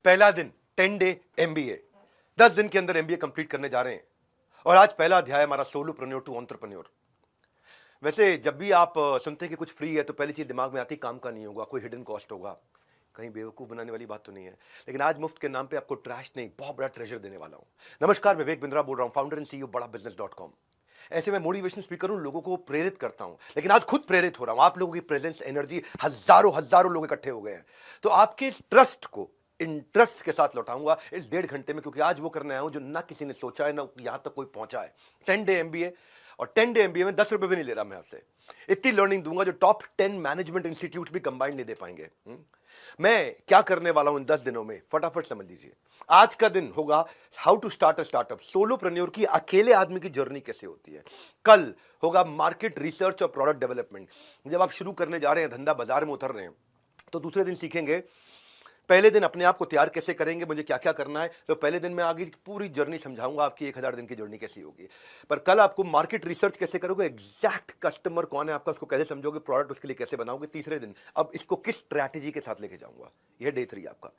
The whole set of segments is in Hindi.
पहला दिन 10 डे एमबीए, 10 दिन के अंदर एमबीए कंप्लीट करने जा रहे हैं। और आज पहला अध्याय हमारा सोलोप्रेन्योर टू एंटरप्रेन्योर। वैसे जब भी आप सुनते हैं कि कुछ फ्री है तो पहली चीज दिमाग में आती है काम का नहीं होगा, कोई हिडन कॉस्ट होगा, कहीं बेवकूफ बनाने वाली बात तो नहीं है। लेकिन आज मुफ्त के नाम पे आपको ट्रैश नहीं, बहुत बड़ा ट्रेजर देने वाला हूं। नमस्कार, विवेक बिंद्रा बोल रहा हूं, फाउंडर एंड सीईओ बड़ा बिजनेस.com। ऐसे मैं मोटिवेशन स्पीकर हूं, लोगों को प्रेरित करता हूं, लेकिन आज खुद प्रेरित हो रहा हूं। आप लोगों की प्रेजेंस, एनर्जी, हजारों हजारों लोग इकट्ठे हो गए हैं, तो आपके ट्रस्ट को इंटरेस्ट के साथ लौटाऊंगा इस 1.5 घंटे में, क्योंकि आज वो करने आया हूं जो ना किसी ने सोचा है, ना यहां तक कोई पहुंचा है। 10 डे एमबीए, और 10 डे एमबीए में 10 रुपए भी नहीं ले रहा मैं आपसे। इतनी लर्निंग दूंगा जो टॉप 10 मैनेजमेंट इंस्टीट्यूट भी कंबाइंड नहीं दे पाएंगे। मैं क्या करने वाला हूं इन 10 दिनों में, फटाफट समझ लीजिए। आज का दिन होगा how to start a startup, solopreneur की अकेले आदमी की जर्नी कैसे होती है। कल होगा मार्केट रिसर्च और प्रोडक्ट डेवलपमेंट। जब आप शुरू करने जा रहे हैं, धंधा बाजार में उतर रहे हैं, तो दूसरे दिन सीखेंगे पहले दिन अपने आप को तैयार कैसे करेंगे, मुझे क्या क्या करना है। तो पहले दिन मैं आगे पूरी जर्नी समझाऊंगा, आपकी 1000 दिन की जर्नी कैसी होगी। पर कल आपको मार्केट रिसर्च कैसे करोगे, एग्जैक्ट कस्टमर कौन है आपका, उसको कैसे समझोगे, प्रोडक्ट उसके लिए कैसे बनाओगे। तीसरे दिन अब इसको किस स्ट्रैटेजी के साथ लेके जाऊंगा, यह डे 3 आपका।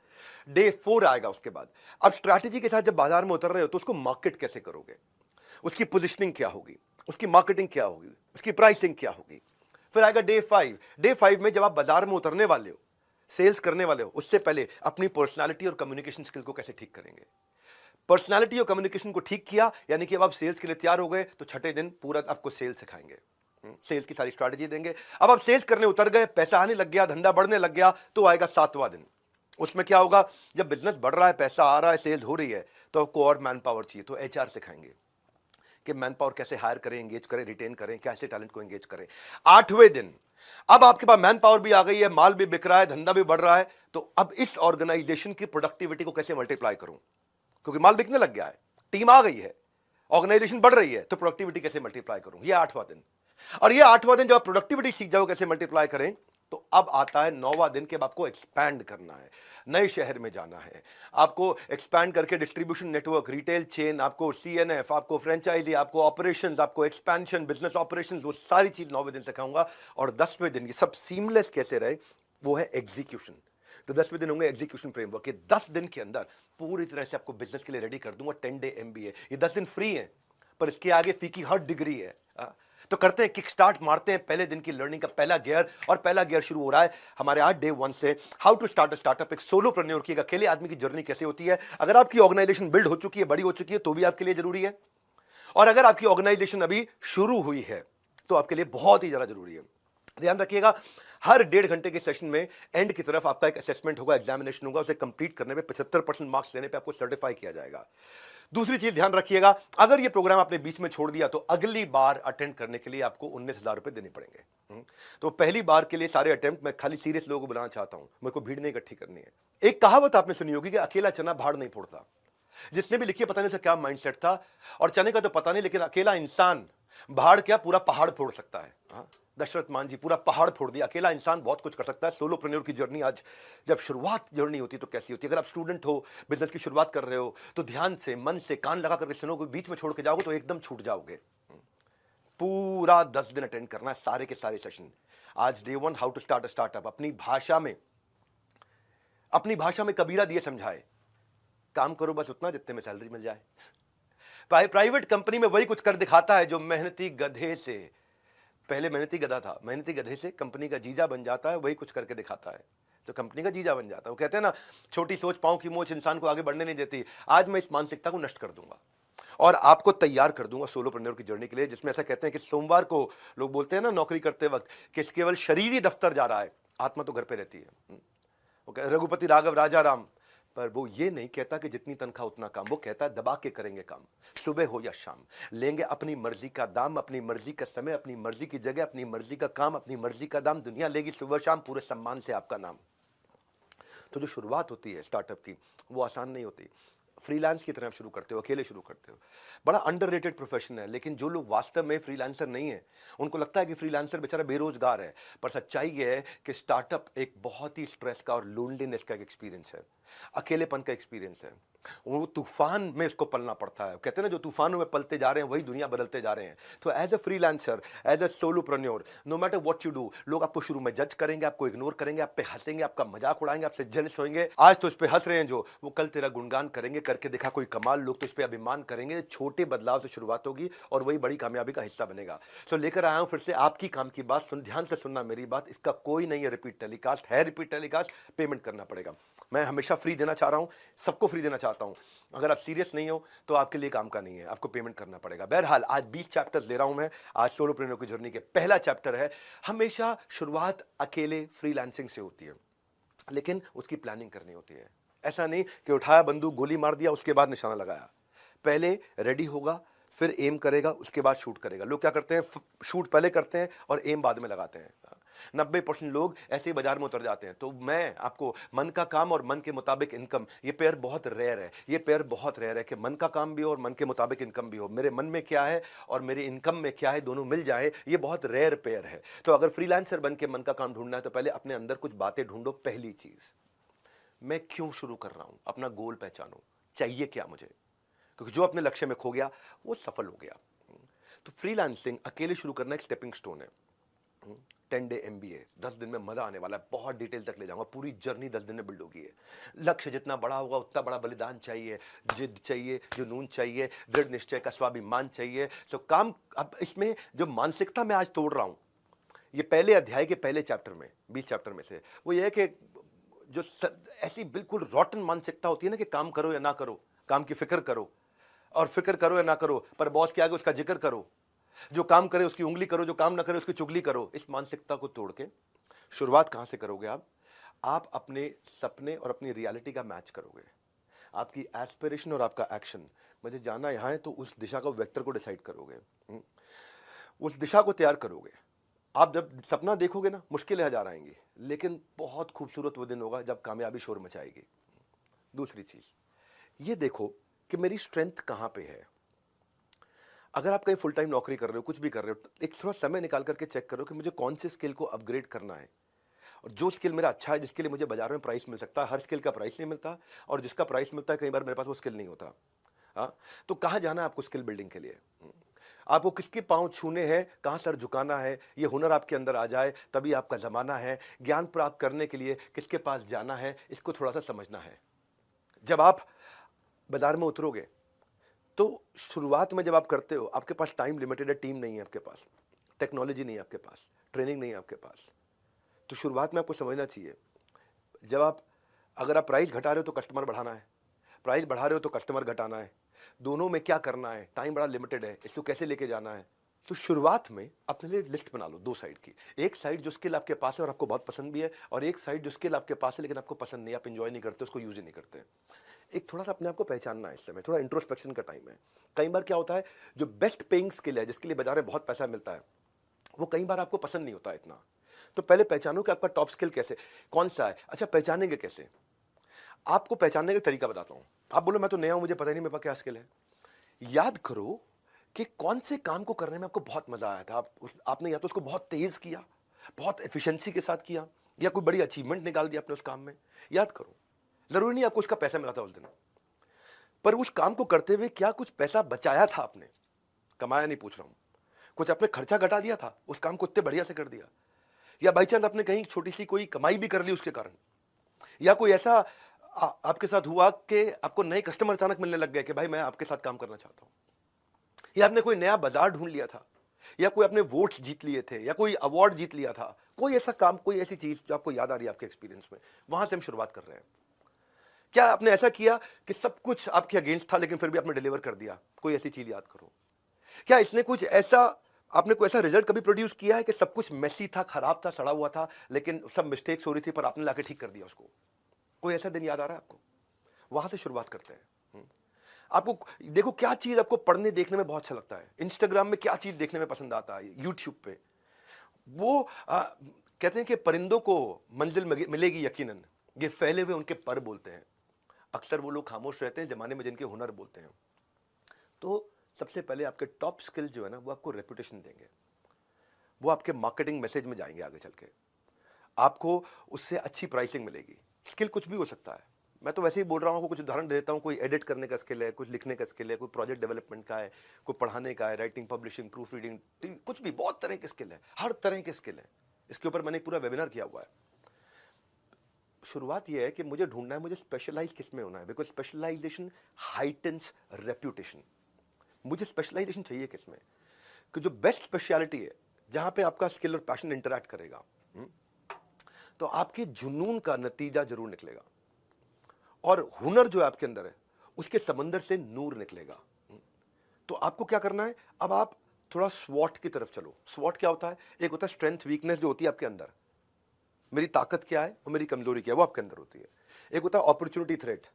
डे 4 आएगा उसके बाद। अब स्ट्रैटेजी के साथ जब बाजार में उतर रहे हो तो उसको मार्केट कैसे करोगे, उसकी पोजिशनिंग क्या होगी, उसकी मार्केटिंग क्या होगी, उसकी प्राइसिंग क्या होगी। फिर आएगा डे 5। डे 5 में जब आप बाजार में उतरने वाले हो, सेल्स करने वाले हो, उससे पहले अपनी पर्सनालिटी और कम्युनिकेशन स्किल को कैसे ठीक करेंगे। पर्सनालिटी और कम्युनिकेशन को ठीक किया, यानी कि अब आप सेल्स के लिए तैयार हो गए, तो छठे दिन पूरा आपको सेल्स सिखाएंगे, सेल्स की सारी स्ट्रैटेजी देंगे। अब आप सेल्स करने उतर गए, पैसा आने लग गया, धंधा बढ़ने लग गया, तो आएगा 7वां दिन। उसमें क्या होगा, जब बिजनेस बढ़ रहा है, पैसा आ रहा है, सेल्स हो रही है, तो आपको और मैन पावर चाहिए, तो एचआर सिखाएंगे कि मैन पावर कैसे हायर करें, एंगेज करें, रिटेन करें, कैसे टैलेंट को एंगेज करें। 8वें दिन अब आपके पास मैन पावर भी आ गई है, माल भी बिक रहा है, धंधा भी बढ़ रहा है, तो अब इस ऑर्गेनाइजेशन की प्रोडक्टिविटी को कैसे मल्टीप्लाई करूं, क्योंकि माल बिकने लग गया है, टीम आ गई है, ऑर्गेनाइजेशन बढ़ रही है, तो प्रोडक्टिविटी कैसे मल्टीप्लाई करूं। यह 8वां दिन। और यह 8वां दिन जब आप प्रोडक्टिविटी सीख जाओ कैसे मल्टीप्लाई करें, तो अब आता है 9वां दिन के अब आपको एक्सपैंड करना है, नए शहर में जाना है, आपको एक्सपैंड करके डिस्ट्रीब्यूशन नेटवर्क, रिटेल चेन, आपको सीएनएफ, आपको फ्रेंचाइजी, आपको ऑपरेशंस, आपको एक्सपेंशन, बिजनेस ऑपरेशंस, वो सारी चीज 9वें दिन सिखाऊंगा। और 10वें दिन ये सब सीमलेस कैसे रहे, वो है एग्जीक्यूशन। तो 10वें दिन होंगे एग्जीक्यूशन फ्रेमवर्क। ये 10 दिन के अंदर पूरी तरह से आपको बिजनेस के लिए रेडी कर दूंगा। 10 डे एमबीए, ये 10 दिन फ्री है, पर इसके आगे फी की हर डिग्री है। तो करते हैं, किक स्टार्ट मारते हैं पहले दिन की लर्निंग का पहला गियर। और पहला गियर शुरू हो रहा है हमारे आज डे 1 से, how to start a startup. एक सोलोप्रेन्योर की, एक अकेले आदमी की जर्नी कैसे होती है। अगर आपकी ऑर्गेनाइजेशन बिल्ड हो चुकी है, बड़ी हो चुकी है, तो भी आपके लिए जरूरी है, और अगर आपकी ऑर्गेनाइजेशन अभी शुरू हुई है तो आपके लिए बहुत ही ज्यादा जरूरी है। ध्यान रखिएगा, हर 1.5 घंटे के सेशन में एंड की तरफ आपका एक असेसमेंट होगा, एग्जामिनेशन होगा, उसे कंप्लीट करने पे 75% मार्क्स लेने पे आपको सर्टिफाई किया जाएगा। दूसरी चीज ध्यान रखिएगा, अगर ये प्रोग्राम आपने बीच में छोड़ दिया तो अगली बार अटेंड करने के लिए आपको 19,000 रुपए देने पड़ेंगे। तो पहली बार के लिए सारे अटेम्प्ट मैं खाली सीरियस लोगों को बनाना चाहता हूं, मेरे को भीड़ नहीं इकट्ठी करनी है। एक कहावत आपने सुनी होगी कि अकेला चना भाड़ नहीं फोड़ता। जिसने भी लिखी है पता नहीं उसका क्या माइंडसेट था, और चने का तो पता नहीं, लेकिन अकेला इंसान भाड़ क्या पूरा पहाड़ फोड़ सकता है। दशरथ मान जी पूरा पहाड़ फोड़ दिया। अकेला इंसान बहुत कुछ कर सकता है। सोलोप्रेन्योर की जर्नी आज जब शुरुआत जर्नी होती है तो कैसी होती है। अगर आप स्टूडेंट हो, बिजनेस की शुरुआत कर रहे हो, तो ध्यान से, मन से, कान लगा करके सुनोगे, बीच में छोड़ के जाओगे तो एकदम छूट जाओगे। पूरा 10 दिन अटेंड करना है, सारे के सारे सेशन। आज day 1, how to start a startup. अपनी भाषा में कबीरा दिए समझाए, काम करो बस उतना जितने में सैलरी मिल जाए। प्राइवेट कंपनी में वही कुछ कर दिखाता है जो मेहनती गधे से, पहले मेहनती गधा था, मेहनती गधे से कंपनी का जीजा बन जाता है, वही कुछ करके दिखाता है तो कंपनी का जीजा बन जाता है। वो कहते हैं ना, छोटी सोच पांव की मोच इंसान को आगे बढ़ने नहीं देती। आज मैं इस मानसिकता को नष्ट कर दूंगा और आपको तैयार कर दूंगा सोलोप्रेन्योर की जर्नी के लिए, जिसमें ऐसा कहते हैं कि सोमवार को लोग बोलते हैं ना नौकरी करते वक्त कि केवल शरीर ही दफ्तर जा रहा है, आत्मा तो घर पे रहती है। रघुपति राघव राजा राम, पर वो ये नहीं कहता कि जितनी तनख्वाह उतना काम, वो कहता है दबा के करेंगे काम, सुबह हो या शाम, लेंगे अपनी मर्जी का दाम, अपनी मर्जी का समय, अपनी मर्जी की जगह, अपनी मर्जी का काम, अपनी मर्जी का दाम, दुनिया लेगी सुबह शाम पूरे सम्मान से आपका नाम। तो जो शुरुआत होती है स्टार्टअप की, वो आसान नहीं होती। फ्रीलांस की तरह आप शुरू करते हो, अकेले शुरू करते हो। बड़ा अंडररेटेड प्रोफेशन है, लेकिन जो लोग वास्तव में फ्रीलांसर नहीं है उनको लगता है कि फ्रीलांसर बेचारा बेरोजगार है, पर सच्चाई ये है कि स्टार्टअप एक बहुत ही स्ट्रेस का और लोनलीनेस का एक एक्सपीरियंस है। अकेलेपन का एक्सपीरियंस है। वो तूफान में उसको पलना पड़ता है। कहते हैं ना, जो तूफानों में पलते जा रहे हैं वही दुनिया बदलते जा रहे हैं। तो as a freelancer, as a solopreneur, no matter what you do, लोग आपको शुरू में जज करेंगे, आपको इग्नोर करेंगे, आप पे हंसेंगे, आपका मजाक उड़ाएंगे, आपसे जेलस होंगे। आज तो इस पे हंस रहे हैं जो, वो कल तेरा गुणगान करेंगे, करके दिखा कोई कमाल, लोग तो इस पे अभिमान करेंगे। छोटे बदलाव से शुरुआत होगी और वही बड़ी कामयाबी का हिस्सा बनेगा। सो लेकर आया हूं फिर से आपकी काम की बात। ध्यान से सुनना मेरी बात, इसका कोई नहीं है रिपीट टेलीकास्ट, है रिपीट टेलीकास्ट, पेमेंट करना पड़ेगा। मैं हमेशा फ्री देना चाह रहा हूं, सबको फ्री देना चाहता हूं। अगर आप सीरियस नहीं हो तो आपके लिए काम का नहीं है, आपको पेमेंट करना पड़ेगा। बहरहाल आज 20 चैप्टर्स ले रहा हूं मैं। आज सोलोप्रेन्योर की जर्नी के पहला चैप्टर है, हमेशा शुरुआत अकेले फ्रीलांसिंग से होती है, लेकिन उसकी प्लानिंग करनी होती है। ऐसा नहीं कि उठाया बंदूक, गोली मार दिया, उसके बाद निशाना लगाया। पहले रेडी होगा, फिर एम करेगा, उसके बाद शूट करेगा। लोग क्या करते हैं, शूट पहले करते हैं और एम बाद में लगाते हैं। 90% लोग ऐसे ही बाजार में उतर जाते हैं। तो मैं आपको मन का काम और मन के मुताबिक इनकम, ये पेयर बहुत रेयर है। ये पेयर बहुत रेयर है कि मन का काम भी हो और मन के मुताबिक इनकम भी हो। मेरे मन में क्या है और मेरे इनकम में क्या है, दोनों मिल जाए, ये बहुत रेयर पेयर है। तो अगर फ्रीलांसर बन के मन का काम ढूंढना है तो पहले अपने अंदर कुछ बातें ढूंढो। पहली चीज, मैं क्यों शुरू कर रहा हूं, अपना गोल पहचानो, चाहिए क्या मुझे, क्योंकि जो अपने लक्ष्य में खो गया वो सफल हो गया। तो फ्रीलांसिंग अकेले शुरू करना एक स्टेपिंग स्टोन है। 10 डे MBA, 10 दिन में मजा आने वाला है। बहुत डिटेल तक ले जाऊंगा, पूरी जर्नी 10 दिन में बिल्ड होगी है। लक्ष्य जितना बड़ा होगा उतना बड़ा बलिदान चाहिए, जिद चाहिए, जुनून चाहिए, दृढ़ निश्चय का स्वाभिमान चाहिए। सो काम, अब इसमें जो मानसिकता मैं आज तोड़ रहा हूं, ये पहले अध्याय के पहले चैप्टर में, 20 चैप्टर में से, वो ये है कि जो ऐसी बिल्कुल रॉटन मानसिकता होती है ना कि काम करो या ना करो, काम की फिक्र करो, और फिक्र करो या ना करो पर बॉस के आगे उसका जिक्र करो, जो काम करे उसकी उंगली करो, जो काम ना करे उसकी चुगली करो। इस मानसिकता को तोड़ के शुरुआत कहां से करोगे आप अपने सपने और अपनी रियलिटी का मैच करोगे। आपकी एस्पिरेशन और आपका एक्शन, मुझे जाना यहां है, तो उस दिशा का वेक्टर को डिसाइड करोगे, उस दिशा को तैयार करोगे। आप जब सपना देखोगे ना, मुश्किलें हजार आएंगी, लेकिन बहुत खूबसूरत वो दिन होगा जब कामयाबी शोर मचाएगी। दूसरी चीज ये देखो कि मेरी स्ट्रेंथ कहां पे है। अगर आप कहीं फुल टाइम नौकरी कर रहे हो, कुछ भी कर रहे हो, एक थोड़ा समय निकाल करके चेक करो कि मुझे कौन से स्किल को अपग्रेड करना है, और जो स्किल मेरा अच्छा है, जिसके लिए मुझे बाजार में प्राइस मिल सकता है। हर स्किल का प्राइस नहीं मिलता, और जिसका प्राइस मिलता है कई बार मेरे पास वो स्किल नहीं होता। हाँ, तो कहाँ जाना है आपको स्किल बिल्डिंग के लिए, आपको किसके पांव छूने हैं, कहाँ सर झुकाना है, ये हुनर आपके अंदर आ जाए तभी आपका जमाना है। ज्ञान प्राप्त करने के लिए किसके पास जाना है, इसको थोड़ा सा समझना है। जब आप बाजार में उतरोगे तो शुरुआत में जब आप करते हो, आपके पास टाइम लिमिटेड है, टीम नहीं है आपके पास, टेक्नोलॉजी नहीं है आपके पास, ट्रेनिंग नहीं है आपके पास। तो शुरुआत में आपको समझना चाहिए, जब आप, अगर आप प्राइस घटा रहे हो तो कस्टमर बढ़ाना है, प्राइस बढ़ा रहे हो तो कस्टमर घटाना है, दोनों में क्या करना है, टाइम बड़ा लिमिटेड है, इसको कैसे लेके जाना है। तो शुरुआत में अपने लिए लिस्ट बना लो, दो साइड की। एक साइड जो स्किल आपके पास है और आपको बहुत पसंद भी है, और एक साइड जो स्किल आपके पास है लेकिन आपको पसंद नहीं, आप इंजॉय नहीं करते, उसको यूज ही नहीं करते। एक थोड़ा सा अपने आप को पहचानना है, इस समय थोड़ा इंट्रोस्पेक्शन का टाइम है। कई बार क्या होता है, जो बेस्ट पेइंग स्किल है, जिसके लिए बाजार में बहुत पैसा मिलता है, वो कई बार आपको पसंद नहीं होता इतना। तो पहले पहचानो कि आपका टॉप स्किल कैसे, कौन सा है। अच्छा, पहचानेंगे कैसे, आपको पहचानने का तरीका बताता हूं। आप बोलो मैं तो नया हूं, मुझे पता ही नहीं मेरे पास क्या स्किल है। याद करो कि कौन से काम को करने में आपको बहुत मजा आया था। आपने या तो उसको बहुत तेज किया, बहुत एफिशिएंसी के साथ किया, या कोई बड़ी अचीवमेंट निकाल दिया अपने उस काम में। याद करो, जरूरी नहीं आपको उसका पैसा मिला था उस दिन, पर उस काम को करते हुए क्या कुछ पैसा बचाया था आपने, कमाया नहीं पूछ रहा हूं, कुछ अपने खर्चा घटा दिया था, उस काम को इतने बढ़िया से कर दिया, या बाई चांस आपने कहीं छोटी सी कोई कमाई भी कर ली उसके कारण, या कोई ऐसा आपके साथ हुआ कि आपको नए कस्टमर अचानक मिलने लग गए कि भाई मैं आपके साथ काम करना चाहता हूं, या आपने कोई नया बाजार ढूंढ लिया था, या कोई आपने वोट्स जीत लिए थे, या कोई अवार्ड जीत लिया था। कोई ऐसा काम, कोई ऐसी चीज जो आपको याद आ रही है आपके एक्सपीरियंस में, वहां से हम शुरुआत कर रहे हैं। क्या आपने ऐसा किया कि सब कुछ आपके अगेंस्ट था लेकिन फिर भी आपने डिलीवर कर दिया, कोई ऐसी चीज याद करो। क्या इसने कुछ ऐसा, आपने कोई ऐसा रिजल्ट कभी प्रोड्यूस किया है कि सब कुछ मेसी था, खराब था, सड़ा हुआ था, लेकिन सब मिस्टेक्स हो रही थी पर आपने लाके ठीक कर दिया उसको। कोई ऐसा दिन याद आ रहा है आपको? वहां से शुरुआत करते हैं। आपको देखो क्या चीज आपको पढ़ने देखने में बहुत अच्छा लगता है, इंस्टाग्राम में क्या चीज देखने में पसंद आता है, यूट्यूब पे वो कहते हैं कि परिंदों को मंजिल मिलेगी यकीनन, ये फैले हुए उनके पर बोलते हैं। अक्सर वो लोग खामोश रहते हैं जमाने में जिनके हुनर बोलते हैं। तो सबसे पहले आपके टॉप स्किल जो है ना, वो आपको रेपुटेशन देंगे, वो आपके मार्केटिंग मैसेज में जाएंगे आगे चल के, आपको उससे अच्छी प्राइसिंग मिलेगी। स्किल कुछ भी हो सकता है, मैं तो वैसे ही बोल रहा हूँ, कुछ उदाहरण देता हूँ। कोई एडिट करने का स्किल है, कुछ लिखने का स्किल है, कोई प्रोजेक्ट डेवलपमेंट का है, कोई पढ़ाने का है, राइटिंग, पब्लिशिंग, प्रूफ रीडिंग, कुछ भी, बहुत तरह के स्किल है, हर तरह के स्किल है। इसके ऊपर मैंने पूरा वेबिनार किया हुआ है। शुरुआत यह है कि मुझे ढूंढना है मुझे स्पेशलाइज किस में होना है, बिकॉज स्पेशलाइजेशन हाइटन्स रेप्यूटेशन। मुझे स्पेशलाइजेशन चाहिए किस में, कि जो बेस्ट स्पेशलिटी है, जहां पे आपका स्किल और पैशन इंटरैक्ट करेगा, तो आपके जुनून का नतीजा जरूर निकलेगा, और हुनर जो है आपके अंदर है, उसके समंदर से नूर निकलेगा। तो आपको क्या करना है, अब आप थोड़ा स्वॉट की तरफ चलो। स्वॉट क्या होता है? एक होता है स्ट्रेंथ वीकनेस, जो होती है आपके अंदर, मेरी ताकत क्या है और मेरी कमजोरी क्या है, वो आपके अंदर होती है। एक होता है अपॉर्चुनिटी थ्रेट,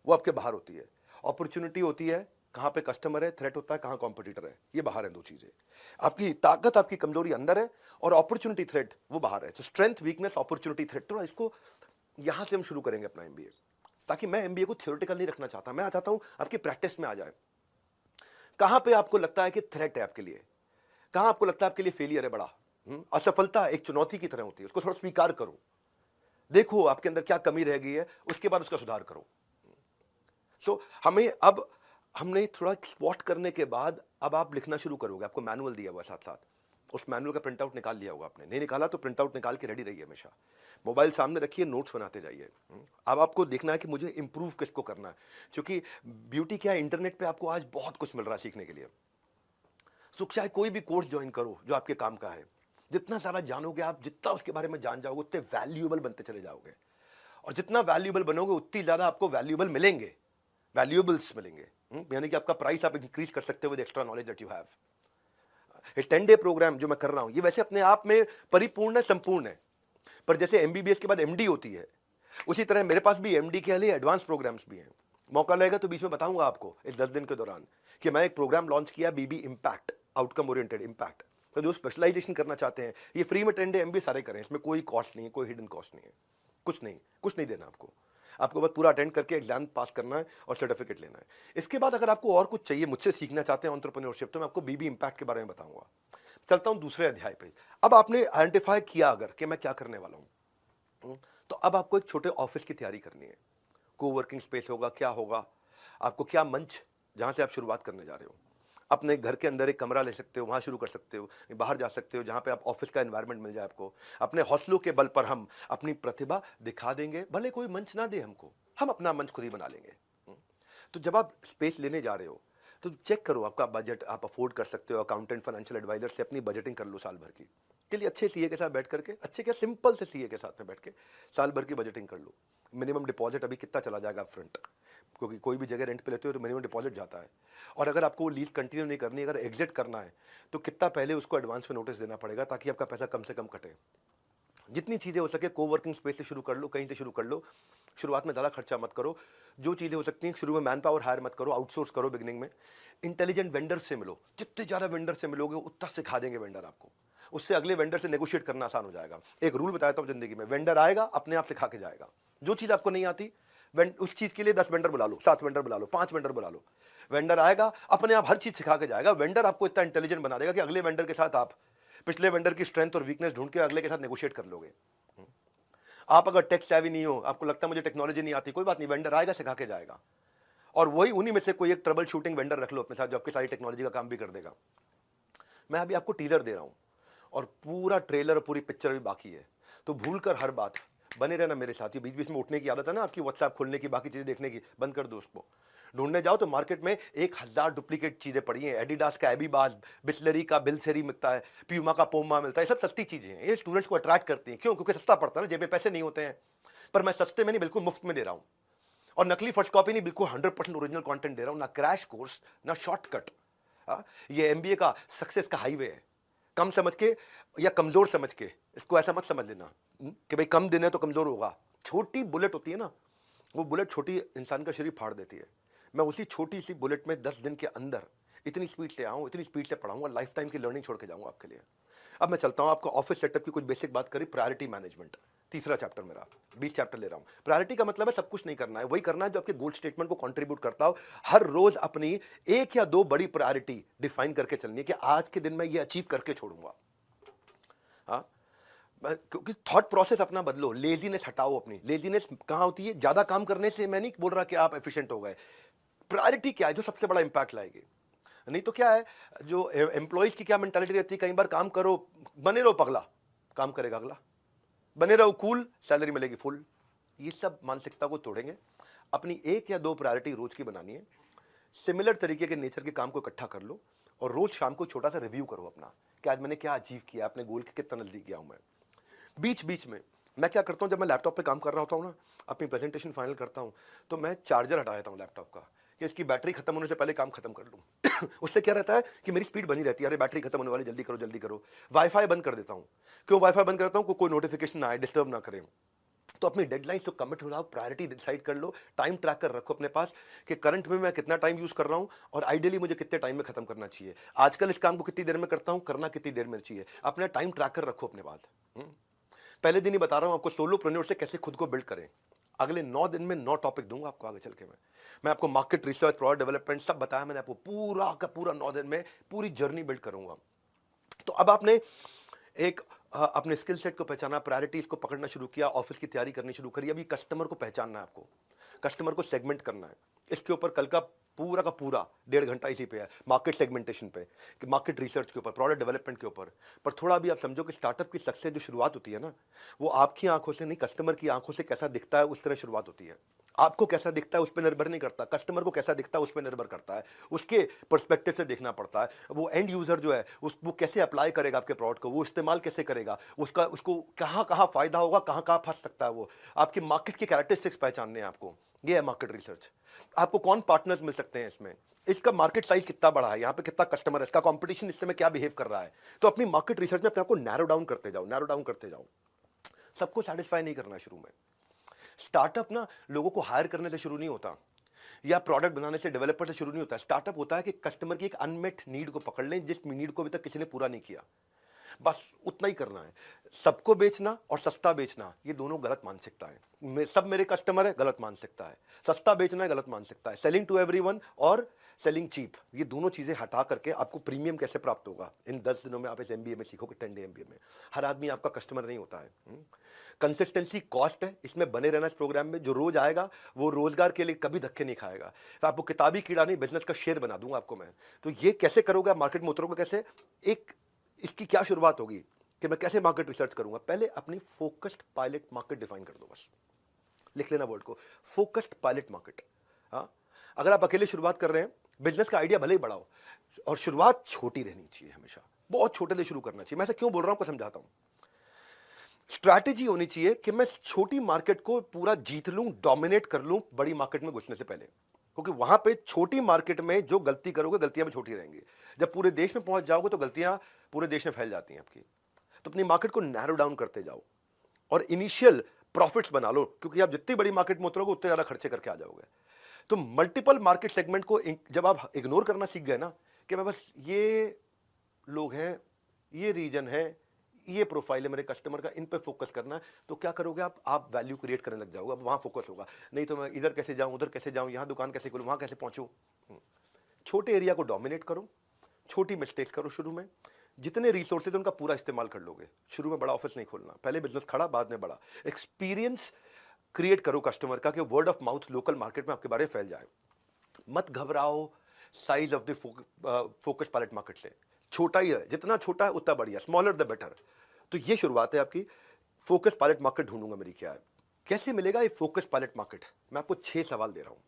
वो आपके बाहर होती है। अपॉर्चुनिटी होती है कहां पे कस्टमर है, थ्रेट होता है कहां कॉम्पिटिटर है, ये बाहर है। दो चीजें, आपकी ताकत, आपकी कमजोरी अंदर है, और अपॉर्चुनिटी थ्रेट वो बाहर है। तो स्ट्रेंथ वीकनेस अपॉर्चुनिटी थ्रेट, तो इसको यहां से हम शुरू करेंगे अपना एमबीए। ताकि मैं एमबीए को थ्योरेटिकल नहीं रखना चाहता, मैं चाहता हूं आपकी प्रैक्टिस में आ जाए। कहां पे आपको लगता है कि थ्रेट है आपके लिए, कहां आपको लगता है आपके लिए फेलियर है बड़ा, असफलता एक चुनौती की तरह होती है, उसको थोड़ा स्वीकार करो, देखो आपके अंदर क्या कमी रह गई है, उसके बाद उसका सुधार करो। सो हमें अब, हमने थोड़ा स्पॉट करने के बाद अब आप लिखना शुरू करोगे। आपको मैनुअल दिया हुआ है साथ साथ, उस मैनुअल का प्रिंट आउट निकाल लिया होगा आपने, नहीं निकाला तो प्रिंट आउट निकाल के रेडी रहिए, हमेशा मोबाइल सामने रखिए, नोट्स बनाते जाइए। अब आपको देखना है कि मुझे इंप्रूव किसको करना है, क्योंकि ब्यूटी क्या है, इंटरनेट पे आपको आज बहुत कुछ मिल रहा है सीखने के लिए। सो चाहे कोई भी कोर्स ज्वाइन करो जो आपके काम का है, जितना सारा जानोगे आप, जितना उसके बारे में जान जाओगे, उतने वैल्यूएबल बनते चले जाओगे, और जितना वैल्यूएबल बनोगे उतनी ज्यादा आपको वैल्यूएबल मिलेंगे, वैल्यूएबल्स मिलेंगे। यानी कि आपका प्राइस आप इंक्रीज कर सकते हो with extra knowledge that you have. ये 10 डे प्रोग्राम जो मैं कर रहा हूं, ये वैसे अपने आप में परिपूर्ण है, संपूर्ण है, पर जैसे एमबीबीएस के बाद एमडी होती है, उसी तरह मेरे पास भी एमडी के लिए एडवांस प्रोग्राम्स भी हैं। मौका लगेगा तो बीच में बताऊंगा आपको इस 10 दिन के दौरान कि मैं एक प्रोग्राम लॉन्च किया, बीबी इम्पैक्ट, आउटकम ओरिएंटेड इम्पैक्ट। तो जो स्पेशलाइजेशन करना चाहते हैं, ये फ्री में 10 डे एमबी सारे करें, इसमें कोई कॉस्ट नहीं है, कोई हिडन कॉस्ट नहीं है, कुछ नहीं, कुछ नहीं देना आपको। आपको बस पूरा अटेंड करके एग्जाम पास करना है और सर्टिफिकेट लेना है। इसके बाद अगर आपको और कुछ चाहिए, मुझसे सीखना चाहते हैं एंटरप्रेन्योरशिप, तो मैं आपको बीबी इम्पैक्ट के बारे में बताऊंगा। चलता हूं दूसरे अध्याय पे। अब आपने आइडेंटिफाई किया अगर कि मैं क्या करने वाला हूं, तो अब आपको एक छोटे ऑफिस की तैयारी करनी है। कोवर्किंग स्पेस होगा, क्या होगा, आपको क्या मंच, जहां से आप शुरुआत करने जा रहे हो। अपने घर के अंदर एक कमरा ले सकते हो, वहां शुरू कर सकते हो, बाहर जा सकते हो जहां पे आप ऑफिस का एनवायरनमेंट मिल जाए आपको। अपने हौसलों के बल पर हम अपनी प्रतिभा दिखा देंगे, भले कोई मंच ना दे हमको, हम अपना मंच खुद ही बना लेंगे। तो जब आप स्पेस लेने जा रहे हो, तो चेक करो आपका बजट, आप अफोर्ड कर सकते हो। अकाउंटेंट, फाइनेंशियल एडवाइजर से अपनी बजटिंग कर लो साल भर की, के लिए अच्छे सीए के साथ बैठ करके, अच्छे क्या, सिंपल से सीए के साथ में बैठ के साल भर की बजटिंग कर लो। मिनिमम डिपॉजिट अभी कितना चला जाएगा फ्रंट, क्योंकि कोई भी जगह रेंट पे लेते हो तो मिनिमम डिपॉजिट जाता है। और अगर आपको वो लीज कंटिन्यू नहीं करनी, अगर एग्जिट करना है, तो कितना पहले उसको एडवांस में नोटिस देना पड़ेगा, ताकि आपका पैसा कम से कम कटे। जितनी चीज़ें हो सके कोवर्किंग स्पेस से शुरू कर लो, कहीं से शुरू कर लो। शुरुआत में ज़्यादा खर्चा मत करो। जो चीज़ें हो सकती हैं शुरू में मैन पावर हायर मत करो, आउटसोर्स करो बिगिनिंग में। इंटेलिजेंट वेंडर से मिलो, जितने ज़्यादा वेंडर से मिलोगे उतना सिखा देंगे वेंडर आपको, उससे अगले वेंडर से नेगोशिएट करना आसान हो जाएगा। एक रूल बताता हूँ जिंदगी में, वेंडर आएगा अपने आप सिखा के जाएगा। जो चीज़ आपको नहीं आती, उस चीज़ के लिए 10 वेंडर बुला लो, 7 वेंडर बुला लो, 5 वेंडर बुला लो। वेंडर आएगा अपने आप हर चीज़ सिखा के जाएगा। वेंडर आपको इतना इंटेलिजेंट बना देगा कि अगले वेंडर के साथ आप पिछले वेंडर की स्ट्रेंथ और वीकनेस ढूंढ के अगले के साथ नेगोशिएट कर लोगे। आप अगर टेक सेवी नहीं हो, आपको लगता है मुझे टेक्नोलॉजी नहीं आती, कोई बात नहीं, वेंडर आएगा सिखा के जाएगा। और वही उन्हीं में से कोई एक ट्रबल शूटिंग वेंडर रख लो अपने साथ, जो आपकी सारी टेक्नोलॉजी का काम भी कर देगा। मैं अभी आपको टीजर दे रहा हूं और पूरा ट्रेलर, पूरी पिक्चर भी बाकी है, तो भूल कर हर बात बने रहना मेरे साथ। ये बीच बीच में उठने की आदत है ना आपकी, व्हाट्सएप खोलने की, बाकी चीजें देखने की, बंद कर दो उसको। ढूंढने जाओ तो मार्केट में 1000 डुप्लीकेट चीजें पड़ी हैं। एडिडास का एबीबाज, बिस्लरी का बिलसेरी मिलता है, प्यूमा का पोमा मिलता है, सब सस्ती चीजें हैं। ये स्टूडेंट्स को अट्रैक्ट करती हैं, क्यों? क्योंकि सस्ता पड़ता है ना, जेब में पैसे नहीं होते हैं। पर मैं सस्ते में नहीं, बिल्कुल मुफ्त में दे रहा हूं, और नकली फर्स्ट कॉपी नहीं, बिल्कुल 100% ओरिजिनल कंटेंट दे रहा हूं। ना क्रैश कोर्स, ना शॉर्टकट। ये एमबीए का सक्सेस का हाईवे है। कम समझ के या कमजोर समझ के, इसको ऐसा मत समझ लेना कि भाई कम दिन है तो कमजोर होगा। छोटी बुलेट होती है ना, वो बुलेट छोटी इंसान का शरीर फाड़ देती है। मैं उसी छोटी सी बुलेट में 10 दिन के अंदर इतनी स्पीड से आऊँ, इतनी स्पीड से पढ़ाऊंगा, लाइफ टाइम की लर्निंग छोड़ के जाऊंगा आपके लिए। अब मैं चलता हूं, आपको ऑफिस सेटअप की कुछ बेसिक बात करी। प्रायोरिटी मैनेजमेंट, तीसरा चैप्टर मेरा, 20 चैप्टर ले रहा हूं। प्रायोरिटी का मतलब है सब कुछ नहीं करना है, वही करना है जो आपके गोल स्टेटमेंट को कंट्रीब्यूट करता हो। हर रोज अपनी 1 या 2 बड़ी प्रायोरिटी डिफाइन करके चलनी है कि आज के दिन मैं ये अचीव करके छोड़ूंगा। हाँ, क्योंकि थॉट प्रोसेस अपना बदलो, लेजीनेस हटाओ अपनी। लेजीनेस कहाँ होती है? ज्यादा काम करने से मैं नहीं बोल रहा कि आप एफिशिएंट हो गए। प्रायोरिटी क्या है जो सबसे बड़ा इंपैक्ट लाएगी? नहीं तो क्या है, जो एम्प्लॉयज की क्या मेंटालिटी रहती है, कई बार काम करो, बने रहो पगला, काम करेगा अगला, बने रहो कूल, सैलरी मिलेगी फुल। ये सब मानसिकता को तोड़ेंगे। अपनी एक या दो प्रायोरिटी रोज की बनानी है। सिमिलर तरीके के नेचर के काम को इकट्ठा कर लो और रोज शाम को छोटा सा रिव्यू करो अपना कि आज मैंने क्या अचीव किया, अपने गोल के कितना नजदीक गया हूं मैं। बीच बीच में मैं क्या करता हूं, जब मैं लैपटॉप पे काम कर रहा होता हूं ना, अपनी प्रेजेंटेशन फाइनल करता हूं, तो मैं चार्जर हटा देता हूं लैपटॉप का कि इसकी बैटरी खत्म होने से पहले काम खत्म कर लूं। उससे क्या रहता है कि मेरी स्पीड बनी रहती है, अरे बैटरी खत्म होने वाली, जल्दी करो जल्दी करो। वाईफाई बंद कर देता हूं। क्यों वाईफाई बंद करता हूं? कोई नोटिफिकेशन ना आए, डिस्टर्ब ना करें। तो अपनी डेडलाइंस तो कमिट हो जाओ, प्रायोरिटी डिसाइड कर लो, टाइम ट्रैकर रखो अपने पास कि करंट में मैं कितना टाइम यूज कर रहा हूं और आइडियली मुझे कितने टाइम में खत्म करना चाहिए। आजकल इस काम को कितनी देर में करता हूं, करना कितनी देर में चाहिए, अपना टाइम ट्रैकर रखो अपने पास। पहले दिन ही बता रहा हूं आपको सोलोप्रेन्योर से कैसे खुद को बिल्ड करें। अगले 9 दिन में 9 टॉपिक दूंगा आपको आगे चल के। मैं आपको मार्केट रिसर्च, प्रोडक्ट डेवलपमेंट सब बताया मैंने आपको, पूरा का पूरा 9 दिन में पूरी जर्नी बिल्ड करूंगा। तो अब आपने एक अपने स्किल सेट को पहचाना, प्रायोरिटीज को पकड़ना शुरू किया, ऑफिस की तैयारी करनी शुरू करी। अभी कस्टमर को पहचानना है आपको, कस्टमर को सेगमेंट करना है। इसके ऊपर कल का पूरा 1.5 घंटा इसी पे है, मार्केट सेगमेंटेशन पे, कि मार्केट रिसर्च के ऊपर, प्रोडक्ट डेवलपमेंट के ऊपर। पर थोड़ा भी आप समझो कि स्टार्टअप की सक्सेस जो शुरुआत होती है ना, वो आपकी आंखों से नहीं, कस्टमर की आंखों से कैसा दिखता है उस तरह शुरुआत होती है। आपको कैसा दिखता है उस पर निर्भर नहीं करता, कस्टमर को कैसा दिखता है उस पर निर्भर करता है। उसके पर्सपेक्टिव से देखना पड़ता है। वो एंड यूजर जो है वो कैसे अप्लाई करेगा आपके प्रोडक्ट को, वो इस्तेमाल कैसे करेगा, उसको कहाँ कहाँ फायदा होगा, कहाँ कहाँ फंस सकता है। वो आपकी मार्केट की कैरेक्टरिस्टिक्स पहचानने हैं आपको। ये है मार्केट रिसर्च। आपको कौन पार्टनर्स मिल सकते हैं इसमें, इसका मार्केट साइज कितना बड़ा है, यहाँ पे कितना कस्टमर है, इसका कंपटीशन इस समय क्या बिहेव कर रहा है। तो अपनी मार्केट रिसर्च में अपने आप को नैरो डाउन करते जाओ, नैरो डाउन करते जाओ। सबको सेटिस्फाई नहीं करना शुरू में। स्टार्टअप ना लोगों को हायर करने से शुरू नहीं होता, या प्रोडक्ट बनाने से, डेवलपर से शुरू नहीं होता। स्टार्टअप होता है कि कस्टमर की एक अनमेट नीड को पकड़ लें, जिस नीड को अभी तक किसी ने पूरा नहीं किया, बस उतना ही करना है। सबको बेचना और सस्ता बेचना, ये दोनों गलत मानसिकता है। सब मेरे कस्टमर है, गलत मानसिकता है। सस्ता बेचना है, गलत मानसिकता है। सेलिंग टू एवरीवन और सेलिंग चीप, ये दोनों चीजें हटा करके आपको प्रीमियम कैसे प्राप्त होगा, इन 10 दिनों में आप इस एमबीए में सीखोगे, 10 डे एमबीए में। हर आदमी आपका कस्टमर नहीं होता है। कंसिस्टेंसी कॉस्ट है, इसमें बने रहना। इस प्रोग्राम में जो रोज आएगा वो रोजगार के लिए कभी धक्के नहीं खाएगा। तो आपको किताबी कीड़ा नहीं, बिजनेस का शेयर बना दूंगा आपको मैं। तो ये कैसे करोगे आप, मार्केट में उतरोगे कैसे, एक इसकी क्या शुरुआत होगी कि मैं कैसे मार्केट रिसर्च करूंगा। पहले अपनी फोकस्ड पायलट मार्केट डिफाइन कर दो, बस लिख लेना वर्ड को, फोकस्ड पायलट मार्केट। हाँ, अगर आप अकेले शुरुआत कर रहे हैं, बिजनेस का आइडिया भले ही बड़ा हो, और शुरुआत छोटी रहनी चाहिए हमेशा, बहुत छोटे से शुरू करना चाहिए। मैं ऐसा क्यों बोल रहा हूं, को समझाता हूं। स्ट्रैटेजी होनी चाहिए कि मैं छोटी मार्केट को पूरा जीत लूं, डोमिनेट कर लूं बड़ी मार्केट में घुसने से पहले, क्योंकि वहां पे छोटी मार्केट में जो गलती करोगे, गलतियां भी छोटी रहेंगी। जब पूरे देश में पहुंच जाओगे तो गलतियां पूरे देश में फैल जाती हैं आपकी। तो अपनी मार्केट को नैरो डाउन करते जाओ और इनिशियल प्रॉफिट्स बना लो, क्योंकि आप जितनी बड़ी मार्केट में उतरोगे उतने ज्यादा खर्चे करके आ जाओगे। तो मल्टीपल मार्केट सेगमेंट को जब आप इग्नोर करना सीख गए ना, कि मैं बस ये लोग हैं, ये रीजन है, ये प्रोफाइल है मेरे कस्टमर का, इन पे फोकस करना है, तो क्या करोगे आप वैल्यू क्रिएट करने लग जाओगे। अब वहां फोकस होगा, नहीं तो मैं इधर कैसे जाऊं, उधर कैसे जाऊं, यहां दुकान कैसे खोलूं, वहां कैसे पहुंचूं। छोटे एरिया को डोमिनेट करो, छोटी मिस्टेक्स करो शुरू में, जितने रिसोर्सेज उनका पूरा इस्तेमाल कर लोगे। शुरू में बड़ा ऑफिस नहीं खोलना, पहले बिजनेस खड़ा बाद में बड़ा। एक्सपीरियंस क्रिएट करो कस्टमर का, कि word of mouth local market में आपके बारे में फैल जाए। मत घबराओ size of the focus pilot market से, छोटा ही है, जितना छोटा है उतना बढ़िया, स्मॉलर द बेटर। तो ये शुरुआत है आपकी। फोकस पायलट मार्केट ढूंढूंगा मेरी क्या है, कैसे मिलेगा ये फोकस पायलट मार्केट। मैं आपको 6 सवाल दे रहा हूं।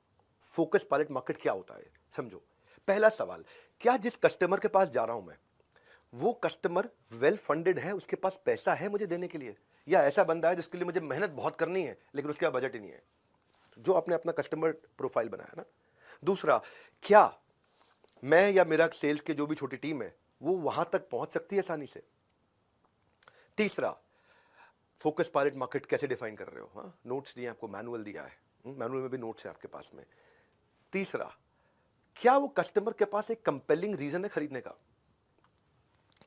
फोकस पायलट मार्केट क्या होता है समझो। पहला सवाल, क्या जिस कस्टमर के पास जा रहा हूं मैं, वो कस्टमर वेल फंडेड है, उसके पास पैसा है मुझे देने के लिए, या ऐसा बंदा है जिसके लिए मुझे मेहनत बहुत करनी है लेकिन उसके पास बजट ही नहीं है। जो आपने अपना कस्टमर प्रोफाइल बनाया ना। दूसरा, क्या मैं या मेरा सेल्स के जो भी छोटी टीम है वो वहां तक पहुंच सकती है आसानी से। तीसरा, फोकस पायलट मार्केट कैसे डिफाइन कर रहे हो। हाँ, नोट्स दिए आपको, मैनुअल दिया है, मैनुअल में भी नोट्स है आपके पास में। तीसरा, क्या वो कस्टमर के पास एक कंपेलिंग रीजन है खरीदने का,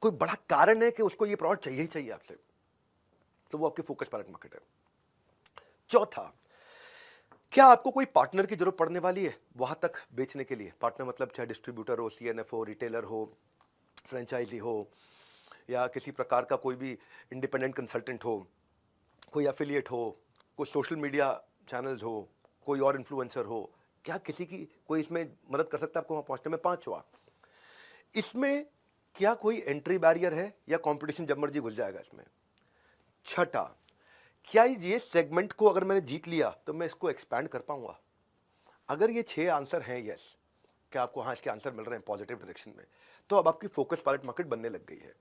कोई बड़ा कारण है कि उसको ये प्रोडक्ट चाहिए ही चाहिए आपसे, तो वो आपकी फोकस पायलट मार्केट है। चौथा, क्या आपको कोई पार्टनर की जरूरत पड़ने वाली है वहां तक बेचने के लिए। पार्टनर मतलब चाहे डिस्ट्रीब्यूटर हो, सीएनएफ हो, रिटेलर हो, फ्रेंचाइजी हो, या किसी प्रकार का कोई भी इंडिपेंडेंट कंसल्टेंट हो, कोई एफिलिएट हो, कोई सोशल मीडिया चैनल्स हो, कोई और इन्फ्लुएंसर हो, क्या किसी की कोई इसमें मदद कर सकता है आपको वहाँ पहुँचने में? पाँचवा, इसमें क्या कोई एंट्री बैरियर है या कंपटीशन जब मर्जी घुस जाएगा इसमें? छठा, क्या ये सेगमेंट को अगर मैंने जीत लिया तो मैं इसको एक्सपैंड कर पाऊंगा? अगर ये 6 आंसर हैं यस, क्या आपको हाँ इसके आंसर मिल रहे हैं पॉजिटिव डायरेक्शन में, तो अब आपकी फोकस पायलट मार्केट बनने लग गई है।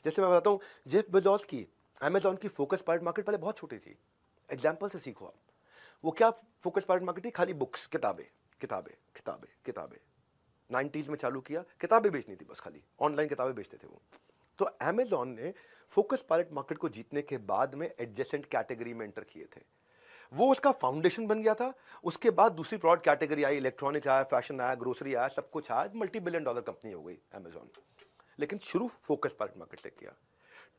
जैसे मैं बताता हूँ, जेफ बेजोस की अमेजॉन की फोकस पायलट मार्केट पहले बहुत छोटी थी। एग्जाम्पल से सीखो आप। वो क्या फोकस पायलट मार्केट थी? खाली बुक्स, किताबें किताबें किताबें किताबें। 90s में चालू किया, किताबें बेचनी थी बस, खाली ऑनलाइन किताबें बेचते थे वो। तो अमेजॉन ने फोकस पायलट मार्केट को जीतने के बाद में एडजेसेंट कैटेगरी में एंटर किए थे। वो उसका फाउंडेशन बन गया था। उसके बाद दूसरी प्रोडक्ट कैटेगरी आई, इलेक्ट्रॉनिक आया, फैशन आया, ग्रोसरी आया, सब कुछ आया, मल्टी बिलियन डॉलर कंपनी हो गई अमेजॉन। लेकिन शुरू फोकस पायलट मार्केट से किया।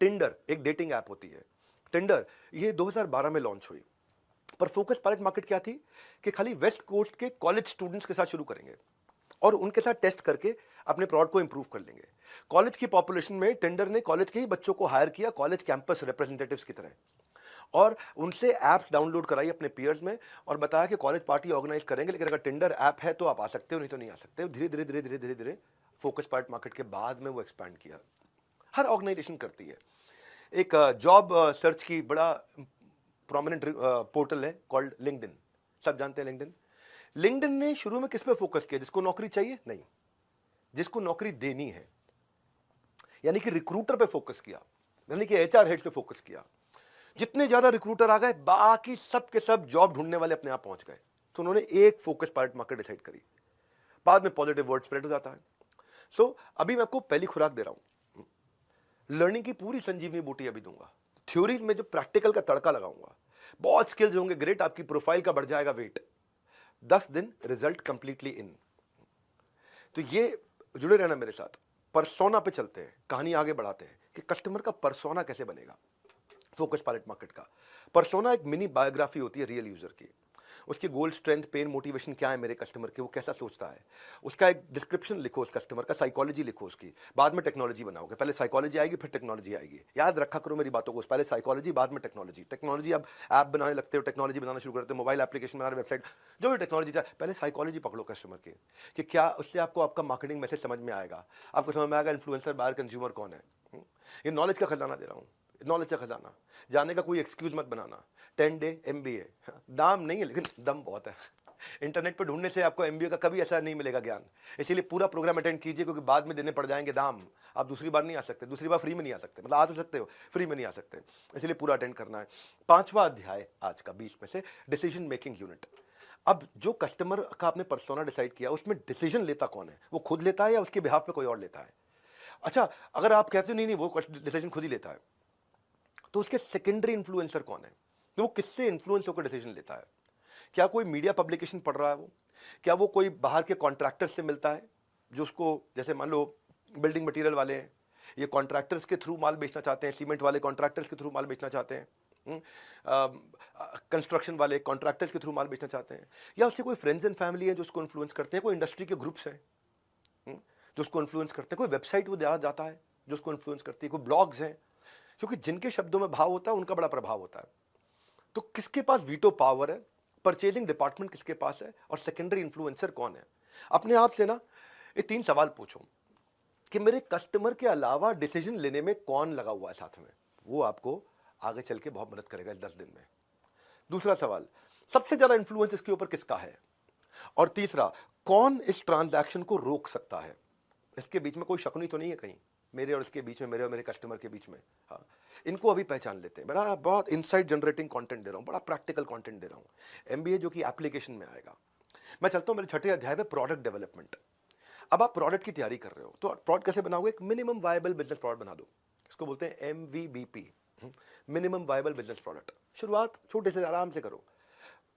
टिंडर एक डेटिंग ऐप होती है, टिंडर ये 2012 में लॉन्च हुई। पर फोकस पायलट मार्केट क्या थी कि खाली वेस्ट कोस्ट के कॉलेज स्टूडेंट्स के साथ शुरू करेंगे और उनके साथ टेस्ट करके अपने प्रोडक्ट को इंप्रूव कर लेंगे। कॉलेज की पॉपुलेशन में टेंडर ने कॉलेज के ही बच्चों को हायर किया, कॉलेज कैंपस रिप्रेजेंटेटिव्स की तरह, और उनसे ऐप्स डाउनलोड कराई अपने पीयर्स में और बताया कि कॉलेज पार्टी ऑर्गेनाइज करेंगे, लेकिन अगर टिंडर ऐप है तो आप आ सकते हो, नहीं तो नहीं आ सकते। धीरे धीरे धीरे धीरे धीरे धीरे फोकस पायलट मार्केट के बाद में वो एक्सपैंड किया। हर ऑर्गेनाइजेशन करती है। एक जॉब सर्च की बड़ा प्रोमिनेंट पोर्टल है कॉल्ड लिंक्डइन, सब जानते हैं लिंक्डइन। लिंक्डइन ने शुरू में किस पे फोकस किया? जिसको नौकरी चाहिए? नहीं, जिसको नौकरी देनी है, यानी कि रिक्रूटर पे फोकस किया, यानी कि एचआर हेड पे फोकस किया। जितने ज्यादा रिक्रूटर आ गए, बाकी सब के सब जॉब ढूंढने वाले अपने आप पहुंच गए। तो उन्होंने एक फोकस पायलट मार्केट डिसाइड करी। बाद में पॉजिटिव वर्ड स्प्रेड हो जाता है। सो अभी मैं आपको पहली खुराक दे रहा हूं, लर्निंग की पूरी संजीवनी बूटी अभी दूंगा। थ्योरी में जो प्रैक्टिकल का तड़का लगाऊंगा, बहुत स्किल्स होंगे, ग्रेट, आपकी प्रोफाइल का बढ़ जाएगा वेट। 10 दिन रिजल्ट कंप्लीटली इन। तो ये जुड़े रहना मेरे साथ। परसोना पे चलते हैं, कहानी आगे बढ़ाते हैं कि कस्टमर का परसोना कैसे बनेगा। फोकस पायलट मार्केट का परसोना एक मिनी बायोग्राफी होती है रियल यूजर की। उसकी गोल, स्ट्रेंथ, पेन, मोटिवेशन क्या है मेरे कस्टमर के, वो कैसा सोचता है, उसका एक डिस्क्रिप्शन लिखो, उस कस्टमर का साइकोलॉजी लिखो उसकी। बाद में टेक्नोलॉजी बनाओगे, पहले साइकोलॉजी आएगी फिर टेक्नोलॉजी आएगी। याद रखा करो मेरी बातों को, पहले साइकोलॉजी बाद में टेक्नोलॉजी। टेक्नोलॉजी अब ऐप बनाने लगते हो, टेक्नोलॉजी बनाना शुरू करते हो, मोबाइल एप्लीकेशन बना रहे, वेबसाइट, जो भी टेक्नोलॉजी था, पहले साइकोलॉजी पकड़ो कस्टमर की कि क्या उससे आपको आपका मार्केटिंग मैसेज समझ में आएगा, आपको समझ में आएगा इन्फ्लुएंसर बायर कंज्यूमर कौन है। ये नॉलेज का खजाना दे रहा हूँ, नॉलेज का खजाना। जानने का कोई एक्सक्यूज मत बनाना। 10 डे एमबीए, दाम नहीं है लेकिन दम बहुत है। इंटरनेट पर ढूंढने से आपको एमबीए का कभी ऐसा नहीं मिलेगा ज्ञान। इसीलिए पूरा प्रोग्राम अटेंड कीजिए, क्योंकि बाद में देने पड़ जाएंगे दाम। आप दूसरी बार नहीं आ सकते, दूसरी बार फ्री में नहीं आ सकते, मतलब आ तो सकते हो, फ्री में नहीं आ सकते, इसलिए पूरा अटेंड करना है। 5वां अध्याय आज का 20 में से, डिसीजन मेकिंग यूनिट। अब जो कस्टमर का आपने पर्सोना डिसाइड किया, उसमें डिसीजन लेता कौन है? वो खुद लेता है या उसके बिहाफ पे कोई और लेता है? अच्छा, अगर आप कहते हो नहीं नहीं वो डिसीजन खुद ही लेता है, तो उसके सेकेंडरी इन्फ्लुएंसर कौन है? तो वो किससे इन्फ्लुएंस होकर डिसीजन लेता है? क्या कोई मीडिया पब्लिकेशन पढ़ रहा है वो? क्या वो कोई बाहर के कॉन्ट्रैक्टर से मिलता है जो उसको, जैसे मान लो बिल्डिंग मटेरियल वाले हैं, ये कॉन्ट्रैक्टर्स के थ्रू माल बेचना चाहते हैं, सीमेंट वाले कॉन्ट्रैक्टर्स के थ्रू माल बेचना चाहते हैं, कंस्ट्रक्शन वाले कॉन्ट्रैक्टर्स के थ्रू माल बेचना चाहते हैं, या उससे कोई फ्रेंड्स एंड फैमिली है जो उसको इन्फ्लुएंस करते हैं, कोई इंडस्ट्री के ग्रुप्स हैं जो उसको इन्फ्लुएंस करते हैं, कोई वेबसाइट वो जाता है जो उसको इन्फ्लुएंस करती है, कोई ब्लॉग्स हैं, क्योंकि जिनके शब्दों में भाव होता है उनका बड़ा प्रभाव होता है। तो किसके पास वीटो पावर है, परचेजिंग डिपार्टमेंट किसके पास है, और सेकेंडरी इन्फ्लुएंसर कौन है? अपने आप से ना ये 3 सवाल पूछो कि मेरे कस्टमर के अलावा डिसीजन लेने में कौन लगा हुआ है साथ में। वो आपको आगे चल के बहुत मदद करेगा इस 10 दिन में। दूसरा सवाल, सबसे ज्यादा इन्फ्लुएंस इसके ऊपर किसका है? और तीसरा, कौन इस ट्रांजैक्शन को रोक सकता है? इसके बीच में कोई शकुनी तो नहीं है कहीं, मेरे और इसके बीच में, मेरे और मेरे कस्टमर के बीच में? हाँ, इनको अभी पहचान लेते हैं। बड़ा बहुत इनसाइट जनरेटिंग कंटेंट दे रहा हूँ, बड़ा प्रैक्टिकल कंटेंट दे रहा हूँ। एमबीए जो कि एप्लीकेशन में आएगा। मैं चलता हूँ मेरे 6ठे अध्याय पे, प्रोडक्ट डेवलपमेंट। अब आप प्रोडक्ट की तैयारी कर रहे हो, तो प्रोडक्ट कैसे बनाओगे? एक मिनिमम वायबल बिजनेस प्रोडक्ट बना दो। इसको बोलते हैं एमवीबीपी, मिनिमम वायबल बिजनेस प्रोडक्ट। शुरुआत छोटे से आराम से करो।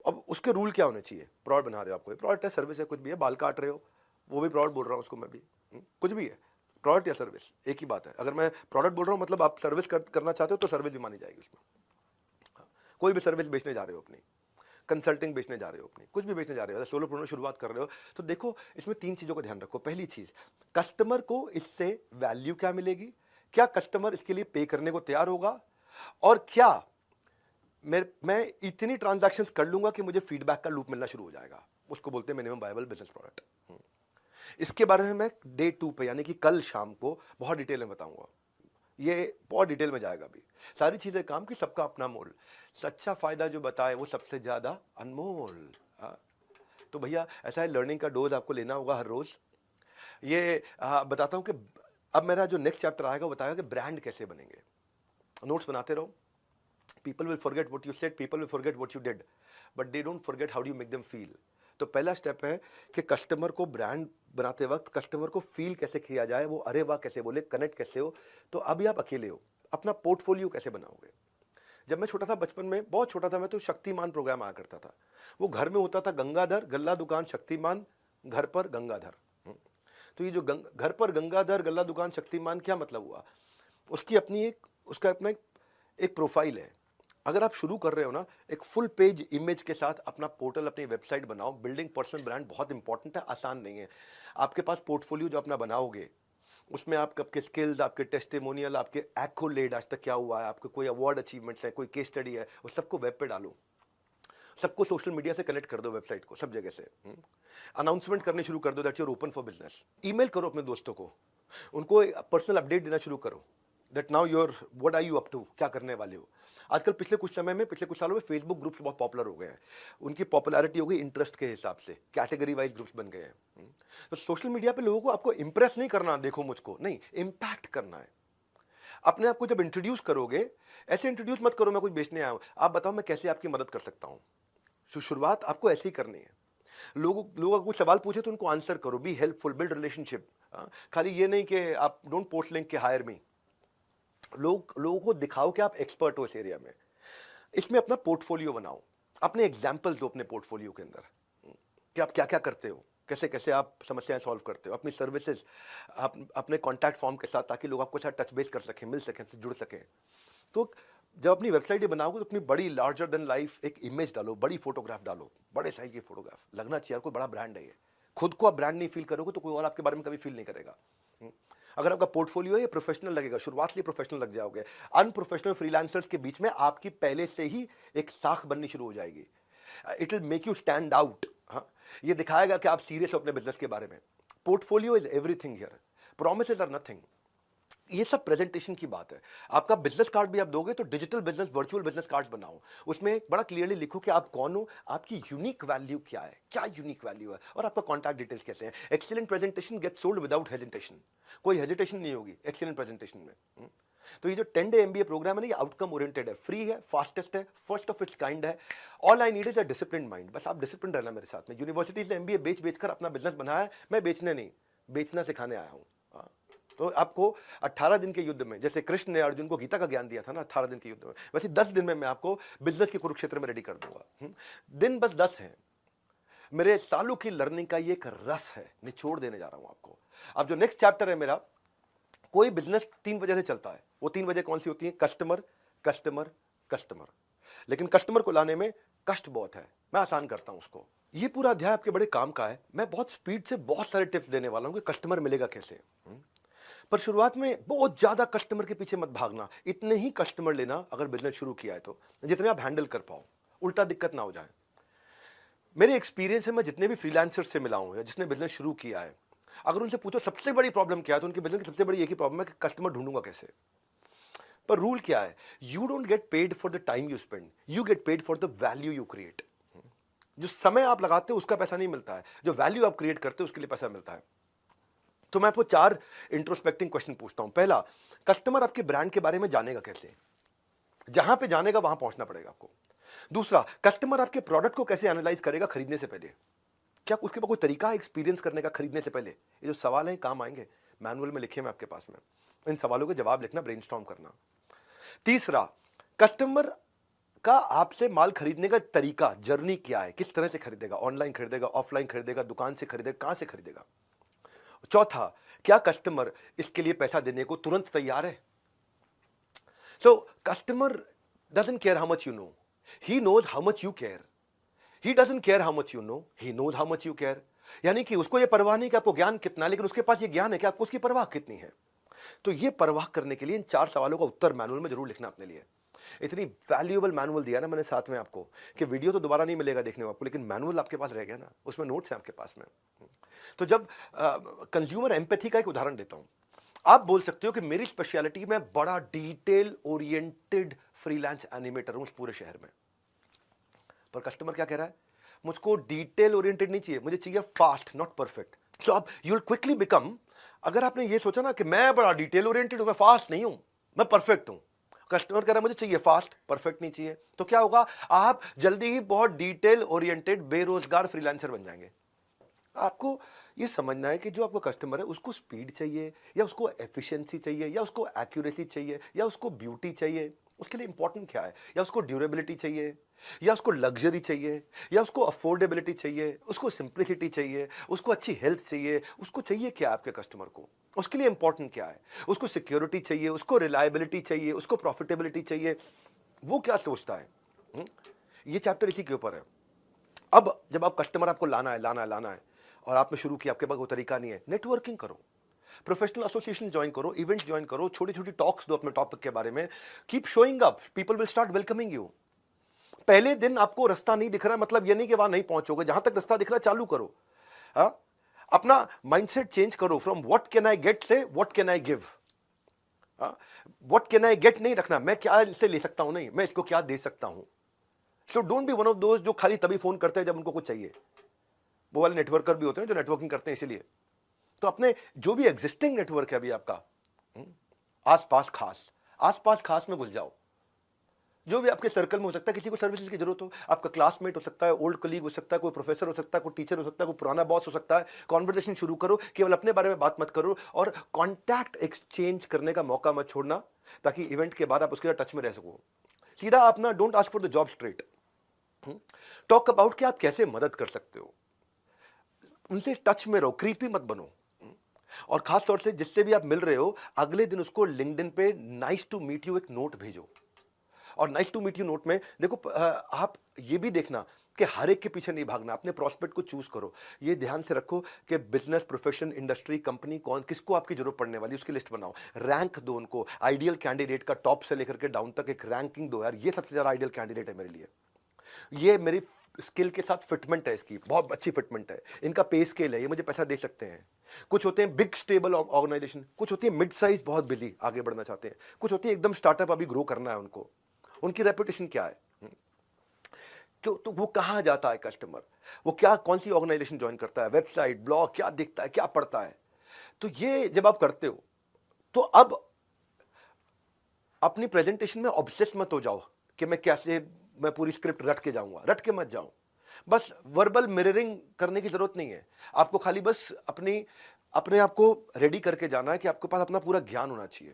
अब उसके रूल क्या होने चाहिए? प्रोडक्ट बना रहे हो, आपको प्रोडक्ट है, सर्विस है, कुछ भी है, बाल काट रहे हो, वो भी प्रोडक्ट बोल रहा हूँ उसको मैं भी, कुछ भी है, प्रोडक्ट या सर्विस एक ही बात है। अगर मैं प्रोडक्ट बोल रहा हूँ मतलब आप सर्विस करना चाहते हो तो सर्विस भी मानी जाएगी उसमें। हाँ, कोई भी सर्विस बेचने जा रहे हो अपनी, कंसल्टिंग बेचने जा रहे हो अपनी, कुछ भी बेचने जा रहे हो, सोलोप्रेन्योर शुरुआत कर रहे हो, तो देखो इसमें 3 चीज़ों का ध्यान रखो। पहली चीज़, कस्टमर को इससे वैल्यू क्या मिलेगी, क्या कस्टमर इसके लिए पे करने को तैयार होगा, और क्या मैं इतनी ट्रांजैक्शंस कर लूंगा कि मुझे फीडबैक का लूप मिलना शुरू हो जाएगा। उसको बोलते हैं मिनिमम वायबल बिजनेस प्रोडक्ट। इसके बारे में मैं डे 2 पे यानी कि कल शाम को बहुत डिटेल में बताऊंगा। ये बहुत डिटेल में जाएगा भी, सारी चीजें काम की, सबका अपना मोल, सच्चा फायदा जो बताए वो सबसे ज्यादा अनमोल। हाँ, तो भैया ऐसा है, लर्निंग का डोज आपको लेना होगा हर रोज। ये बताता हूं कि अब मेरा जो नेक्स्ट चैप्टर आएगा वो बताएगा कि ब्रांड कैसे बनेंगे। नोट्स बनाते रहो। People will forget what you said, people will forget what you did, but they don't forget how do you make them feel. तो पहला स्टेप है कि कस्टमर को ब्रांड बनाते वक्त कस्टमर को फील कैसे किया जाए, वो अरे वाह कैसे बोले, कनेक्ट कैसे हो। तो अभी आप अकेले हो, अपना पोर्टफोलियो कैसे बनाओगे। जब मैं छोटा था, बचपन में बहुत छोटा था मैं, तो शक्तिमान प्रोग्राम आया करता था। वो घर में होता था, गंगाधर गल्ला दुकान शक्तिमान, घर पर गंगाधर। तो ये जो घर पर गंगाधर गल्ला दुकान शक्तिमान, क्या मतलब हुआ, उसकी अपनी एक, उसका अपना एक प्रोफाइल है। अगर आप शुरू कर रहे हो ना, एक फुल पेज इमेज के साथ अपना पोर्टल, अपनी वेबसाइट बनाओ। बिल्डिंग पर्सनल ब्रांड बहुत इंपॉर्टेंट है, आसान नहीं है। आपके पास पोर्टफोलियो जो अपना बनाओगे, उसमें आप आपके स्किल्स, आपके टेस्टिमोनियल, आपके एक्कोलेड, आज तक क्या हुआ है, आपके कोई अवार्ड अचीवमेंट है, कोई केस स्टडी है, वो सबको वेब पे डालो। सबको सोशल मीडिया से कनेक्ट कर दो, वेबसाइट को सब जगह से अनाउंसमेंट करने शुरू कर दो that you are open for business. Email करो अपने दोस्तों को, उनको पर्सनल अपडेट देना शुरू करो that now your what are you up to, क्या करने वाले हो। आजकल पिछले कुछ सालों में फेसबुक ग्रुप्स बहुत पॉपुलर हो गए हैं। उनकी पॉपुलैरिटी हो गई इंटरेस्ट के हिसाब से, कैटेगरी वाइज ग्रुप्स बन गए हैं। तो सोशल मीडिया पे लोगों को आपको इंप्रेस नहीं करना, देखो मुझको नहीं, इंपैक्ट करना है। अपने आप को जब इंट्रोड्यूस करोगे, ऐसे इंट्रोड्यूस मत करो मैं कुछ बेचने आया हूं, आप बताओ मैं कैसे आपकी मदद कर सकता हूं। शुरुआत आपको ऐसे ही करनी है। लोग अगर कुछ सवाल पूछे तो उनको आंसर करो, बी हेल्पफुल, बिल्ड रिलेशनशिप। खाली ये नहीं कि आप डोंट पोस्ट लिंक के हायर मी। लोगों को दिखाओ कि आप एक्सपर्ट हो इस एरिया में। इसमें अपना पोर्टफोलियो बनाओ, अपने एग्जाम्पल दो अपने पोर्टफोलियो के अंदर कि आप क्या क्या करते हो, कैसे कैसे आप समस्याएं सॉल्व करते हो, अपनी सर्विसेज अपने कॉन्टैक्ट फॉर्म के साथ, ताकि लोग आपको साथ टच बेस कर सकें, मिल सकें, जुड़ सकें। तो जब अपनी वेबसाइट बनाओगे तो अपनी बड़ी लार्जर देन लाइफ एक इमेज डालो, बड़ी फोटोग्राफ डालो, बड़े साइज की फोटोग्राफ, लगना चाहिए कोई बड़ा ब्रांड है ये। खुद को आप ब्रांड नहीं फील करोगे तो कोई और आपके बारे में कभी फील नहीं करेगा। अगर आपका पोर्टफोलियो है ये प्रोफेशनल लगेगा, शुरुआत से प्रोफेशनल लग जाओगे। अनप्रोफेशनल फ्रीलांसर्स के बीच में आपकी पहले से ही एक साख बननी शुरू हो जाएगी। It will make you stand out. हाँ, ये दिखाएगा कि आप सीरियस हो अपने बिजनेस के बारे में। Portfolio is everything here, promises are nothing. ये सब प्रेजेंटेशन की बात है। आपका बिजनेस कार्ड भी आप दोगे तो digital business, virtual business cards बनाओ। उसमें एक बड़ा क्लियरली लिखो कि आप कौन हो, आपकी यूनिक वैल्यू क्या है, क्या यूनिक वैल्यू है, और आपका कॉन्टैक्ट डिटेल्स कैसे हैं। Excellent presentation get sold without hesitation. कोई हेजिटेशन नहीं होगी एक्सीलेंट प्रेजेंटेशन में। तो ये जो 10 डे MBA प्रोग्राम है ना, ये आउटकम ओरिएंटेड है, फ्री है, फास्टेस्ट है, फर्स्ट ऑफ इट्स काइंड है। All I need is a discipline mind. बस आप डिसिप्लिन रहना मेरे साथ में। यूनिवर्सिटी से MBA बेच कर अपना बिजनेस बनाया है, मैं बेचने नहीं, बेचना सिखाने आया हूँ। तो आपको 18 दिन के युद्ध में, जैसे कृष्ण ने अर्जुन को गीता का ज्ञान दिया था ना 18 दिन के युद्ध में, वैसे 10 दिन में मैं आपको बिजनेस के कुरुक्षेत्र में रेडी कर दूंगा। दिन बस 10 हैं। मेरे सालों की लर्निंग का ये एक रस है, निचोड़ देने जा रहा हूं आपको। अब जो नेक्स्ट चैप्टर है मेरा, कोई बिजनेस 3 वजह से चलता है। वो 3 वजह कौन सी होती है? Customer, customer, customer. लेकिन कस्टमर को लाने में कष्ट बहुत है, मैं आसान करता हूं उसको। ये पूरा अध्याय आपके बड़े काम का है। मैं बहुत स्पीड से बहुत सारे टिप्स देने वाला हूं कि कस्टमर मिलेगा कैसे। पर शुरुआत में बहुत ज्यादा कस्टमर के पीछे मत भागना। इतने ही कस्टमर लेना अगर बिजनेस शुरू किया है तो, जितने आप हैंडल कर पाओ, उल्टा दिक्कत ना हो जाए। मेरे एक्सपीरियंस है, मैं जितने भी फ्रीलांसर से मिला हूं या जिसने बिजनेस शुरू किया है, अगर उनसे पूछो सबसे बड़ी प्रॉब्लम क्या है, तो उनके बिजनेस की सबसे बड़ी एक ही प्रॉब्लम है कि कस्टमर ढूंढूंगा कैसे। पर रूल क्या है? You don't get paid for the time you spend, you get paid for the value you create. जो समय आप लगाते हो उसका पैसा नहीं मिलता है, जो वैल्यू आप क्रिएट करते हो उसके लिए पैसा मिलता है। तो मैं आपको 4 इंट्रोस्पेक्टिंग क्वेश्चन पूछता हूं। पहला, कस्टमर आपके ब्रांड के बारे में जानेगा कैसे? जहां पे जानेगा वहां पहुंचना पड़ेगा आपको। दूसरा, कस्टमर आपके प्रोडक्ट को कैसे एनालाइज करेगा खरीदने से पहले? क्या उसके पास कोई तरीका है एक्सपीरियंस करने का खरीदने से पहले? ये जो सवाल है काम आएंगे, मैनुअल में लिखे मैं आपके पास में। इन सवालों के जवाब लिखना, ब्रेनस्टॉर्म करना। तीसरा, कस्टमर का आपसे माल खरीदने का तरीका, जर्नी क्या है, किस तरह से खरीदेगा, ऑनलाइन खरीदेगा, ऑफलाइन खरीदेगा, दुकान से खरीदेगा, कहां से खरीदेगा। चौथा, क्या कस्टमर इसके लिए पैसा देने को तुरंत तैयार है? So customer doesn't care how much you know, he knows how much you care. He doesn't care how much you know, he knows how much you care. यानी कि उसको ये परवाह नहीं कि आपको ज्ञान कितना, लेकिन उसके पास ये ज्ञान है कि आपको उसकी परवाह कितनी है। तो ये परवाह करने के लिए इन 4 सवालों का उत्तर मैनुअल में जरूर लिखना अपने लिए। इतनी वैल्यूएबल मैनुअल दिया ना मैंने साथ में आपको कि वीडियो तो दोबारा नहीं मिलेगा देखने को आपको, लेकिन मैनुअल आपके पास रह गया ना, उसमें नोट्स हैं आपके पास में। तो जब कंज्यूमर एम्पैथी का एक उदाहरण देता हूं, आप बोल सकते हो कि मेरी स्पेशलिटी में बड़ा डिटेल ओरिएंटेड फ्रीलांस एनिमेटर हूं इस पूरे शहर में, पर कस्टमर क्या कह रहा है, मुझको डिटेल ओरिएंटेड नहीं चाहिए, मुझे चाहिए फास्ट नॉट परफेक्ट। सो अब यू विल क्विकली बिकम, अगर आपने ये सोचा ना कि मैं बड़ा डिटेल ओरिएंटेड हूं, मैं फास्ट नहीं हूं, मैं परफेक्ट हूं, कस्टमर कह रहा है मुझे चाहिए फास्ट, परफेक्ट नहीं चाहिए, तो क्या होगा, आप जल्दी ही बहुत डिटेल ओरिएंटेड बेरोजगार फ्रीलांसर बन जाएंगे। आपको ये समझना है कि जो आपका कस्टमर है उसको स्पीड चाहिए या उसको एफिशिएंसी चाहिए या उसको एक्यूरेसी चाहिए या उसको ब्यूटी चाहिए, उसके लिए इंपॉर्टेंट क्या है, या उसको ड्यूरेबिलिटी चाहिए या उसको लग्जरी चाहिए या उसको अफोर्डेबिलिटी चाहिए, उसको सिंप्लिसिटी चाहिए, उसको अच्छी हेल्थ चाहिए, उसको चाहिए क्या आपके कस्टमर को, उसके लिए इंपॉर्टेंट क्या है, उसको सिक्योरिटी चाहिए, उसको रिलायबिलिटी चाहिए, उसको प्रॉफिटेबिलिटी चाहिए, वो क्या सोचता है। ये चैप्टर इसी के ऊपर है। अब जब आप कस्टमर आपको लाना है और आपने शुरू किया, आपके पास वो तरीका नहीं है, नेटवर्किंग करो, प्रोफेशनल एसोसिएशन ज्वाइन करो, इवेंट ज्वाइन करो, छोटी छोटी टॉक्स दो अपने टॉपिक के बारे में, keep showing up, people will start welcoming you. पहले दिन आपको रास्ता नहीं दिख रहा है मतलब ये नहीं कि वहां नहीं पहुंचोगे, जहां तक रास्ता दिख रहा है चालू करो। हा? अपना माइंडसेट चेंज करो, from what can I get से what can I give. What can I get नहीं रखना, मैं क्या इससे ले सकता हूं, नहीं मैं इसको क्या दे सकता हूं। So don't be one of दोस्त जो खाली तभी फोन करते हैं जब उनको कुछ चाहिए। वो वाले नेटवर्कर भी होते हैं जो नेटवर्किंग करते हैं इसीलिए। तो अपने जो भी एग्जिस्टिंग नेटवर्क है अभी आपका, आसपास खास में घुस जाओ। जो भी आपके सर्कल में हो सकता है, किसी को सर्विसेज की जरूरत हो, आपका क्लासमेट हो सकता है, ओल्ड कलीग हो सकता है, कोई प्रोफेसर हो सकता है, कोई टीचर हो सकता है, कोई पुराना बॉस हो सकता है, कॉन्वर्सेशन शुरू करो, केवल अपने बारे में बात मत करो और कॉन्टैक्ट एक्सचेंज करने का मौका मत छोड़ना, ताकि इवेंट के बाद आप उसके साथ टच में रह सको। सीधा अपना don't ask for the job straight, talk about कि आप कैसे मदद कर सकते हो, उनसे टच में रहो, क्रीपी मत बनो। और खास तौर से जिससे भी आप मिल रहे हो, अगले दिन उसको लिंक्डइन पे नाइस टू मीट यू एक नोट भेजो। और nice to meet you note में देखो, आप ये भी देखना कि हर एक के पीछे नहीं भागना, अपने प्रोस्पेक्ट को चूज करो। ये ध्यान से रखो कि बिजनेस, प्रोफेशन, इंडस्ट्री, कंपनी, कौन किसको आपकी जरूरत पड़ने वाली, उसकी लिस्ट बनाओ, रैंक दो उनको, आइडियल कैंडिडेट का टॉप से लेकर के डाउन तक एक रैंकिंग दो, यार ये सबसे ज्यादा आइडियल कैंडिडेट है मेरे लिए, ये मेरी स्किल के साथ फिटमेंट है, इसकी बहुत अच्छी फिटमेंट है, इनका पे स्केल है, ये मुझे पैसा दे सकते हैं। कुछ होते हैं बिग स्टेबल ऑर्गेनाइजेशन, कुछ होती है मिड साइज बहुत बिजी आगे बढ़ना चाहते हैं, कुछ होती है एकदम स्टार्टअप अभी ग्रो करना है उनको, उनकी रेपुटेशन क्या है, तो वो कहां जाता है कस्टमर, वो क्या कौन सी ऑर्गेनाइजेशन ज्वाइन करता है, वेबसाइट, ब्लॉग क्या देखता है, क्या पढ़ता है। तो ये जब आप करते हो तो अब अपनी प्रेजेंटेशन में ऑब्सेस मत हो जाओ कि मैं पूरी स्क्रिप्ट रट के जाऊंगा, रट के मत जाओ। बस वर्बल मिररिंग करने की जरूरत नहीं है, आपको खाली बस अपने आप को रेडी करके जाना है कि आपके पास अपना पूरा ज्ञान होना चाहिए।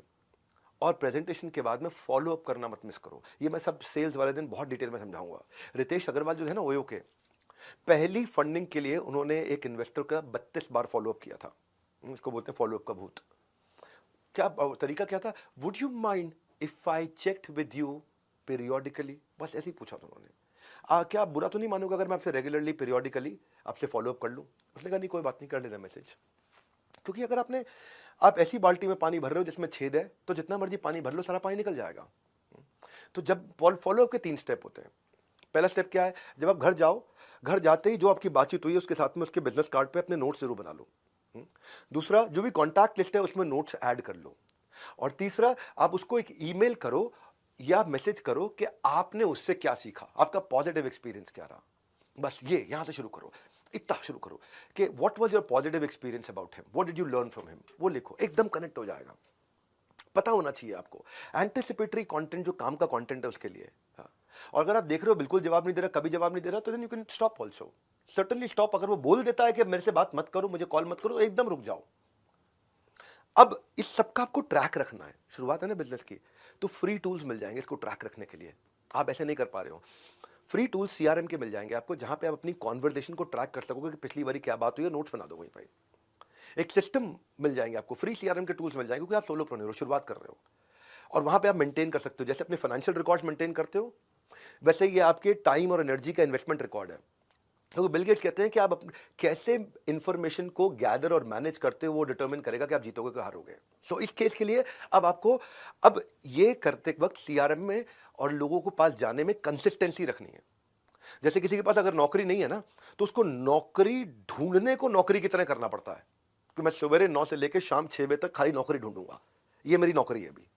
और प्रेजेंटेशन के बाद में फॉलो अप करना मत मिस करो, ये मैं सब सेल्स वाले दिन बहुत डिटेल में समझाऊंगा। रितेश अग्रवाल जो है ना ओयो के, पहली फंडिंग के लिए उन्होंने एक इन्वेस्टर का 32 बार फॉलो अप किया था, इसको बोलते हैं फॉलो अप का भूत। क्या तरीका क्या था, would you mind if I checked with you periodically, बस ऐसे ही पूछा था उन्होंने, क्या आप बुरा तो नहीं मानोगे अगर मैं आपसे रेगुलरली पीरियोडिकली आपसे फॉलो अप कर लूं। उसने कहा नहीं कोई बात नहीं, कर लेना मैसेज। क्योंकि अगर आप ऐसी बाल्टी में पानी भर रहे हो जिसमें छेद है, तो जितना मर्जी पानी भर लो सारा पानी निकल जाएगा। तो जब फॉलो अप के 3 स्टेप होते हैं। पहला स्टेप क्या है, जब आप घर जाओ, घर जाते ही जो आपकी बातचीत हुई है उसके साथ में उसके बिजनेस कार्ड पे अपने नोट्स जरूर बना लो। दूसरा, जो भी कॉन्टैक्ट लिस्ट है उसमें नोट्स ऐड कर लो। और तीसरा, आप उसको एक ईमेल करो या मैसेज करो कि आपने उससे क्या सीखा, आपका पॉजिटिव एक्सपीरियंस क्या रहा। बस ये यहां से शुरू करो, इतना शुरू करो कि what was your positive experience about him, what did you learn from him, वो लिखो, एकदम कनेक्ट हो जाएगा। पता होना चाहिए आपको एंटिसिपेटरी कंटेंट, जो काम का कंटेंट है उसके लिए। हाँ। और अगर आप देख रहे हो बिल्कुल जवाब नहीं दे रहा, कभी जवाब नहीं दे रहा, तो then you can stop also, certainly stop. अगर वो बोल देता है कि मेरे से बात मत करो, मुझे कॉल मत करो, तो एकदम रुक जाओ। अब इस सबका आपको ट्रैक रखना है, शुरुआत है ना बिजनेस की, तो फ्री टूल्स मिल जाएंगे इसको ट्रैक रखने के लिए। आप ऐसे नहीं कर पा रहे हो, फ्री टूल्स सीआरएम के मिल जाएंगे आपको, जहां पे आप अपनी कॉन्वर्सेशन को ट्रैक कर सकोगे कि पिछली बारी क्या बात हुई है, नोट्स बना दो वहीं पे। एक सिस्टम मिल जाएंगे आपको, फ्री सीआरएम के टूल्स मिल जाएंगे, क्योंकि आप सोलोप्रेन्योर हो, शुरुआत कर रहे हो, और वहां पे आप मेंटेन कर सकते हो। जैसे अपने फाइनेंशियल रिकॉर्ड्स मेंटेन करते हो, वैसे ये आपके टाइम और एनर्जी का इन्वेस्टमेंट रिकॉर्ड है। तो बिल गेट्स कहते हैं कि आप कैसे इंफॉर्मेशन को गैदर और मैनेज करते हो वो डिटरमिन करेगा कि आप जीतोगे कि हारोगे। सो इस केस के लिए अब आपको अब ये करते वक्त सीआरएम में और लोगों को पास जाने में कंसिस्टेंसी रखनी है। जैसे किसी के पास अगर नौकरी नहीं है ना, तो उसको नौकरी ढूंढने को नौकरी की तरह करना पड़ता है कि मैं सवेरे 9 से लेकर शाम 6 बजे तक खाली नौकरी ढूंढूंगा, ये मेरी नौकरी है। अभी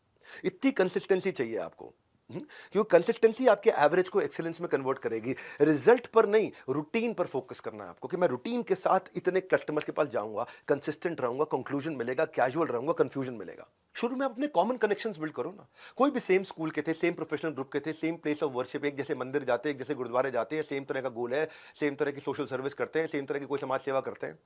इतनी कंसिस्टेंसी चाहिए आपको। क्योंकि कंसिस्टेंसी आपके एवरेज को एक्सीलेंस में कन्वर्ट करेगी। रिजल्ट पर नहीं, रूटीन पर फोकस करना है आपको कि मैं रूटीन के साथ इतने कस्टमर्स के पास जाऊंगा, कंसिस्टेंट रहूंगा, कंक्लूजन मिलेगा, कैजुअल रहूंगा, कंफ्यूजन मिलेगा। शुरू में आप अपने कॉमन कनेक्शंस बिल्ड करो ना। कोई भी सेम स्कूल के थे, सेम प्रोफेशनल ग्रुप के थे, सेम प्लेस ऑफ वर्शिप, एक जैसे मंदिर जाते हैं, एक जैसे गुरुद्वारे जाते हैं, सेम तरह का गोल है, सेम तरह की सोशल सर्विस करते हैं, सेम तरह की कोई समाज सेवा करते हैं।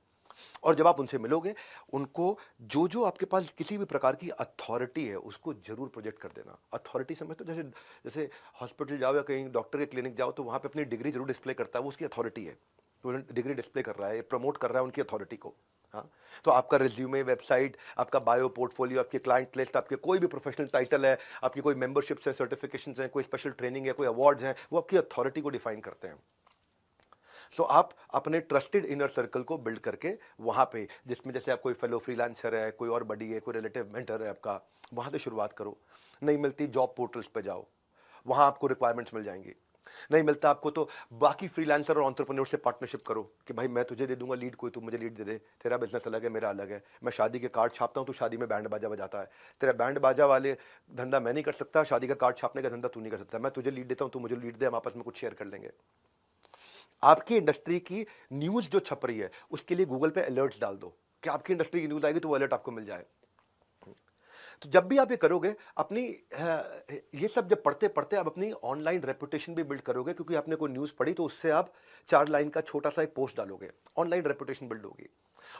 और जब आप उनसे मिलोगे, उनको जो जो आपके पास किसी भी प्रकार की अथॉरिटी है उसको जरूर प्रोजेक्ट कर देना। अथॉरिटी समझ तो जैसे जैसे हॉस्पिटल जाओ या कहीं डॉक्टर के क्लिनिक जाओ तो वहां पे अपनी डिग्री जरूर डिस्प्ले करता है, वो उसकी अथॉरिटी है। तो डिग्री डिस्प्ले कर रहा है, प्रमोट कर रहा है उनकी अथॉरिटी को। हाँ, तो आपका रिज्यूमे, वेबसाइट, आपका बायो, पोर्टफोलियो, आपके क्लाइंट लिस्ट, आपके कोई भी प्रोफेशनल टाइटल है, आपकी कोई मेंबरशिप्स है, सर्टिफिकेशंस हैं, कोई स्पेशल ट्रेनिंग है, कोई अवार्ड्स हैं, वो आपकी अथॉरिटी को डिफाइन करते हैं। सो आप अपने ट्रस्टेड इनर सर्कल को बिल्ड करके वहां पे, जिसमें जैसे आप कोई फेलो फ्रीलांसर है, कोई और बडी है, कोई रिलेटिव मेंटर है आपका, वहां से शुरुआत करो। नहीं मिलती जॉब पोर्टल्स पे जाओ, वहां आपको रिक्वायरमेंट्स मिल जाएंगी। नहीं मिलता आपको तो बाकी फ्रीलांसर और एंटरप्रेन्योर से पार्टनरशिप करो कि भाई मैं तुझे दे दूंगा लीड, कोई तू मुझे लीड दे दे, तेरा बिजनेस अलग है, मेरा अलग है। मैं शादी के कार्ड छापता हूँ, तू शादी में बैंड बाजा बजाता है, तेरा बैंड बाजा वाले धंधा मैं नहीं कर सकता, शादी का कार्ड छापने का धंधा तू नहीं कर सकता। मैं तुझे लीड देता हूँ, तू मुझे लीड दे, हम आपस में कुछ शेयर कर लेंगे। आपकी इंडस्ट्री की न्यूज जो छप रही है उसके लिए गूगल पे अलर्ट डाल दो कि आपकी इंडस्ट्री की न्यूज आएगी तो वो अलर्ट आपको मिल जाए। तो जब भी आप ये करोगे, अपनी ये सब जब पढ़ते पढ़ते आप अपनी ऑनलाइन रेपुटेशन भी बिल्ड करोगे, क्योंकि आपने कोई न्यूज पढ़ी तो उससे आप 4 लाइन का छोटा सा एक पोस्ट डालोगे, ऑनलाइन रेपुटेशन बिल्ड होगी।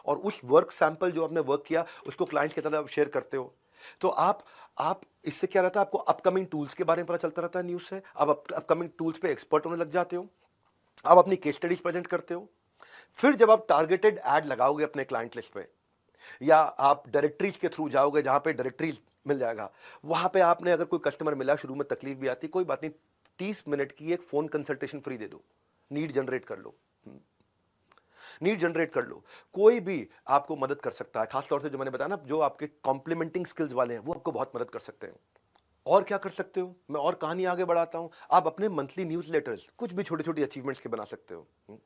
और उस वर्क सैंपल जो आपने वर्क किया उसको क्लाइंट के तरह आप शेयर करते हो, तो आप इससे क्या रहता है, आपको अपकमिंग टूल्स के बारे में पता चलता रहता है न्यूज से। आप अपकमिंग टूल्स पे एक्सपर्ट होने लग जाते हो, आप अपनी केस स्टडीज प्रेजेंट करते हो। फिर जब आप टारगेटेड ऐड लगाओगे अपने क्लाइंट लिस्ट पे, या आप डायरेक्टरीज के थ्रू जाओगे जहां पे डायरेक्टरीज मिल जाएगा, वहां पे आपने अगर कोई कस्टमर मिला, शुरू में तकलीफ भी आती, कोई बात नहीं, 30 मिनट की एक फोन कंसल्टेशन फ्री दे दो, नीड जनरेट कर लो। नीड जनरेट कर लो, कोई भी आपको मदद कर सकता है। खासतौर से जो मैंने बताया ना, जो आपके कॉम्प्लीमेंटिंग स्किल्स वाले हैं वो आपको बहुत मदद कर सकते हैं। और क्या कर सकते हो, मैं और कहानी आगे बढ़ाता हूं। आप अपने मंथली न्यूज़लेटर्स कुछ भी छोटी छोटी अचीवमेंट्स के बना सकते हो।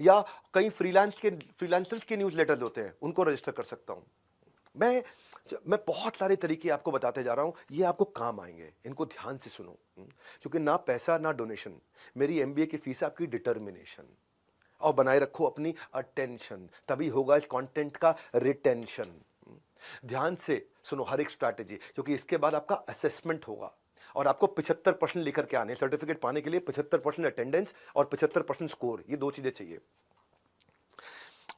या कई फ्रीलांसर्स के न्यूज़लेटर्स होते हैं, उनको रजिस्टर कर सकता हूं। मैं मैं बहुत सारे तरीके आपको बताते जा रहा हूं, ये आपको काम आएंगे, इनको ध्यान से सुनो। क्योंकि ना पैसा ना डोनेशन, मेरी एमबीए की फीस आपकी डिटर्मिनेशन। और बनाए रखो अपनी अटेंशन, तभी होगा इस कंटेंट का रिटेंशन। ध्यान से सुनो हर एक स्ट्रैटेजी, क्योंकि इसके बाद आपका असेसमेंट होगा और आपको 75% लेकर के आने। सर्टिफिकेट पाने के लिए 75% अटेंडेंस और 75% स्कोर, ये 2 चीजें चाहिए।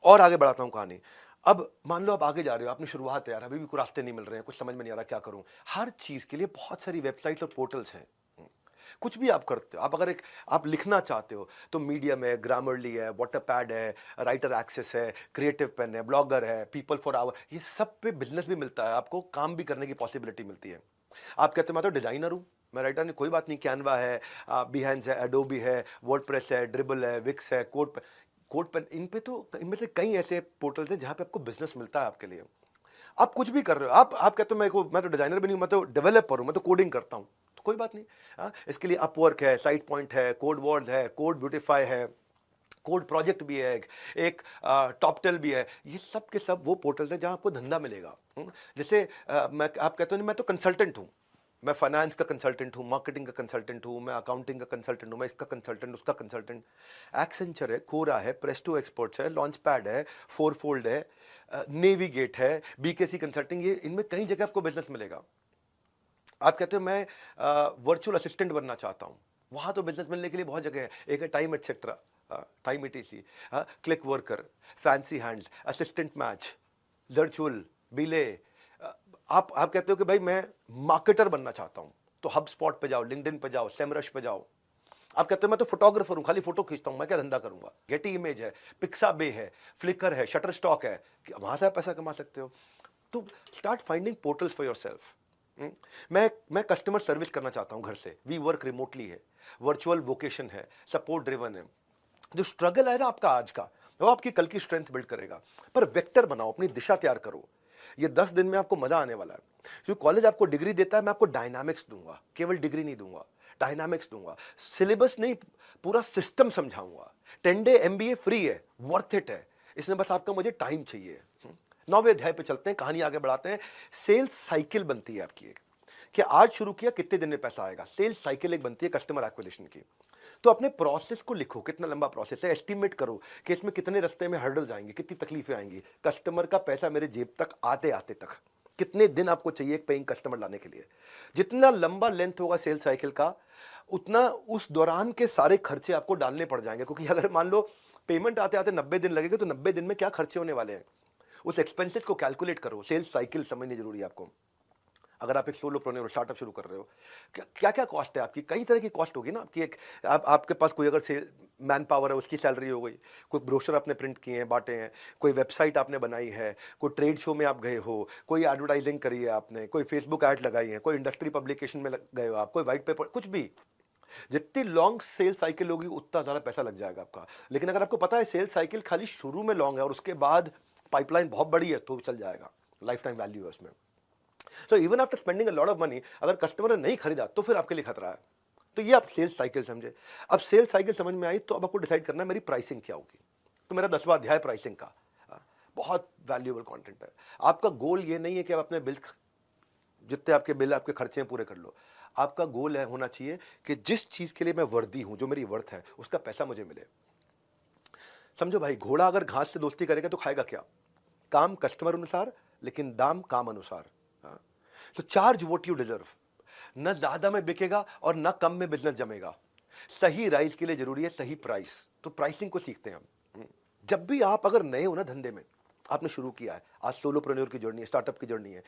और आगे बढ़ाता हूं कहानी। अब मान लो आप आगे जा रहे हो, आपने शुरुआत है यार, अभी भी कोई रास्ते नहीं मिल रहे हैं, कुछ समझ में नहीं आ रहा क्या करूं। हर चीज के लिए बहुत सारी वेबसाइट और पोर्टल्स हैं। कुछ भी आप करते हो, आप अगर आप लिखना चाहते हो तो मीडियम है, ग्रामरली है, वाटरपैड है, राइटर एक्सेस है, क्रिएटिव पेन है, ब्लॉगर है, पीपल फॉर आवर, ये सब पे बिजनेस भी मिलता है, आपको काम भी करने की पॉसिबिलिटी मिलती है। आप कहते हो मैं तो डिजाइनर हूं, मैं राइटर नहीं, कोई बात नहीं, कैनवा है, बिहेंस है, एडोबी है, वर्डप्रेस है, ड्रिबल है, विक्स है, कोड पेन, इन पे तो इनमें से कई ऐसे पोर्टल्स हैं जहां पे आपको बिजनेस मिलता है आपके लिए। आप कुछ भी कर रहे हो, आप कहते हो मैं तो डिजाइनर भी नहीं हूं, मैं तो डेवलपर हूं, मैं तो कोडिंग करता हूं, तो कोई बात नहीं। इसके लिए अपवर्क है, साइट पॉइंट है, कोड वर्ड है, कोड ब्यूटीफाई है, कोड प्रोजेक्ट भी है, एक टॉपटेल भी है। ये सब के सब वो पोर्टल्स हैं जहां आपको धंधा मिलेगा। जैसे आप कहते हो मैं तो कंसल्टेंट हूं, मैं फाइनेंस का कंसल्टेंट हूं, मार्केटिंग का कंसल्टेंट हूं, मैं अकाउंटिंग का कंसल्टेंट हूं, मैं इसका कंसल्टेंट, उसका कंसल्टेंट। एक्सेंचर है, कोरा है, प्रेस्टो एक्सपर्ट्स है, लॉन्च पैड है, फोरफोल्ड है, नेविगेट है, बीकेसी कंसल्टिंग, ये इनमें कई जगह आपको बिजनेस मिलेगा। आप कहते हो मैं वर्चुअल असिस्टेंट बनना चाहता हूं, वहां तो बिजनेस मिलने के लिए बहुत जगह है। एक है time etcetera, time ETC, click worker, fancy hands, assistant match, virtual बिले। आप कहते हो कि भाई मैं मार्केटर बनना चाहता हूं, तो हब स्पॉट पे जाओ, लिंक्डइन पे जाओ, सेमरश पे जाओ। आप कहते हो मैं तो फोटोग्राफर हूं, खाली फोटो खींचता हूं, मैं क्या धंधा करूंगा, गेटी इमेज है, पिक्साबे है, फ्लिकर है, शटर स्टॉक है, वहां से आप पैसा कमा सकते हो। तो start finding portals for yourself. मैं कस्टमर सर्विस करना चाहता हूं घर से, वी वर्क रिमोटली है, वर्चुअल वोकेशन है, सपोर्ट ड्रिवन है, जो स्ट्रगल है ना आपका आज का, वो आपकी कल की स्ट्रेंथ बिल्ड करेगा। पर वेक्टर बनाओ, अपनी दिशा तैयार करो। ये 10 दिन में आपको मजा आने वाला है। जो कॉलेज आपको डिग्री देता है, मैं आपको डायनामिक्स दूंगा, केवल डिग्री नहीं दूंगा, डायनामिक्स दूंगा। सिलेबस नहीं, पूरा सिस्टम समझाऊंगा। 10 डे एमबीए फ्री है, वर्थ इट है। इसमें बस आपका मुझे टाइम चाहिए। 9वें अध्याय पे चलते हैं, कहानी आगे बढ़ाते हैं। सेल्स साइकिल बनती है आपकी एक, कि आज शुरू किया कितने दिन में पैसा आएगा। सेल्स साइकिल एक बनती है कस्टमर एक्विजिशन की। तो अपने प्रोसेस को लिखो, कितना लंबा प्रोसेस है, एस्टिमेट करो कि इसमें कितने रास्ते में हर्डल्स आएंगे, कितनी तकलीफें आएंगी, कस्टमर का पैसा मेरे जेब तक आते आते तक कितने दिन आपको चाहिए एक पेइंग कस्टमर लाने के लिए। जितना लंबा लेंथ होगा सेल्स साइकिल का, उतना उस दौरान के सारे खर्चे आपको डालने पड़ जाएंगे। क्योंकि अगर मान लो पेमेंट आते आते 90 दिन लगेंगे, तो 90 दिन में क्या खर्चे होने वाले हैं, उस एक्सपेंसेस को कैलकुलेट करो। सेल्स साइकिल समझनी जरूरी है आपको। अगर आप एक सोलोप्रेन्योर स्टार्टअप शुरू कर रहे हो, क्या क्या कॉस्ट है आपकी, कई तरह की कॉस्ट होगी ना आपकी। एक आपके पास कोई अगर सेल मैन पावर है, उसकी सैलरी हो गई, कोई ब्रोशर आपने प्रिंट किए हैं, बांटे हैं, कोई वेबसाइट आपने बनाई है, कोई ट्रेड शो में आप गए हो, कोई एडवर्टाइजिंग करी है आपने, कोई फेसबुक ऐड लगाई है, कोई इंडस्ट्री पब्लिकेशन में गए हो आप, कोई व्हाइट पेपर, कुछ भी। जितनी लॉन्ग सेल साइकिल होगी उतना ज़्यादा पैसा लग जाएगा आपका। लेकिन अगर आपको पता है सेल साइकिल खाली शुरू में लॉन्ग है और उसके बाद पाइपलाइन बहुत बड़ी है, तो चल जाएगा, लाइफ टाइम वैल्यू है उसमें। So even after spending a lot of money, अगर कस्टमर ने नहीं खरीदा तो फिर आपके लिए खतरा है। तो ये आप सेल्स साइकिल समझे। अब सेल्स साइकिल समझ में आई, तो अब आपको डिसाइड करना है मेरी प्राइसिंग क्या होगी। तो मेरा 10वां अध्याय प्राइसिंग का, बहुत वैल्यूएबल कंटेंट है। आपका गोल ये नहीं है कि आप अपने बिल, जितने आपके बिल आपके खर्चे हैं पूरे कर लो। आपका गोल है होना चाहिए कि जिस चीज के लिए मैं वर्दी हूं, जो मेरी वर्थ है, उसका पैसा मुझे मिले। समझो भाई, घोड़ा अगर घास से दोस्ती करेगा तो खाएगा क्या? काम कस्टमर अनुसार, लेकिन दाम काम अनुसार। तो चार्ज वॉट यू डिजर्व। न ज्यादा में बिकेगा और न कम में बिजनेस जमेगा। सही राइस के लिए जरूरी है सही प्राइस। तो प्राइसिंग को सीखते हैं हम। जब भी आप अगर नए हो ना धंधे में, आपने शुरू किया है, आज सोलोप्रेन्योर की जर्नी है, स्टार्टअप की जर्नी है,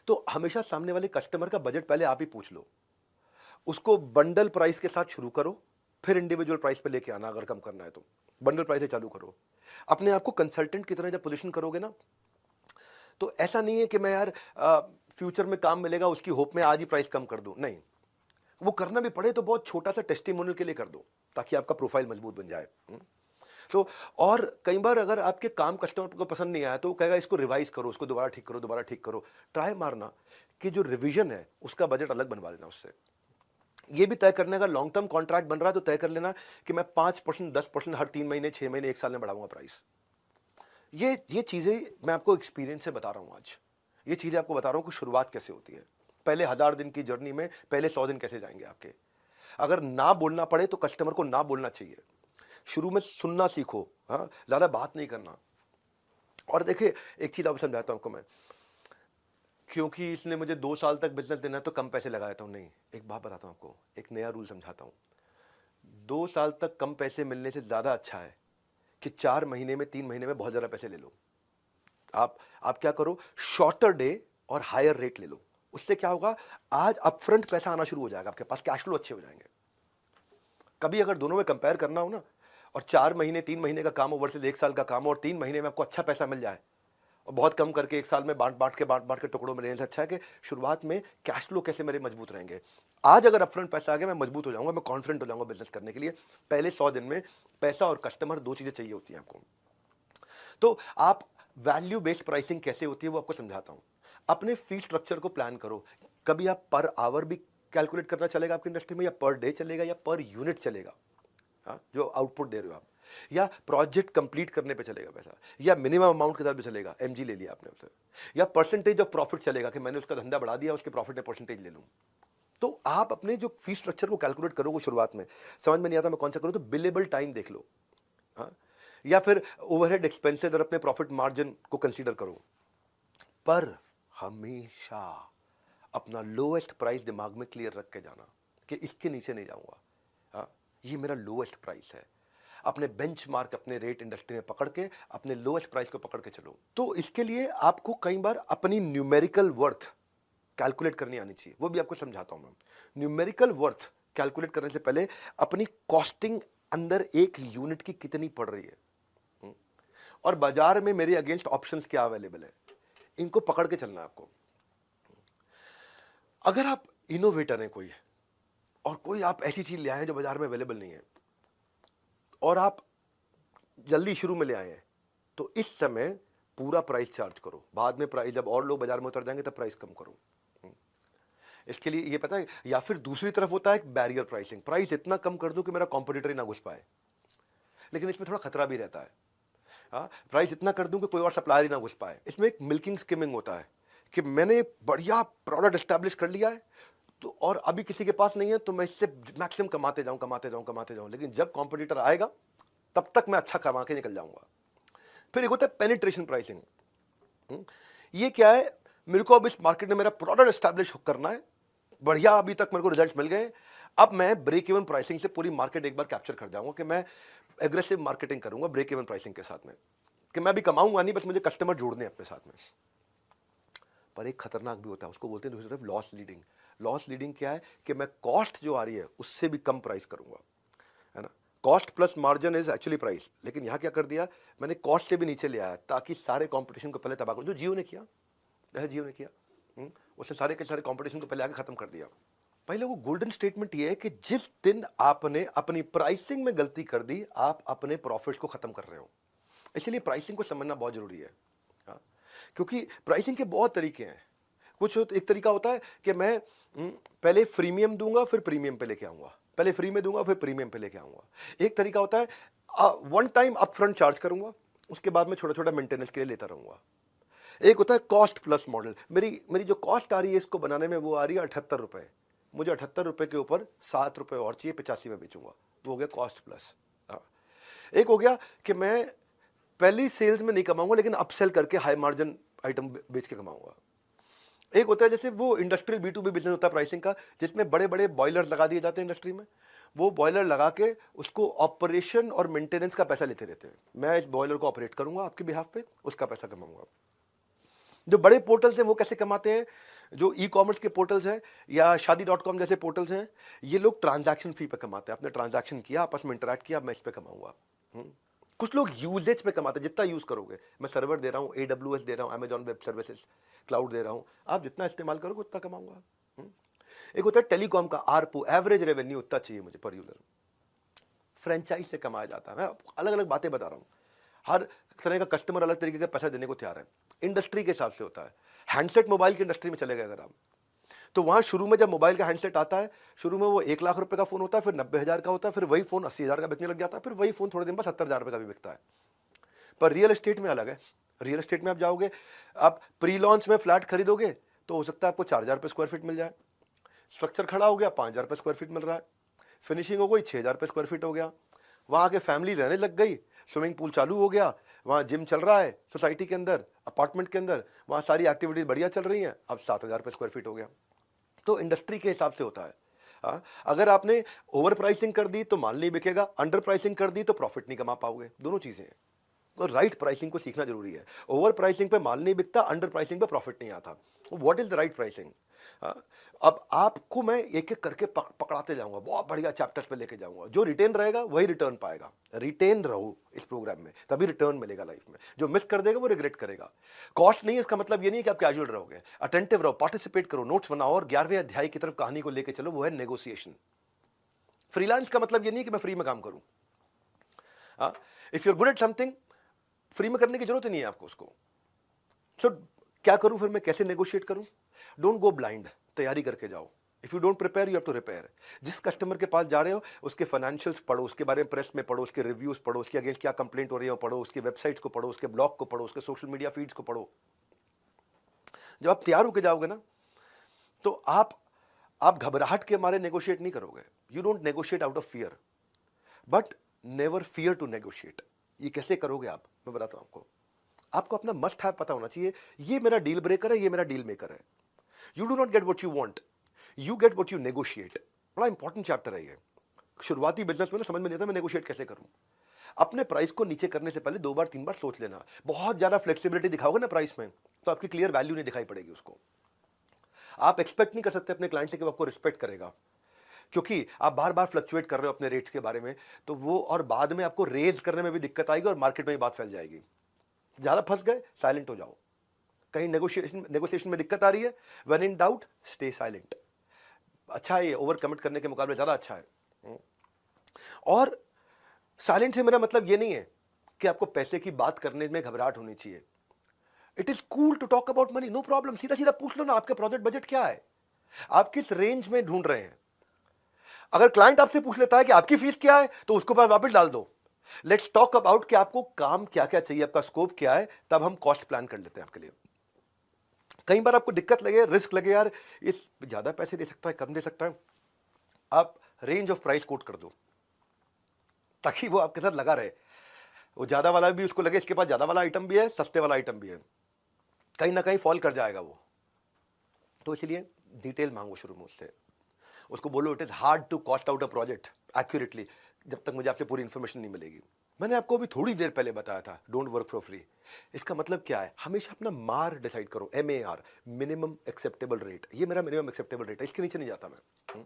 तो हमेशा सामने वाले कस्टमर का बजट पहले आप ही पूछ लो। उसको बंडल प्राइस के साथ शुरू करो, फिर इंडिविजुअल प्राइस पे लेके आना। अगर कम करना है तो बंडल प्राइस से चालू करो। अपने आप को कंसल्टेंट की तरह जब पोजीशन करोगे ना, तो ऐसा नहीं है कि मैं यार फ्यूचर में काम मिलेगा उसकी होप में आज ही प्राइस कम कर दूं। नहीं, वो करना भी पड़े तो बहुत छोटा सा टेस्टिमोनियल के लिए कर दो, ताकि आपका प्रोफाइल मजबूत बन जाए। तो और कई बार अगर आपके काम कस्टमर को पसंद नहीं आया, तो वो कहेगा इसको रिवाइज करो, उसको दोबारा ठीक करो, दोबारा ठीक करो। ट्राई मारना कि जो रिवीजन है उसका बजट अलग बनवा देना उससे। ये भी तय करने का, लॉन्ग टर्म कॉन्ट्रैक्ट बन रहा है तो तय कर लेना कि मैं 5%, 10% हर 3 महीने, 6 महीने, 1 साल में बढ़ाऊंगा प्राइस। ये चीजें मैं आपको एक्सपीरियंस से बता रहा हूं आज। ये चीजें आपको बता रहा हूं कि शुरुआत कैसे होती है। पहले 1000 दिन की जर्नी में पहले 100 दिन कैसे जाएंगे आपके। अगर ना बोलना पड़े तो कस्टमर को ना बोलना चाहिए। शुरू में सुनना सीखो, हाँ, ज्यादा बात नहीं करना। और देखिए, एक चीज आप समझाता हूं आपको मैं, क्योंकि इसने मुझे 2 साल तक बिजनेस देना है तो कम पैसे लगाता हूं, नहीं। एक बात बताता हूं आपको, एक नया रूल समझाता हूं। 2 साल तक कम पैसे मिलने से ज्यादा अच्छा है कि 4 महीने में, 3 महीने में बहुत ज्यादा पैसे ले लो। आप क्या करो, शॉर्टर डे और हायर रेट ले लो। उससे क्या होगा, आज अपफ्रंट पैसा आना शुरू हो जाएगा, आपके पास कैश फ्लो अच्छे हो जाएंगे। कभी अगर दोनों में कंपेयर करना हो ना, और 4 महीने, 3 महीने का काम वर्सेस 1 साल का काम, और 3 महीने में आपको अच्छा पैसा मिल जाए, और बहुत कम करके 1 साल में बांट के टुकड़ों में लेने से अच्छा है कि शुरुआत में कैश फ्लो कैसे मेरे मजबूत रहेंगे। आज अगर अपफ्रंट पैसा आ गया, मैं मजबूत हो जाऊंगा, मैं कॉन्फिडेंट हो जाऊंगा बिजनेस करने के लिए। पहले 100 दिन में पैसा और कस्टमर, 2 चीजें चाहिए होती हैं आपको। तो आप वैल्यू बेस्ड प्राइसिंग कैसे होती है वो आपको समझाता हूं। अपने फी स्ट्रक्चर को प्लान करो। कभी आप पर आवर भी कैलकुलेट करना चलेगा आपकी इंडस्ट्री में, या पर डे चलेगा, या पर यूनिट चलेगा, हाँ, जो आउटपुट दे रहे हो आप, या प्रोजेक्ट कंप्लीट करने पे चलेगा पैसा, या मिनिमम अमाउंट के साथ भी चलेगा, एमजी ले लिया आपने उससे, या परसेंटेज ऑफ प्रॉफिट चलेगा कि मैंने उसका धंधा बढ़ा दिया, उसके प्रॉफिट में परसेंटेज ले लूं। तो आप अपने जो फी स्ट्रक्चर को कैलकुलेट करोगे, शुरुआत में समझ में नहीं आता मैं कौन सा करूं, तो बिलेबल टाइम देख लो, हाँ, या फिर ओवरहेड एक्सपेंसेस और अपने प्रॉफिट मार्जिन को कंसीडर करो। पर हमेशा अपना लोएस्ट प्राइस दिमाग में क्लियर रख के जाना कि इसके नीचे नहीं जाऊंगा, हाँ, ये मेरा लोएस्ट प्राइस है। अपने बेंचमार्क, अपने रेट इंडस्ट्री में पकड़ के अपने लोएस्ट प्राइस को पकड़ के चलो। तो इसके लिए आपको कई बार अपनी न्यूमेरिकल वर्थ कैलकुलेट करनी आनी चाहिए, वो भी आपको समझाता हूं मैं। न्यूमेरिकल वर्थ कैलकुलेट करने से पहले अपनी कॉस्टिंग अंदर एक यूनिट की कितनी पड़ रही है, और बाजार में मेरे अगेंस्ट ऑप्शंस क्या अवेलेबल है, इनको पकड़ के चलना है आपको। अगर आप इनोवेटर हैं कोई, और कोई आप ऐसी चीज ले आए जो बाजार में अवेलेबल नहीं है, और आप जल्दी शुरू में ले आए हैं तो इस समय पूरा प्राइस चार्ज करो, बाद में प्राइस जब और लोग बाजार में उतर जाएंगे तब प्राइस कम करो। इसके लिए ये पता है, या फिर दूसरी तरफ होता है बैरियर प्राइसिंग, प्राइस इतना कम कर दूं कि मेरा कॉम्पिटिटर ही ना घुस पाए, लेकिन इसमें थोड़ा खतरा भी रहता है। हाँ, प्राइस इतना कर दूं कि कोई और सप्लायर ही ना घुस पाए। इसमें एक मिल्किंग स्किमिंग होता है कि मैंने बढ़िया प्रोडक्ट एस्टैब्लिश कर लिया है तो और अभी किसी के पास नहीं है तो मैं इससे मैक्सिमम कमाते जाऊं, लेकिन जब कॉम्पिटिटर आएगा तब तक मैं अच्छा कमा के निकल जाऊंगा। फिर एक होता है पेनिट्रेशन प्राइसिंग। ये क्या है, मेरे को अब इस मार्केट में मेरा प्रोडक्ट एस्टैब्लिश करना है, बढ़िया अभी तक मेरे को रिजल्ट्स मिल गए, अब मैं ब्रेक इवन प्राइसिंग से पूरी मार्केट एक बार कैप्चर कर जाऊंगा कि मैं एग्रेसिव मार्केटिंग करूंगा ब्रेक इवन प्राइसिंग के साथ में, कि मैं अभी कमाऊंगा नहीं, बस मुझे कस्टमर जोड़ने अपने साथ में। पर एक खतरनाक भी होता है, उसको बोलते हैं दूसरी तरफ लॉस लीडिंग। लॉस लीडिंग क्या है कि मैं कॉस्ट जो आ रही है उससे भी कम प्राइस करूंगा, है ना। Cost plus margin is actually price, लेकिन यहां क्या कर दिया, मैंने कॉस्ट से भी नीचे ले आया ताकि सारे कंपटीशन को पहले तबाह करूं, जो जियो ने किया, उसने सारे के सारे कंपटीशन को पहले आगे खत्म कर दिया। पहले वो गोल्डन स्टेटमेंट ये है कि जिस दिन आपने अपनी प्राइसिंग में गलती कर दी, आप अपने प्रॉफिट को खत्म कर रहे हो। इसलिए प्राइसिंग को समझना बहुत जरूरी है। हाँ, क्योंकि प्राइसिंग के बहुत तरीके हैं। कुछ एक तरीका होता है कि मैं पहले फ्रीमियम दूंगा फिर प्रीमियम पे लेके आऊंगा, पहले फ्री में दूंगा फिर प्रीमियम पे लेके आऊंगा। एक तरीका होता है वन टाइम अपफ्रंट चार्ज करूंगा, उसके बाद में छोटा छोटा मेंटेनेंस के लिए लेता रहूंगा। एक होता है कॉस्ट प्लस मॉडल, मेरी जो कॉस्ट आ रही है इसको बनाने में वो आ रही है 78 रुपए, मुझे 78 रुपए के ऊपर 7 रुपए और चाहिए, 85 में बेचूंगा, वो हो गया कॉस्ट प्लस। एक हो गया कि मैं पहली सेल्स में नहीं कमाऊंगा लेकिन अपसेल करके हाई मार्जिन आइटम बेच के कमाऊंगा। एक होता है जैसे वो इंडस्ट्रियल B2B बिजनेस होता है प्राइसिंग का, जिसमें बड़े बड़े बॉयलर्स लगा दिए जाते हैं इंडस्ट्री में, वो बॉयलर लगा के उसको ऑपरेशन और मेंटेनेंस का पैसा लेते रहते हैं। मैं इस बॉयलर को ऑपरेट करूंगा आपके बिहाफ पे, उसका पैसा कमाऊंगा। जो बड़े पोर्टल्स हैं वो कैसे कमाते हैं, जो ई कॉमर्स के पोर्टल्स हैं या शादी.com जैसे पोर्टल्स हैं, ये लोग ट्रांजैक्शन फी पे कमाते हैं। आपने ट्रांजैक्शन किया, आपस में इंटरैक्ट किया, मैं इस पे कमाऊंगा। कुछ लोग यूजेज पे कमाते हैं, जितना यूज करोगे, मैं सर्वर दे रहा हूँ, AWS दे रहा हूँ, अमेजॉन वेब सर्विसेज क्लाउड दे रहा हूँ, आप जितना इस्तेमाल करोगे उतना कमाऊंगा। एक होता है टेलीकॉम का ARPU, एवरेज रेवेन्यू उतना चाहिए मुझे पर यूजर। फ्रेंचाइज से कमाया जाता है। मैं अलग अलग बातें बता रहा हूँ, हर तरह का कस्टमर अलग तरीके का पैसा देने को तैयार है। इंडस्ट्री के हिसाब से होता है। हैंडसेट मोबाइल की इंडस्ट्री में चले गए अगर आप, तो वहां शुरू में जब मोबाइल का हैंडसेट आता है, शुरू में वो 1 लाख रुपए का फोन होता है, फिर 90,000 का होता है, फिर वही फोन 80,000 का बिकने लग जाता है, फिर वही फोन थोड़े दिन बाद 70,000 रुपए का भी बिकता है। पर रियल एस्टेट में अलग है। रियल एस्टेट में आप जाओगे, आप प्री लॉन्च में फ्लैट खरीदोगे तो हो सकता है आपको 4,000 रुपए स्क्वायर फीट मिल जाए, स्ट्रक्चर खड़ा हो गया 5,000 रुपए स्क्वायर फीट मिल रहा है, फिनिशिंग हो गई 6,000 रुपए स्क्वायर फीट हो गया, वहां के फैमिली रहने लग गई, स्विमिंग पूल चालू हो गया, वहां जिम चल रहा है सोसाइटी के अंदर, अपार्टमेंट के अंदर, वहां सारी एक्टिविटीज बढ़िया चल रही हैं, अब 7,000 रुपए स्क्वायर फीट हो गया। तो इंडस्ट्री के हिसाब से होता है। अगर आपने ओवर प्राइसिंग कर दी तो माल नहीं बिकेगा, अंडर प्राइसिंग कर दी तो प्रॉफिट नहीं कमा पाओगे, दोनों चीजें हैं। तो राइट प्राइसिंग को सीखना जरूरी है। ओवर प्राइसिंग पे माल नहीं बिकता, अंडर प्राइसिंग पे प्रॉफिट नहीं आता। What is the right pricing? अब आपको मैं एक एक करके पकड़ाते जाऊंगा, बहुत बढ़िया चैप्टर्स पे लेके जाऊंगा। जो रिटेन रहेगा वही रिटर्न पाएगा। रिटेन रहो इस प्रोग्राम में, तभी रिटर्न मिलेगा लाइफ में। जो मिस कर देगा वो रिग्रेट करेगा। कॉस्ट नहीं है इसका मतलब ये नहीं कि आप कैजुअल रहोगे, अटेंटिव रहो, पार्टिसिपेट करो, नोट्स बनाओ और 11वें अध्याय की तरफ कहानी को लेकर चलो, वो है नेगोशिएशन। फ्रीलांस का मतलब ये नहीं कि मैं फ्री में काम करूं। If you are good at something, free में करने की जरूरत नहीं है आपको उसको। सो क्या करूं फिर मैं, कैसे नेगोशिएट करूं? डोंट गो ब्लाइंड, तैयारी करके जाओ। If you don't prepare you have to repair. जिस कस्टमर के पास जा रहे हो उसके फाइनेंशियल्स पढ़ो, उसके बारे में प्रेस में पढ़ो, उसके रिव्यूज पढ़ो, उसके अगेंस्ट क्या कंप्लेंट हो रही है पढ़ो, उसकी वेबसाइट्स को पढ़ो, उसके ब्लॉग को पढ़ो, उसके सोशल मीडिया फीड्स को पढ़ो। जब आप तैयार होकर जाओगे ना तो आप घबराहट के मारे नेगोशिएट नहीं करोगे। You don't negotiate out of fear, but never fear to negotiate. ये कैसे करोगे आप, मैं बताता हूं आपको। आपको अपना मस्ट हैव पता होना चाहिए, ये मेरा डील ब्रेकर है, ये मेरा डील मेकर है। You do not get what you want, you get what you negotiate. बड़ा इंपॉर्टेंट चैप्टर है ये। शुरुआती बिजनेस में ना समझ में नहीं आता मैं नेगोशिएट कैसे करूं। अपने प्राइस को नीचे करने से पहले 2 बार 3 बार सोच लेना। बहुत ज्यादा फ्लेक्सिबिलिटी दिखाओगे ना प्राइस में तो आपकी क्लियर वैल्यू नहीं दिखाई पड़ेगी उसको। आप एक्सपेक्ट नहीं कर सकते अपने क्लाइंट से कि वो आपको रिस्पेक्ट करेगा, क्योंकि आप बार बार फ्लक्चुएट कर रहे हो अपने रेट्स के बारे में, तो वो और बाद में आपको रेज करने में भी दिक्कत आएगी और मार्केट में ये बात फैल जाएगी। ज्यादा फंस गए, साइलेंट हो जाओ। कहीं नेगोशिएशन में दिक्कत आ रही है, when in doubt stay silent. अच्छा है ये, ओवर कमिट करने के मुकाबले ज्यादा अच्छा है। और साइलेंट से मेरा मतलब ये नहीं है कि आपको पैसे की बात करने में घबराहट होनी चाहिए। It is cool to talk about money, no problem. सीधा सीधा पूछ लो ना, आपका प्रोजेक्ट बजट क्या है, आप किस रेंज में ढूंढ रहे हैं। अगर क्लाइंट आपसे पूछ लेता है कि आपकी फीस क्या है, तो उसको पास वापस डाल दो। लेट्स टॉक अबाउट कि आपको काम क्या क्या चाहिए, आपका स्कोप क्या है, तब हम कॉस्ट प्लान कर लेते हैं आपके लिए। कई बार आपको दिक्कत लगे, रिस्क लगे, यार इस ज्यादा पैसे दे सकता है, कम दे सकता है, आप रेंज ऑफ प्राइस कोट कर दो ताकि वो आपके साथ लगा रहे। वो ज्यादा वाला भी उसको लगे इसके पास ज्यादा वाला आइटम भी है, सस्ते वाला आइटम भी है, कहीं ना कहीं फॉल कर जाएगा वो। तो इसलिए डिटेल मांगो शुरू में उससे, उसको बोलो it is hard to cost out a project accurately जब तक मुझे आपसे पूरी इंफॉर्मेशन नहीं मिलेगी। मैंने आपको अभी थोड़ी देर पहले बताया था डोंट वर्क फॉर फ्री। इसका मतलब क्या है, हमेशा अपना मार डिसाइड करो, MAR, मिनिमम एक्सेप्टेबल रेट। ये मेरा मिनिमम एक्सेप्टेबल रेट है, इसके नीचे नहीं जाता मैं।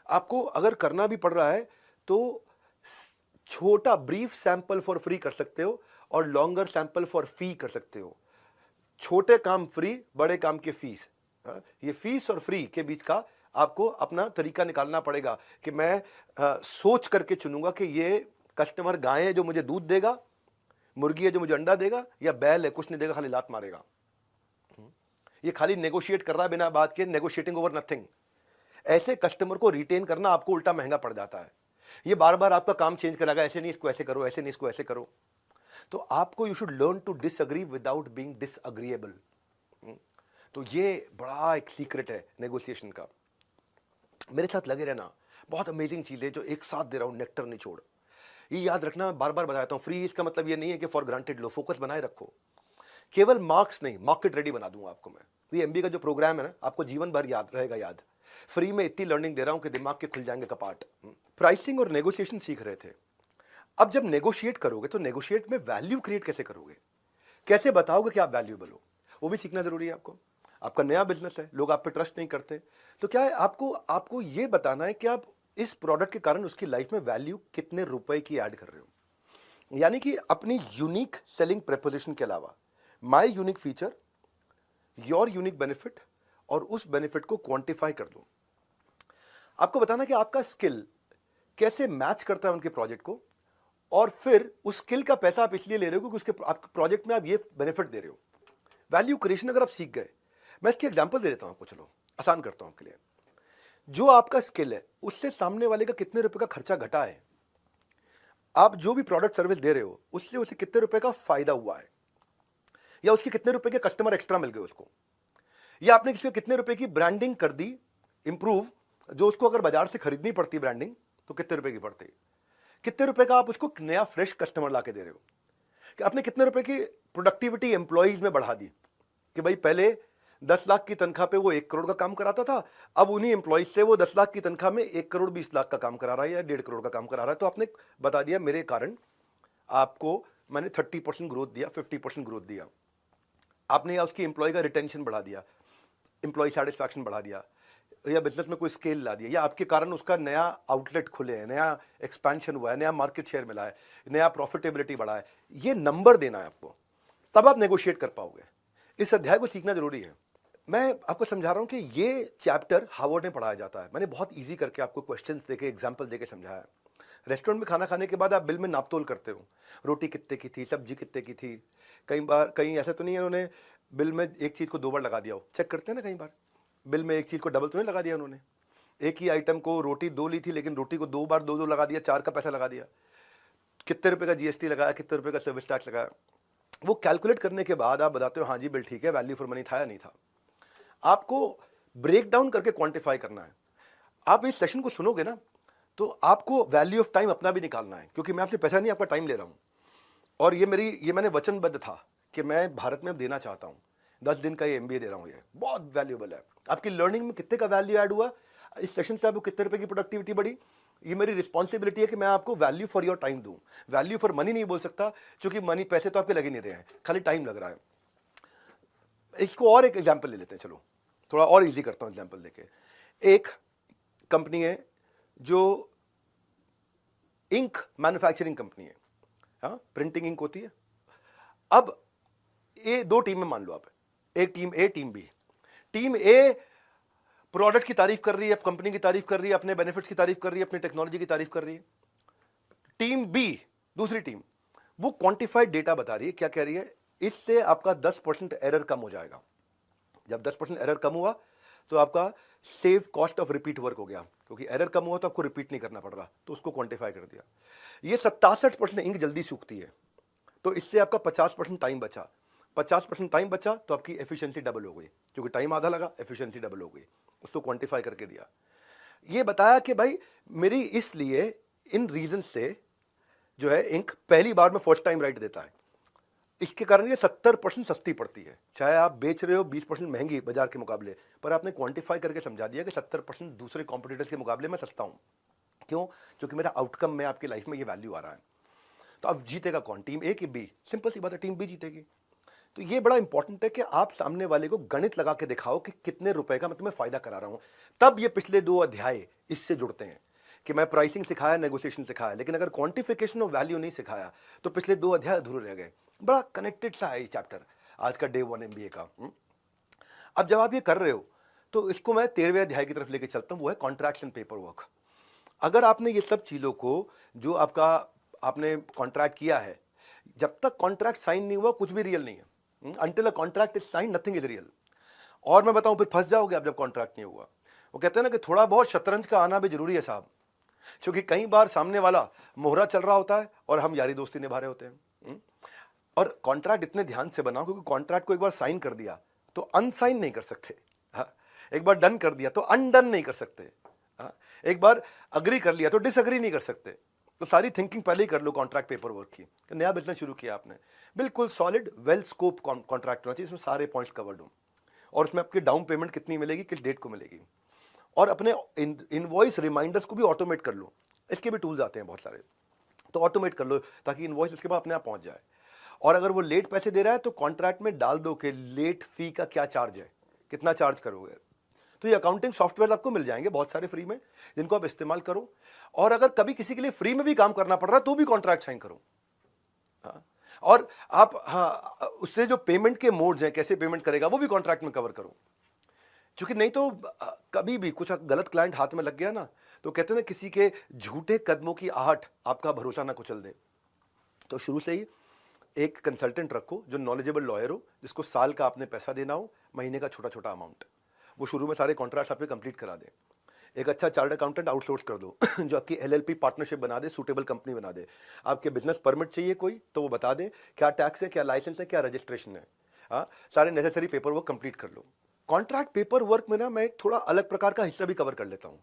आपको अगर करना भी पड़ रहा है तो छोटा ब्रीफ सैंपल फॉर फ्री कर सकते हो और लॉन्गर सैंपल फॉर फी कर सकते हो। छोटे काम फ्री, बड़े काम के फीस। ये फीस और फ्री के बीच का आपको अपना तरीका निकालना पड़ेगा कि मैं सोच करके चुनूंगा कि ये कस्टमर गाय है जो मुझे दूध देगा, मुर्गी है जो मुझे अंडा देगा, या बैल है कुछ नहीं देगा खाली लात मारेगा। ये खाली नेगोशिएट कर रहा है बिना बात के, नेगोशिएटिंग ओवर नथिंग। ऐसे कस्टमर को रिटेन करना आपको उल्टा महंगा पड़ जाता है। ये बार बार आपका काम चेंज करेगा, ऐसे नहीं इसको ऐसे करो, ऐसे नहीं इसको ऐसे करो। तो आपको you should learn to disagree without being disagreeable. तो ये बड़ा एक सीक्रेट है नेगोशिएशन का। मेरे साथ लगे रहना, बहुत अमेजिंग चीज है जो एक साथ दे रहा हूं, नेक्टर निचोड़। ये याद रखना, मैं बार बार बताता हूं, फ्री इसका मतलब ये नहीं है कि फॉर ग्रांटेड लो, फोकस बनाए रखो। केवल मार्क्स नहीं, मार्केट रेडी बना दूंगा आपको मैं। ये MBA का जो प्रोग्राम है ना, आपको जीवन भर याद रहेगा। याद, फ्री में इतनी लर्निंग दे रहा हूं कि दिमाग के खुल जाएंगे कपाट। प्राइसिंग और नेगोशिएशन सीख रहे थे। अब जब नेगोशिएट करोगे तो नेगोशिएट में वैल्यू क्रिएट कैसे करोगे, कैसे बताओगे कि आप वैल्यूएबल हो, वो भी सीखना जरूरी है आपको। आपका नया बिजनेस है, लोग आप पे ट्रस्ट नहीं करते, तो क्या है, आपको ये बताना है कि आप इस प्रोडक्ट के कारण उसकी लाइफ में वैल्यू कितने रुपए की ऐड कर रहे हो। यानी कि अपनी यूनिक सेलिंग प्रेपोजिशन के अलावा my unique feature, your unique benefit, और उस बेनिफिट को क्वांटिफाई कर दो। आपको बताना कि आपका स्किल कैसे मैच करता है उनके प्रोजेक्ट को, और फिर उस स्किल का पैसा आप इसलिए ले रहे हो क्योंकि आपके प्रोजेक्ट में आप ये बेनिफिट दे रहे हो। वैल्यू क्रिएशन अगर आप सीख गए, मैं इसकी एग्जांपल दे देता हूं आपको, चलो आसान करता हूं आपके लिए। जो आपका स्किल है उससे सामने वाले का कितने रुपए का खर्चा घटा है, आप जो भी प्रोडक्ट सर्विस दे रहे हो उससे उसे कितने रुपए का फायदा हुआ है, या उसके कितने रुपए के कस्टमर एक्स्ट्रा मिल गए उसको, या आपने किसी को कितने रुपए की ब्रांडिंग कर दी इंप्रूव, जो उसको अगर बाजार से खरीदनी पड़ती ब्रांडिंग तो कितने रुपए की पड़ती, कितने रुपए का आप उसको नया फ्रेश कस्टमर ला के दे रहे हो, कि आपने कितने रुपए की प्रोडक्टिविटी एम्प्लॉइज में बढ़ा दी, कि भाई पहले 10 लाख की तनख्वाह पे वो 1 करोड़ का काम कराता था, अब उन्हीं एम्प्लॉइज से वो 10 लाख की तनख्वाह में 1 करोड़ 20 लाख का काम करा रहा है या 1.5 करोड़ का काम करा रहा है। तो आपने बता दिया मेरे कारण आपको मैंने 30% ग्रोथ दिया, 50% ग्रोथ दिया। आपने या उसकी एम्प्लॉय का रिटेंशन बढ़ा दिया, एम्प्लॉय सेटिस्फैक्शन बढ़ा दिया, या बिजनेस में कोई स्केल ला दिया, या आपके कारण उसका नया आउटलेट खुले हैं, नया एक्सपेंशन हुआ है, नया मार्केट शेयर मिला है, नया प्रॉफिटेबिलिटी बढ़ा है। ये नंबर देना है आपको, तब आप नेगोशिएट कर पाओगे। इस अध्याय को सीखना जरूरी है। मैं आपको समझा रहा हूं कि ये चैप्टर हार्वर्ड में पढ़ाया जाता है। मैंने बहुत इजी करके आपको क्वेश्चंस देके, एग्जांपल देके समझाया है। रेस्टोरेंट में खाना खाने के बाद आप बिल में नापतोल करते हो, रोटी कितने की थी, सब्जी कितने की थी। कई बार कहीं ऐसा तो नहीं है उन्होंने बिल में एक चीज़ को 2 बार लगा दिया हो, चेक करते हैं ना, कई बार बिल में एक चीज़ को डबल तो नहीं लगा दिया उन्होंने। एक ही आइटम को रोटी 2 ली थी लेकिन रोटी को 2 बार 2 लगा दिया, 4 का पैसा लगा दिया। कितने रुपए का GST लगाया, कितने रुपए का सर्विस टैक्स लगाया, वो कैलकुलेट करने के बाद आप बताते हो हाँ जी बिल ठीक है, वैल्यू फॉर मनी था या नहीं था। आपको ब्रेक डाउन करके क्वांटिफाई करना है। आप इस सेशन को सुनोगे ना तो आपको वैल्यू ऑफ टाइम अपना भी निकालना है, क्योंकि मैं आपसे पैसा नहीं, आपका टाइम ले रहा हूं। और ये मैंने वचनबद्ध था कि मैं भारत में अब देना चाहता हूं। 10 दिन का ये MBA दे रहा हूं, ये बहुत वैल्यूएबल है। आपकी लर्निंग में कितने का वैल्यू ऐड हुआ, इस सेशन से आपको कितने रुपए की प्रोडक्टिविटी बढ़ी, ये मेरी रिस्पॉन्सिबिलिटी है कि मैं आपको वैल्यू फॉर योर टाइम दूं। वैल्यू फॉर मनी नहीं बोल सकता, क्योंकि मनी, पैसे तो आपके लगे नहीं रहे हैं, खाली टाइम लग रहा है। इसको और एक एग्जाम्पल ले लेते हैं, चलो थोड़ा और इजी करता हूं एग्जाम्पल लेके। एक कंपनी है जो इंक मैन्युफैक्चरिंग कंपनी है, हाँ, प्रिंटिंग इंक होती है। अब ये 2 टीम में मान लो आप, एक टीम ए, टीम बी। टीम ए प्रोडक्ट की तारीफ कर रही है, कंपनी की तारीफ कर रही है, अपने बेनिफिट्स की तारीफ कर रही है, अपनी टेक्नोलॉजी की तारीफ कर रही है। टीम बी, दूसरी टीम, वो क्वांटिफाइड डेटा बता रही है, क्या कह रही है, इससे आपका 10% एरर कम हो जाएगा। जब 10% एरर कम हुआ तो आपका save cost of repeat work हो गया, क्योंकि एरर कम हुआ तो आपको रिपीट नहीं करना पड़ रहा, तो उसको क्वांटिफाई कर दिया। ये 67% इंक जल्दी सूखती है, तो इससे आपका 50% टाइम बचा। 50% टाइम बचा तो आपकी एफिशिएंसी डबल हो गई, क्योंकि टाइम आधा लगा, एफिशिएंसी डबल हो गई, उसको क्वांटिफाई करके दिया। ये बताया कि भाई मेरी इसलिए इन रीजन से जो है इंक पहली बार में फर्स्ट टाइम राइट देता है, इसके कारण ये 70% सस्ती पड़ती है। चाहे आप बेच रहे हो 20% महंगी बाजार के मुकाबले, पर आपने क्वांटिफाई करके समझा दिया कि 70% दूसरे कॉम्पिटिटर्स के मुकाबले में सस्ता हूँ। क्यों? क्योंकि मेरा आउटकम में आपकी लाइफ में ये वैल्यू आ रहा है। तो अब जीतेगा कौन, टीम ए कि बी? सिंपल सी बात है, टीम बी जीतेगी। तो ये बड़ा इंपॉर्टेंट है कि आप सामने वाले को गणित लगा के दिखाओ कि कितने रुपए का मैं तुम्हें फायदा करा रहा हूं। तब ये पिछले 2 अध्याय इससे जुड़ते हैं कि मैं प्राइसिंग सिखाया, नेगोशिएशन सिखाया, लेकिन अगर क्वांटिफिकेशन ऑफ वैल्यू नहीं सिखाया तो पिछले 2 अध्याय अधूरे रह गए। बड़ा कनेक्टेड सा है ये चैप्टर आज का डे 1 MBA का। अब जब आप ये कर रहे हो तो इसको मैं 13वें अध्याय की तरफ लेके चलता हूं, वो है कॉन्ट्रैक्ट्स एंड पेपर वर्क। अगर आपने ये सब चीजों को जो आपने कॉन्ट्रैक्ट किया है, जब तक कॉन्ट्रैक्ट साइन नहीं हुआ कुछ भी रियल नहीं है। Until a contract is signed, nothing is real। और मैं बताऊं फिर फंस जाओगे आप जब कॉन्ट्रैक्ट नहीं हुआ। वो कहते हैं ना कि थोड़ा बहुत शतरंज का आना भी जरूरी है साहब, क्योंकि कई बार सामने वाला मोहरा चल रहा होता है और हम यारी दोस्ती निभा रहे होते हैं। और कॉन्ट्रैक्ट इतने ध्यान से बनाओ, क्योंकि कॉन्ट्रैक्ट को एक बार साइन कर दिया तो अनसाइन नहीं कर सकते। हाँ, एक बार डन कर दिया तो अनडन नहीं कर सकते। हाँ, एक बार अग्री कर लिया तो डिसअग्री नहीं कर सकते। तो सारी थिंकिंग पहले ही कर लो कॉन्ट्रैक्ट पेपर वर्क की। नया बिजनेस शुरू किया आपने, बिल्कुल सॉलिड वेल स्कोप कॉन्ट्रैक्ट होना चाहिए, इसमें सारे पॉइंट्स कवर्ड हो, और उसमें आपकी डाउन पेमेंट कितनी मिलेगी, किस डेट को मिलेगी, और अपने इनवॉइस रिमाइंडर्स को भी ऑटोमेट कर लो। इसके भी टूल्स आते हैं बहुत सारे, तो ऑटोमेट कर लो ताकि इनवॉइस उसके बाद अपने आप पहुंच जाए। और अगर वो लेट पैसे दे रहा है तो कॉन्ट्रैक्ट में डाल दो कि लेट फी का क्या चार्ज है, कितना चार्ज करोगे। तो ये अकाउंटिंग सॉफ्टवेयर आपको मिल जाएंगे बहुत सारे फ्री में, जिनको आप इस्तेमाल करो। और अगर कभी किसी के लिए फ्री में भी काम करना पड़ रहा है तो भी कॉन्ट्रैक्ट साइन करो। हाँ, और आप उससे जो पेमेंट के मोड्स हैं, कैसे पेमेंट करेगा, वो भी कॉन्ट्रैक्ट में कवर करो। क्योंकि नहीं तो कभी भी कुछ गलत क्लाइंट हाथ में लग गया ना, तो कहते हैं ना किसी के झूठे कदमों की आहट आपका भरोसा ना कुचल दे। तो शुरू से ही एक कंसल्टेंट रखो जो नॉलेजेबल लॉयर हो, जिसको साल का आपने पैसा देना हो, महीने का छोटा छोटा अमाउंट, वो शुरू में सारे कॉन्ट्रैक्ट आपके कंप्लीट करा दे। एक अच्छा चार्टर्ड अकाउंटेंट आउटसोर्स कर दो जो आपकी LLP पार्टनरशिप बना दे, सूटेबल कंपनी बना दे। आपके बिजनेस परमिट चाहिए कोई तो वो बता दे, क्या टैक्स है, क्या लाइसेंस है, क्या रजिस्ट्रेशन है। हाँ, सारे नेसेसरी पेपर वर्क कंप्लीट कर लो। कॉन्ट्रैक्ट पेपर वर्क में ना मैं एक थोड़ा अलग प्रकार का हिस्सा भी कवर कर लेता हूँ।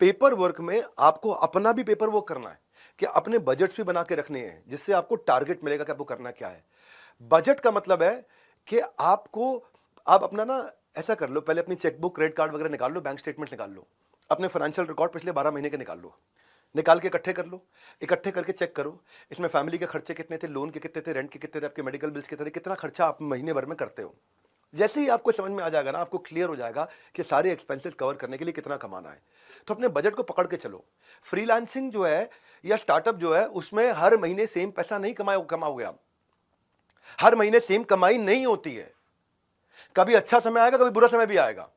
पेपर वर्क में आपको अपना भी पेपर वर्क करना है, कि अपने बजट्स भी बना के रखने हैं, जिससे आपको टारगेट मिलेगा कि आपको करना क्या है। बजट का मतलब है कि आप अपना ना ऐसा कर लो, पहले अपनी चेकबुक, क्रेडिट कार्ड वगैरह निकाल लो, बैंक स्टेटमेंट निकाल लो, अपने फाइनेंशियल रिकॉर्ड पिछले 12 महीने के निकाल लो, निकाल के इकट्ठे कर लो। इकट्ठे करके चेक करो इसमें फैमिली के खर्चे कितने थे, लोन के कितने थे, रेंट के कितने थे, आपके मेडिकल बिल्स कितने थे, कितना खर्चा आप महीने भर में करते हो। जैसे ही आपको समझ में आ जाएगा ना, आपको क्लियर हो जाएगा कि सारे एक्सपेंसेस कवर करने के लिए कितना कमाना है, तो अपने बजट को पकड़ के चलो। फ्रीलांसिंग जो है या स्टार्टअप जो है, उसमें हर महीने सेम पैसा नहीं कमाओगे आप। हर महीने सेम कमाई नहीं होती है, कभी अच्छा समय आएगा, कभी बुरा समय भी आएगा।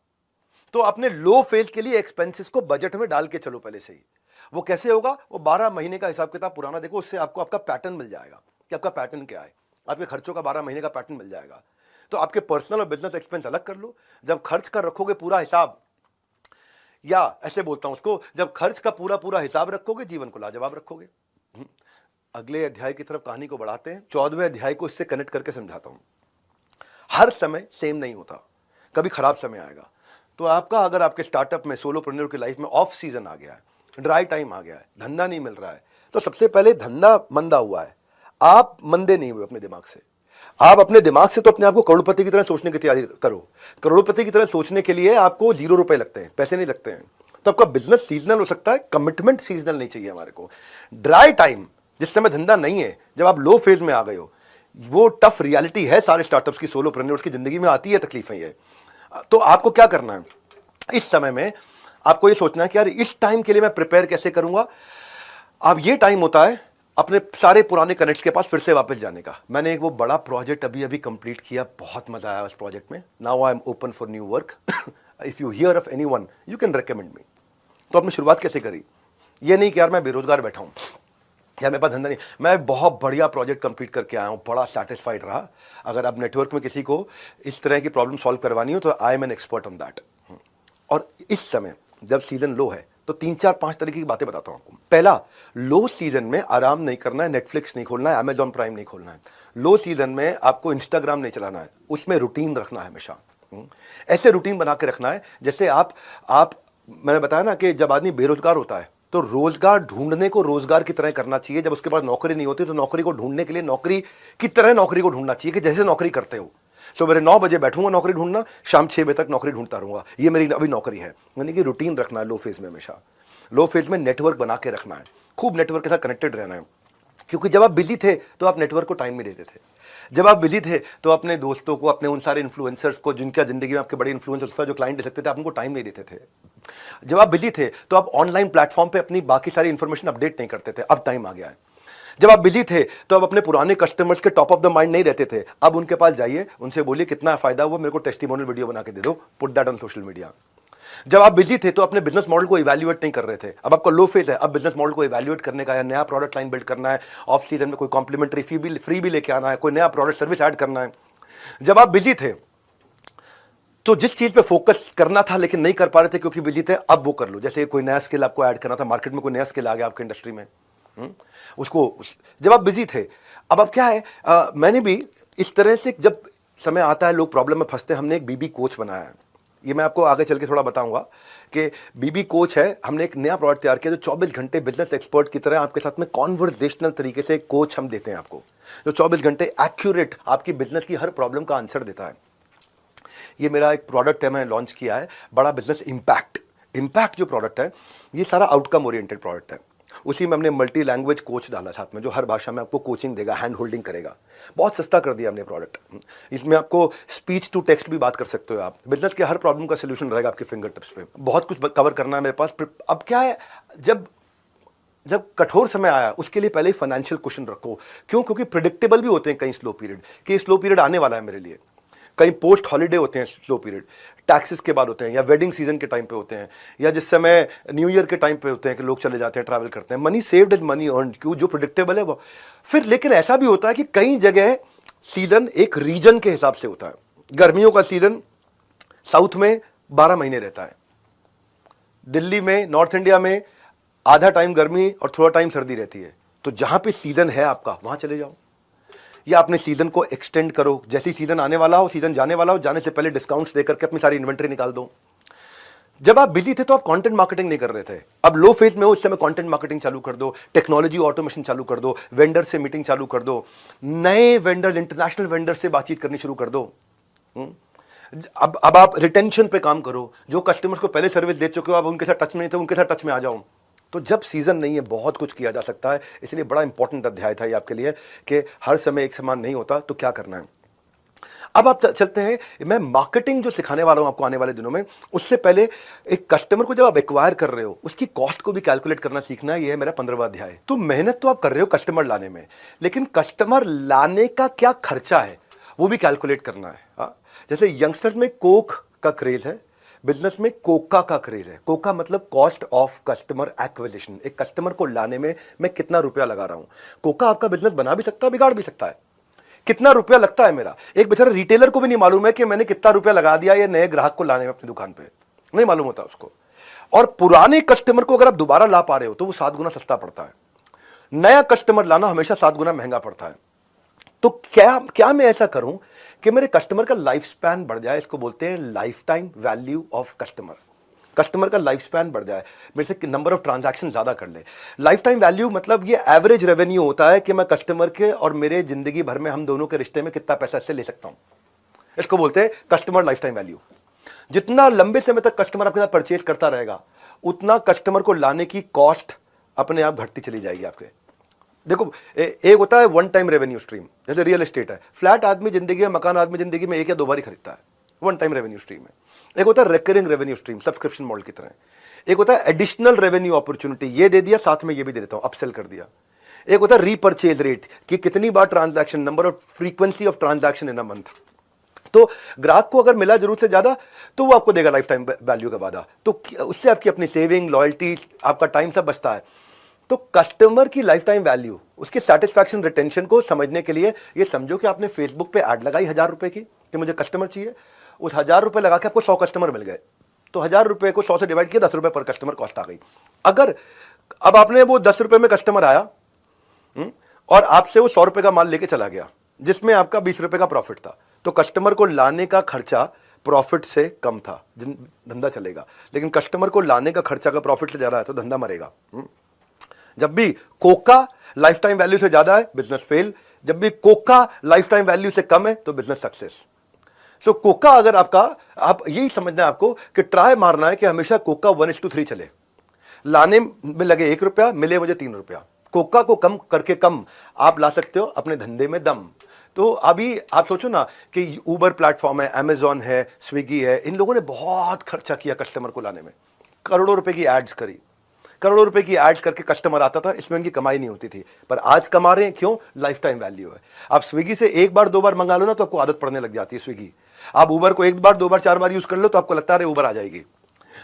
तो अपने लो फेज के लिए एक्सपेंसेस को बजट में डाल के चलो पहले से ही। वो कैसे होगा, वो 12 महीने का हिसाब किताब पुराना देखो, उससे आपको आपका पैटर्न मिल जाएगा कि आपका पैटर्न क्या है। आपके खर्चों का 12 महीने का पैटर्न मिल जाएगा। तो आपके पर्सनल और बिजनेस एक्सपेंस अलग कर लो। जब खर्च का रखोगे पूरा हिसाब, या ऐसे बोलता हूं उसको, जब खर्च का पूरा हिसाब रखोगे, जीवन को लाजवाब रखोगे। अगले अध्याय की तरफ कहानी को बढ़ाते हैं। 14वें अध्याय को इससे कनेक्ट करके समझाता हूं। हर समय सेम नहीं होता, कभी खराब समय आएगा। तो आपका अगर आपके स्टार्टअप में, सोलोप्रेन्योर की लाइफ में ऑफ सीजन आ गया है, ड्राई टाइम आ गया है, धंधा नहीं मिल रहा है, तो सबसे पहले धंधा मंदा हुआ है, आप मंदे नहीं हुए अपने दिमाग से। आप अपने दिमाग से तो अपने आप को करोड़पति की तरह सोचने की तैयारी करो। करोड़पति की तरह सोचने के लिए आपको 0 रुपए लगते हैं, पैसे नहीं लगते हैं। तो आपका बिजनेस सीजनल हो सकता है, कमिटमेंट सीजनल नहीं चाहिए हमारे को। ड्राई टाइम, जिस समय धंधा नहीं है, जब आप लो फेज में आ गए हो, वो टफ रियलिटी है सारे स्टार्टअप्स की, सोलोप्रेन्योर्स की जिंदगी में आती है तकलीफें ये। तो आपको क्या करना है इस समय में, आपको ये सोचना है कि यार इस टाइम के लिए मैं प्रिपेयर कैसे करूंगा। अब ये टाइम होता है अपने सारे पुराने कनेक्ट के पास फिर से वापस जाने का। मैंने एक वो बड़ा प्रोजेक्ट अभी कंप्लीट किया, बहुत मजा आया उस प्रोजेक्ट में। Now I am open for new work. If you here of anyone you can recommend मी। तो आपने शुरुआत कैसे करी, ये नहीं कि यार मैं बेरोजगार बैठा हूं, या मेरे पास धंधा नहीं, मैं बहुत बढ़िया प्रोजेक्ट कंप्लीट करके आया हूँ, बड़ा सेटिस्फाइड रहा। अगर आप नेटवर्क में किसी को इस तरह की प्रॉब्लम सॉल्व करवानी हो तो I am an expert on that. और इस समय जब सीजन लो है तो 3 4 5 तरीके की बातें बताता हूं आपको। पहला, लो सीजन में आराम नहीं करना है, नेटफ्लिक्स नहीं खोलना है, अमेजॉन प्राइम नहीं खोलना है। लो सीजन में आपको इंस्टाग्राम नहीं चलाना है, उसमें रूटीन रखना है हमेशा। ऐसे रूटीन बना के रखना है जैसे आप मैंने बताया ना कि जब आदमी बेरोजगार होता है तो रोजगार ढूंढने को रोजगार की तरह करना चाहिए। जब उसके पास नौकरी नहीं होती तो नौकरी को ढूंढने के लिए नौकरी की तरह नौकरी को ढूंढना चाहिए कि जैसे नौकरी करते हो। सुबह 9 बजे बैठूंगा नौकरी ढूंढना, शाम 6 बजे तक नौकरी ढूंढता रहूंगा, ये मेरी अभी नौकरी है। यानी कि रूटीन रखना है लो फेज में हमेशा। लो फेज में नेटवर्क बना के रखना है, खूब नेटवर्क के साथ कनेक्टेड रहना है। क्योंकि जब आप बिजी थे तो आप नेटवर्क को टाइम नहीं देते थे। जब आप बिजी थे तो अपने दोस्तों को, अपने उन सारे इन्फ्लुएंसर्स को जिनका जिंदगी में आपके बड़े इन्फ्लुएंसर्स जो क्लाइंट दे सकते थे, आप उनको टाइम नहीं देते थे। जब आप बिजी थे तो आप ऑनलाइन प्लेटफॉर्म पे अपनी बाकी सारी इंफॉर्मेशन अपडेट नहीं करते थे। अब टाइम आ गया है। जब आप बिजी थे तो आप अपने पुराने कस्टमर्स के टॉप ऑफ द माइंड नहीं रहते थे। अब उनके पास जाइए, उनसे बोलिए कितना फायदा हुआ, मेरे को टेस्टिमोनियल वीडियो बना के दे दो, put that on social media. जब आप बिजी थे तो अपने बिजनेस मॉडल को इवैल्यूएट नहीं कर रहे थे। अब आपका लो फेज है, अब बिजनेस मॉडल को इवैल्यूएट करने का है, नया प्रोडक्ट लाइन बिल्ड करना है, ऑफ सीजन में कोई कॉम्प्लीमेंट्री फ्री भी लेके आना है, कोई नया प्रोडक्ट सर्विस ऐड करना है। जब आप बिजी थे तो जिस चीज पे फोकस करना था लेकिन नहीं कर पा रहे थे क्योंकि बिजी थे, अब वो कर लो। जैसे कोई नया स्किल आपको ऐड करना था, मार्केट में कोई नया स्किल आ गया आपके इंडस्ट्री में, उसको जब आप बिजी थे। अब क्या है, मैंने भी इस तरह से जब समय आता है लोग प्रॉब्लम में फंसते हैं, हमने एक बीबी कोच बनाया है। ये मैं आपको आगे चल के थोड़ा बताऊंगा कि बीबी कोच है। हमने एक नया प्रोडक्ट तैयार किया जो 24 घंटे बिजनेस एक्सपर्ट की तरह आपके साथ में कॉन्वर्सेशनल तरीके से कोच हम देते हैं आपको, जो 24 घंटे एक्यूरेट आपकी बिजनेस की हर प्रॉब्लम का आंसर देता है। ये मेरा एक प्रोडक्ट है, मैंने लॉन्च किया है, बड़ा बिजनेस इम्पैक्ट जो प्रोडक्ट है, ये सारा आउटकम ओरिएंटेड प्रोडक्ट है। उसी में हमने मल्टी लैंग्वेज कोच डाला साथ में, जो हर भाषा में आपको कोचिंग देगा, हैंड होल्डिंग करेगा। बहुत सस्ता कर दिया हमने प्रोडक्ट। इसमें आपको स्पीच टू टेक्स्ट भी बात कर सकते हो आप। बिजनेस के हर प्रॉब्लम का सोल्यूशन रहेगा आपके फिंगर टिप्स पे। बहुत कुछ कवर करना है मेरे पास। अब क्या है, जब कठोर समय आया उसके लिए पहले ही फाइनेंशियल क्वेश्चन रखो। क्यों? क्योंकि प्रिडिक्टेबल भी होते हैं कई स्लो पीरियड, कि स्लो पीरियड आने वाला है मेरे लिए। कहीं पोस्ट हॉलीडे होते हैं स्लो पीरियड, टैक्सेस के बाद होते हैं, या वेडिंग सीजन के टाइम पे होते हैं, या जिस समय न्यू ईयर के टाइम पे होते हैं कि लोग चले जाते हैं, ट्रैवल करते हैं। Money saved is money earn, क्यों? जो प्रिडिक्टेबल है वो। फिर लेकिन ऐसा भी होता है कि कई जगह सीजन एक रीजन के हिसाब से होता है। गर्मियों का सीजन साउथ में 12 महीने रहता है, दिल्ली में, नॉर्थ इंडिया में आधा टाइम गर्मी और थोड़ा टाइम सर्दी रहती है। तो जहां पे सीजन है आपका, वहां चले जाओ, या अपने सीजन को एक्सटेंड करो। जैसे सीजन आने वाला हो, सीजन जाने वाला हो, जाने से पहले डिस्काउंट्स देकर के अपनी सारी इन्वेंटरी निकाल दो। जब आप बिजी थे तो आप कंटेंट मार्केटिंग नहीं कर रहे थे। अब लो फेज में हो, उस समय कंटेंट मार्केटिंग चालू कर दो, टेक्नोलॉजी ऑटोमेशन चालू कर दो, वेंडर से मीटिंग चालू कर दो, नए वेंडर, इंटरनेशनल वेंडर से बातचीत करनी शुरू कर दो। अब आप रिटेंशन पे काम करो। जो कस्टमर्स को पहले सर्विस दे चुके हो, आप उनके साथ टच में नहीं थे, उनके साथ टच में आ जाओ। तो जब सीजन नहीं है, बहुत कुछ किया जा सकता है। इसलिए बड़ा इंपॉर्टेंट अध्याय था ये आपके लिए कि हर समय एक समान नहीं होता, तो क्या करना है। अब आप चलते हैं, मैं मार्केटिंग जो सिखाने वाला हूं आपको आने वाले दिनों में, उससे पहले एक कस्टमर को जब आप एक्वायर कर रहे हो, उसकी कॉस्ट को भी कैलकुलेट करना सीखना है। ये है मेरा 15वां अध्याय। तो मेहनत तो आप कर रहे हो कस्टमर लाने में, लेकिन कस्टमर लाने का क्या खर्चा है वो भी कैलकुलेट करना है। जैसे यंगस्टर्स में कोक का क्रेज है, बिजनेस में कोका का क्रेज है। कोका मतलब कॉस्ट ऑफ कस्टमर एक्विजिशन। एक कस्टमर को लाने में मैं कितना रुपया लगा रहा हूं। कोका आपका बिजनेस बना भी सकता है, बिगाड़ भी सकता है। कितना रुपया लगता है मेरा, एक बेचारा रिटेलर को भी नहीं मालूम है कि मैंने कितना रुपया लगा दिया ये नए ग्राहक को लाने में अपनी दुकान पे, नहीं मालूम होता उसको। और पुराने कस्टमर को अगर आप दोबारा ला पा रहे हो तो वो 7 गुना सस्ता पड़ता है। नया कस्टमर लाना हमेशा 7 गुना महंगा पड़ता है। तो क्या मैं ऐसा करूं कि मेरे कस्टमर का लाइफ स्पैन बढ़ जाए। इसको बोलते हैं life time value of customer. Customer का लाइफ स्पैन बढ़ जाए, मेरे से नंबर ऑफ ट्रांजैक्शन ज्यादा कर ले। लाइफ टाइम वैल्यू मतलब ये एवरेज रेवेन्यू होता है कि मैं कस्टमर के और मेरे जिंदगी भर में हम दोनों के रिश्ते में कितना पैसा इससे ले सकता हूं। इसको बोलते हैं कस्टमर लाइफ टाइम वैल्यू। जितना लंबे समय तक कस्टमर आपके साथ परचेज करता रहेगा, उतना कस्टमर को लाने की कॉस्ट अपने आप घटती चली जाएगी आपके। देखो, एक होता है वन टाइम रेवेन्यू स्ट्रीम, जैसे रियल एस्टेट है। फ्लैट आदमी जिंदगी में, मकान आदमी जिंदगी में 1 या 2 बार ही खरीदता है, वन टाइम रेवेन्यू स्ट्रीम है। एक होता है recurring revenue stream, subscription model की तरह। एक होता है एडिशनल रेवेन्यू अपॉर्चुनिटी, ये दे दिया साथ में ये भी दे देता हूं, अपसेल कर दिया। एक होता है रीपर्चेज रेट, कि कितनी बार transaction, number of frequency of transaction in a month. तो ग्राहक को अगर मिला जरूरत से ज्यादा तो वो आपको देगा लाइफ टाइम वैल्यू का वादा। तो उससे आपकी अपनी सेविंग, लॉयल्टी, आपका टाइम सब बचता है। तो कस्टमर की लाइफ टाइम वैल्यू, उसकी सेटिस्फैक्शन, रिटेंशन को समझने के लिए ये समझो कि आपने फेसबुक पे ऐड लगाई 1,000 रुपए की कि मुझे कस्टमर चाहिए। उस 1,000 रुपए लगा के आपको 100 कस्टमर मिल गए, तो 1,000 रुपए को 100 से डिवाइड किया, 10 रुपए पर कस्टमर कॉस्ट आ गई। अगर अब आपने वो 10 रुपए में कस्टमर आया और आपसे वो 100 रुपए का माल लेके चला गया जिसमें आपका 20 रुपए का प्रॉफिट था, तो कस्टमर को लाने का खर्चा प्रॉफिट से कम था, धंधा चलेगा। लेकिन कस्टमर को लाने का खर्चा का प्रॉफिट से ज्यादा है तो धंधा मरेगा। जब भी कोका लाइफ टाइम वैल्यू से ज्यादा है बिजनेस फेल, जब भी कोका लाइफ टाइम वैल्यू से कम है तो बिजनेस सक्सेस। सो कोका अगर आपका, आप यही समझना है आपको कि ट्राई मारना है कि हमेशा कोका 1:3 चले, लाने में लगे 1 रुपया, मिले मुझे 3 रुपया। कोका को कम करके कम आप ला सकते हो अपने धंधे में दम। तो अभी आप सोचो ना कि ऊबर प्लेटफॉर्म है, अमेजॉन है, स्विगी है, इन लोगों ने बहुत खर्चा किया कस्टमर को लाने में, करोड़ों रुपए की एड्स करी, करोड़ों रुपए की एड्स करके कस्टमर आता था, इसमें इनकी कमाई नहीं होती थी। पर आज कमा रहे हैं, क्यों? लाइफ टाइम वैल्यू है। आप स्विगी से एक बार 2 बार मंगा लो ना तो आपको आदत पड़ने लग जाती है स्विगी। आप ऊबर को 1 बार 2 बार 4 बार यूज कर लो तो आपको लगता है ऊबर आ जाएगी।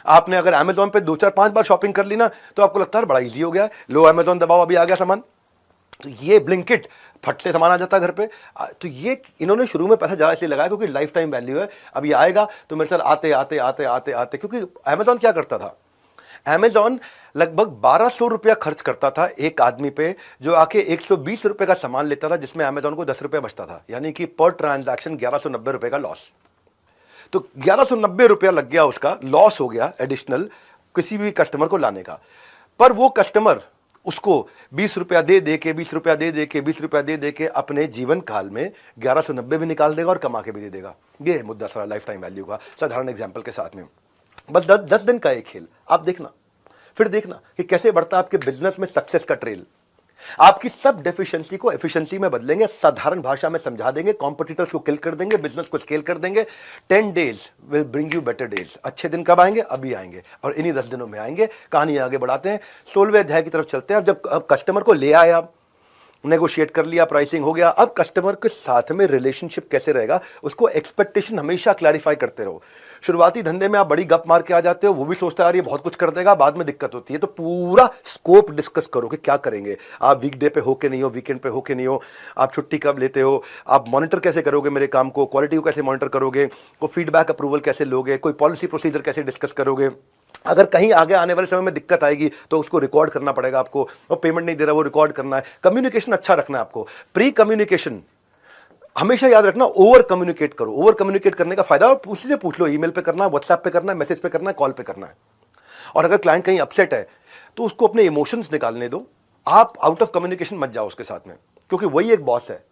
आपने अगर अमेजॉन पे 2 4 5 बार शॉपिंग कर ली ना तो आपको लगता है बड़ा इजी हो गया, लो अमेजॉन दबाओ अभी आ गया सामान। तो ये ब्लिंकिट, फट से सामान आ जाता है घर पे। तो ये इन्होंने शुरू में पैसा ज्यादा इसलिए लगाया क्योंकि लाइफ टाइम वैल्यू है। अब ये आएगा तो मेरे साथ आते आते आते आते आते, क्योंकि अमेजॉन क्या करता था, अमेजॉन लगभग 1,200 रुपया खर्च करता था एक आदमी पे, जो आके 120 रुपए का सामान लेता था जिसमें अमेजॉन को 10 रुपए बचता था, यानी कि पर ट्रांजैक्शन 1190 रुपए का लॉस। तो 1190 रुपया लग गया, उसका लॉस हो गया एडिशनल किसी भी कस्टमर को लाने का। पर वो कस्टमर उसको 20 रुपया दे दे के 20 रुपया दे दे के 20 रुपया दे दे के अपने जीवन काल में 1190 भी निकाल देगा और कमा के भी दे देगा। ये है मुद्दा सारा लाइफ टाइम वैल्यू का, साधारण एग्जाम्पल के साथ में। बस 10 दिन का एक खेल, आप देखना, फिर देखना कि कैसे बढ़ता है आपके बिजनेस में सक्सेस का ट्रेल। आपकी सब डेफिशिएंसी को एफिशिएंसी में बदलेंगे, साधारण भाषा में समझा देंगे, कॉम्पिटिटर्स को किल कर देंगे, बिजनेस को स्केल कर देंगे। 10 days will bring you better days. अच्छे दिन कब आएंगे? अभी आएंगे, और इन्हीं 10 दिनों में आएंगे। कहानी आगे बढ़ाते हैं, 16वें अध्याय की तरफ चलते हैं। अब जब कस्टमर को ले आया, नेगोशिएट कर लिया, प्राइसिंग हो गया, अब कस्टमर के साथ में रिलेशनशिप कैसे रहेगा, उसको एक्सपेक्टेशन हमेशा क्लैरिफाई करते रहो। शुरुआती धंधे में आप बड़ी गप मार के आ जाते हो, वो भी सोचता है यार ये बहुत कुछ कर देगा, बाद में दिक्कत होती है। तो पूरा स्कोप डिस्कस करो कि क्या करेंगे आप, वीकडे पे हो के नहीं हो, वीकेंड पे हो के नहीं हो, आप छुट्टी कब लेते हो, आप मॉनिटर कैसे करोगे मेरे काम को, क्वालिटी को कैसे मॉनिटर करोगे, को फीडबैक अप्रूवल कैसे लोगे, कोई पॉलिसी प्रोसीजर कैसे डिस्कस करोगे। अगर कहीं आगे आने वाले समय में दिक्कत आएगी तो उसको रिकॉर्ड करना पड़ेगा आपको, और पेमेंट नहीं दे रहा वो रिकॉर्ड करना है। कम्युनिकेशन अच्छा रखना है आपको, प्री कम्युनिकेशन हमेशा याद रखना, ओवर कम्युनिकेट करो। ओवर कम्युनिकेट करने का फायदा, और उसी से पूछ लो, ईमेल पे करना है, व्हाट्सएप पे करना है, मैसेज पे करना है, कॉल पे करना है। और अगर क्लाइंट कहीं अपसेट है तो उसको अपने इमोशंस निकालने दो, आप आउट ऑफ कम्युनिकेशन मत जाओ उसके साथ में, क्योंकि वही एक बॉस है,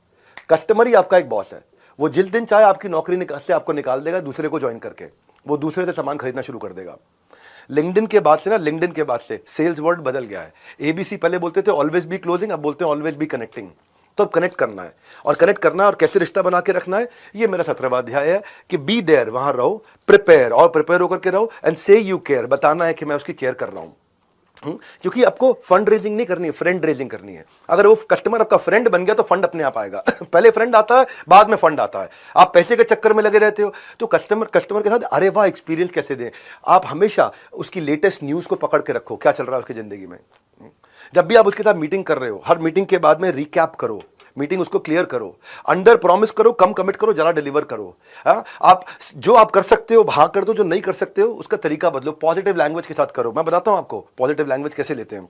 कस्टमर ही आपका एक बॉस है। वो जिस दिन चाहे आपकी नौकरी से आपको निकाल देगा, दूसरे को ज्वाइन करके वो दूसरे से सामान खरीदना शुरू कर देगा। लिंक्डइन के बाद से सेल्स वर्ड बदल गया है। एबीसी पहले बोलते थे ऑलवेज बी क्लोजिंग, अब बोलते हैं ऑलवेज बी कनेक्टिंग। तो अब कनेक्ट करना है, और कनेक्ट करना है और कैसे रिश्ता बना के रखना है, ये मेरा 17वां अध्याय है कि बी देयर, वहां रहो, प्रिपेयर, और प्रिपेयर होकर के रहो, एंड से यू केयर, बताना है कि मैं उसकी केयर कर रहा हूं। क्योंकि आपको फंड रेजिंग नहीं करनी है, फ्रेंड रेजिंग करनी है। अगर वो कस्टमर आपका फ्रेंड बन गया तो फंड अपने आप आएगा। पहले फ्रेंड आता है, बाद में फंड आता है। आप पैसे के चक्कर में लगे रहते हो तो कस्टमर के साथ अरे वाह एक्सपीरियंस कैसे दें। आप हमेशा उसकी लेटेस्ट न्यूज को पकड़ के रखो, क्या चल रहा है उसकी जिंदगी में। जब भी आप उसके साथ मीटिंग कर रहे हो, हर मीटिंग के बाद में रिकैप करो, मीटिंग उसको क्लियर करो, अंडर प्रॉमिस करो, कम कमिट करो, जरा डिलीवर करो। आप जो आप कर सकते हो हाँ कर दो, जो नहीं कर सकते हो उसका तरीका बदलो, पॉजिटिव लैंग्वेज के साथ करो। मैं बताता हूं आपको पॉजिटिव लैंग्वेज कैसे लेते हैं।